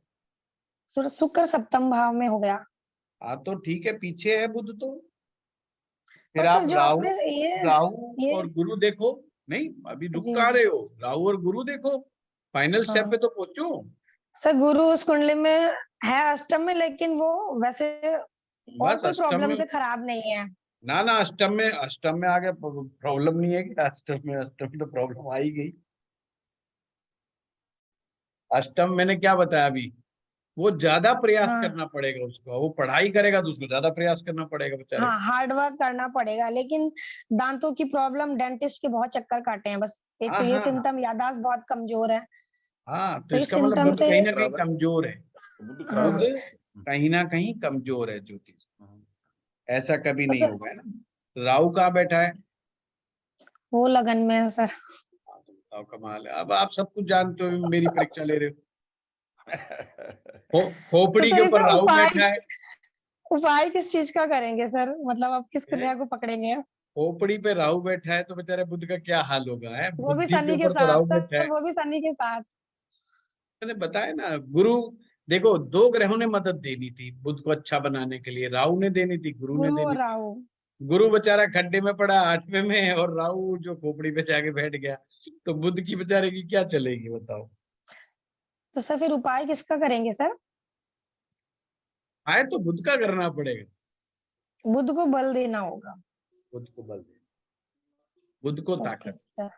शुक्र सप्तम भाव में हो गया। हाँ तो ठीक है, पीछे है बुध तो फिर आप राहु और गुरु देखो। नहीं अभी रुक कहाँ रहे हो, राहु और गुरु देखो, फाइनल स्टेप पे तो पहुंचो। सर गुरु उस कुंडली में है अष्टम में, लेकिन वो वैसे और कोई प्रॉब्लम से खराब नहीं है ना। अष्टम में आगे प्रॉब्लम नहीं है कि अष्टम में तो प्रॉब्लम आ ही गई। अष्टम मैंने क्या बताया अभी, वो ज्यादा प्रयास करना पड़ेगा उसको, वो पढ़ाई करेगा तो उसको ज्यादा प्रयास करना पड़ेगा बेचारे। हाँ हार्ड वर्क करना पड़ेगा, लेकिन दांतों की प्रॉब्लम, डेंटिस्ट के बहुत चक्कर काटे हैं बस। एक तो ये सिम्टम, याददाश्त बहुत कमजोर है। हाँ तो इसका मतलब बुध कहीं ना कहीं कमजोर है, बुध कहीं ना कहीं कमजोर है ज्योतिष, ऐसा कभी नहीं होगा ना। राहु कहाँ बैठा है, वो लगन में है सर। कमाल है, अब आप सब कुछ जानते हो, मेरी परीक्षा ले रहे हो। खोपड़ी के ऊपर राहु बैठा है, उपाय किस चीज का करेंगे सर? मतलब आप किस क्रिया को पकड़ेंगे? खोपड़ी पे राहु बैठा है तो बेचारे बुध का क्या हाल होगा है, वो भी शनि के साथ, वो भी शनि के साथ। मैंने बताया ना, गुरु देखो 2 ग्रहों ने मदद देनी थी बुध को अच्छा बनाने के लिए, राहु ने देनी थी, गुरु ने देनी थी। गुरु बेचारा खड्डे में पड़ा 8वें में, और राहु जो खोपड़ी पे जाके बैठ गया, तो बुध की बेचारे की क्या चलेगी बताओ। तो सर फिर उपाय किसका करेंगे सर? आए तो बुध का करना पड़ेगा, बुध को बल देना होगा। बुध को बल देना, बुध को ओके ताकत, सर।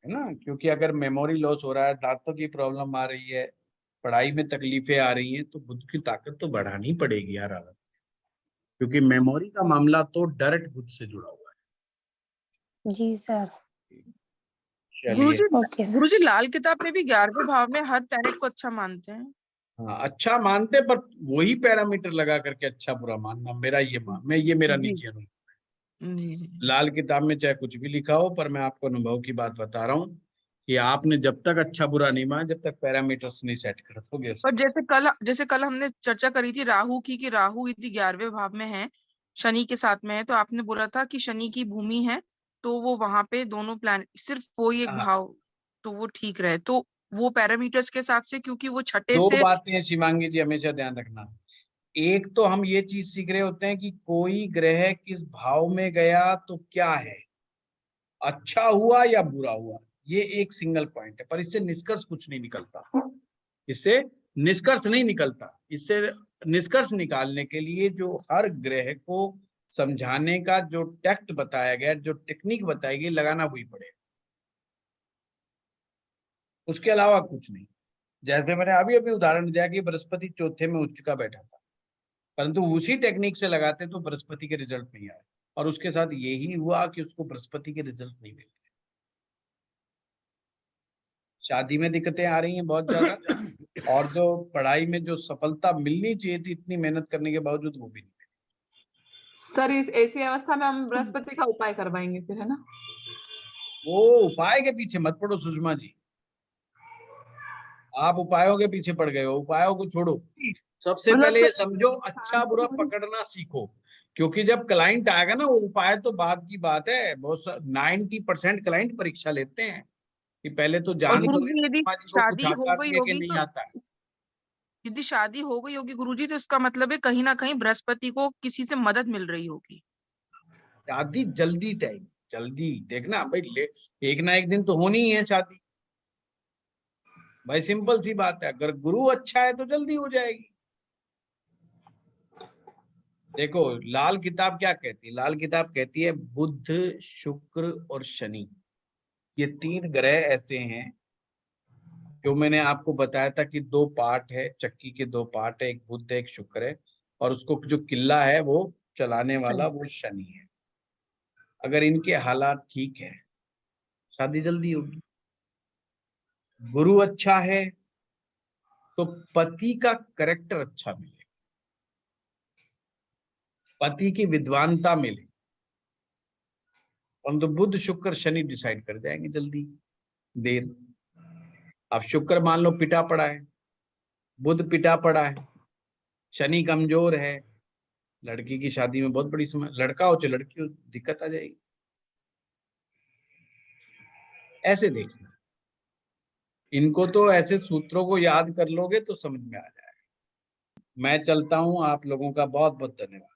है ना। क्योंकि अगर मेमोरी लॉस हो रहा है, दांतों की प्रॉब्लम आ रही है, पढ़ाई में तकलीफें आ रही हैं, तो बुध की ताकत तो बढ़ानी पड़ेगी हर हालत, क्योंकि मेमोरी का मामला तो डायरेक्ट बुध से जुड़ा हुआ है। जी सर। चलिए, गुरुजी लाल किताब में भी 11वें भाव में हर प्लैनेट को अच्छा मानते हैं। हाँ अच्छा मानते, पर वही पैरामीटर लगा करके अच्छा बुरा मानना, ये मेरा निजी अनुभव। लाल किताब में चाहे कुछ भी लिखा हो, पर मैं आपको अनुभव की बात बता रहा हूँ कि आपने जब तक अच्छा बुरा नहीं माना, जब तक पैरामीटर्स नहीं सेट कर दोगे। पर जैसे कल हमने चर्चा करी थी राहु की, कि राहु यदि 11वें भाव में है, शनि के साथ में है, तो आपने बोला था कि शनि की भूमि है, तो वो वहां पे दोनों प्लान सिर्फ कोई एक भाव तो वो ठीक रहे, तो वो पैरामीटर्स के हिसाब से, क्योंकि वो छठे दो से। बातें शिवांगी जी हमेशा ध्यान रखना। एक तो हम ये चीज सीख रहे होते हैं कि कोई ग्रह किस भाव में गया तो क्या है, अच्छा हुआ या बुरा हुआ, ये एक सिंगल पॉइंट है, पर इससे निष्कर्ष कुछ नहीं निकलता, इससे निष्कर्ष नहीं निकलता। इससे निष्कर्ष निकालने के लिए जो हर ग्रह को समझाने का जो टैक्ट बताया गया, जो टेक्निक बताई गई, लगाना वही पड़ेगा, उसके अलावा कुछ नहीं। जैसे मैंने अभी अभी उदाहरण दिया कि बृहस्पति चौथे में उच्च का बैठा था, परंतु उसी टेक्निक से लगाते तो बृहस्पति के रिजल्ट नहीं आए, और उसके साथ यही हुआ कि उसको बृहस्पति के रिजल्ट नहीं मिले। शादी में दिक्कतें आ रही हैं बहुत ज्यादा, और जो पढ़ाई में जो सफलता मिलनी चाहिए थी इतनी मेहनत करने के बावजूद, वो भी नहीं मिली। सर इस ऐसी अवस्था में हम बृहस्पति का उपाय करवाएंगे फिर, है ना? वो उपाय के पीछे मत पड़ो सुषमा जी, आप उपायों के पीछे पड़ गए हो, उपायों को छोड़ो। सबसे पहले ये समझो, अच्छा बुरा पकड़ना सीखो, क्योंकि जब क्लाइंट आएगा ना, वो उपाय तो बाद की बात है। बहुत 90% क्लाइंट परीक्षा लेते हैं कि पहले तो जान तो ले यदि सुषमा जी को कुछ शादी हो आता गई भी है कि होगी नहीं तो, आता है। यदि शादी हो गई होगी गुरुजी, तो इसका मतलब है कहीं ना कहीं बृहस्पति को किसी से मदद मिल रही होगी। शादी जल्दी टाइम, जल्दी देखना भाई, एक ना एक दिन तो होनी ही है शादी भाई, सिंपल सी बात है। अगर गुरु अच्छा है तो जल्दी हो जाएगी। देखो लाल किताब क्या कहती है, लाल किताब कहती है बुध शुक्र और शनि, ये 3 ग्रह ऐसे हैं जो मैंने आपको बताया था कि 2 पार्ट है, चक्की के 2 पार्ट है, एक बुध है एक शुक्र है, और उसको जो किल्ला है वो चलाने वाला वो शनि है। अगर इनके हालात ठीक है, शादी जल्दी होगी। गुरु अच्छा है तो पति का कैरेक्टर अच्छा मिले, पति की विद्वानता मिले, और तो बुध शुक्र शनि डिसाइड कर जाएंगे जल्दी देर। अब शुक्र मान लो पिटा पड़ा है, बुध पिटा पड़ा है, शनि कमजोर है, लड़की की शादी में बहुत बड़ी समय, लड़का हो चाहे लड़की हो दिक्कत आ जाएगी। ऐसे देखना, इनको तो ऐसे सूत्रों को याद कर लोगे तो समझ में आ जाएगा। मैं चलता हूं, आप लोगों का बहुत बहुत धन्यवाद।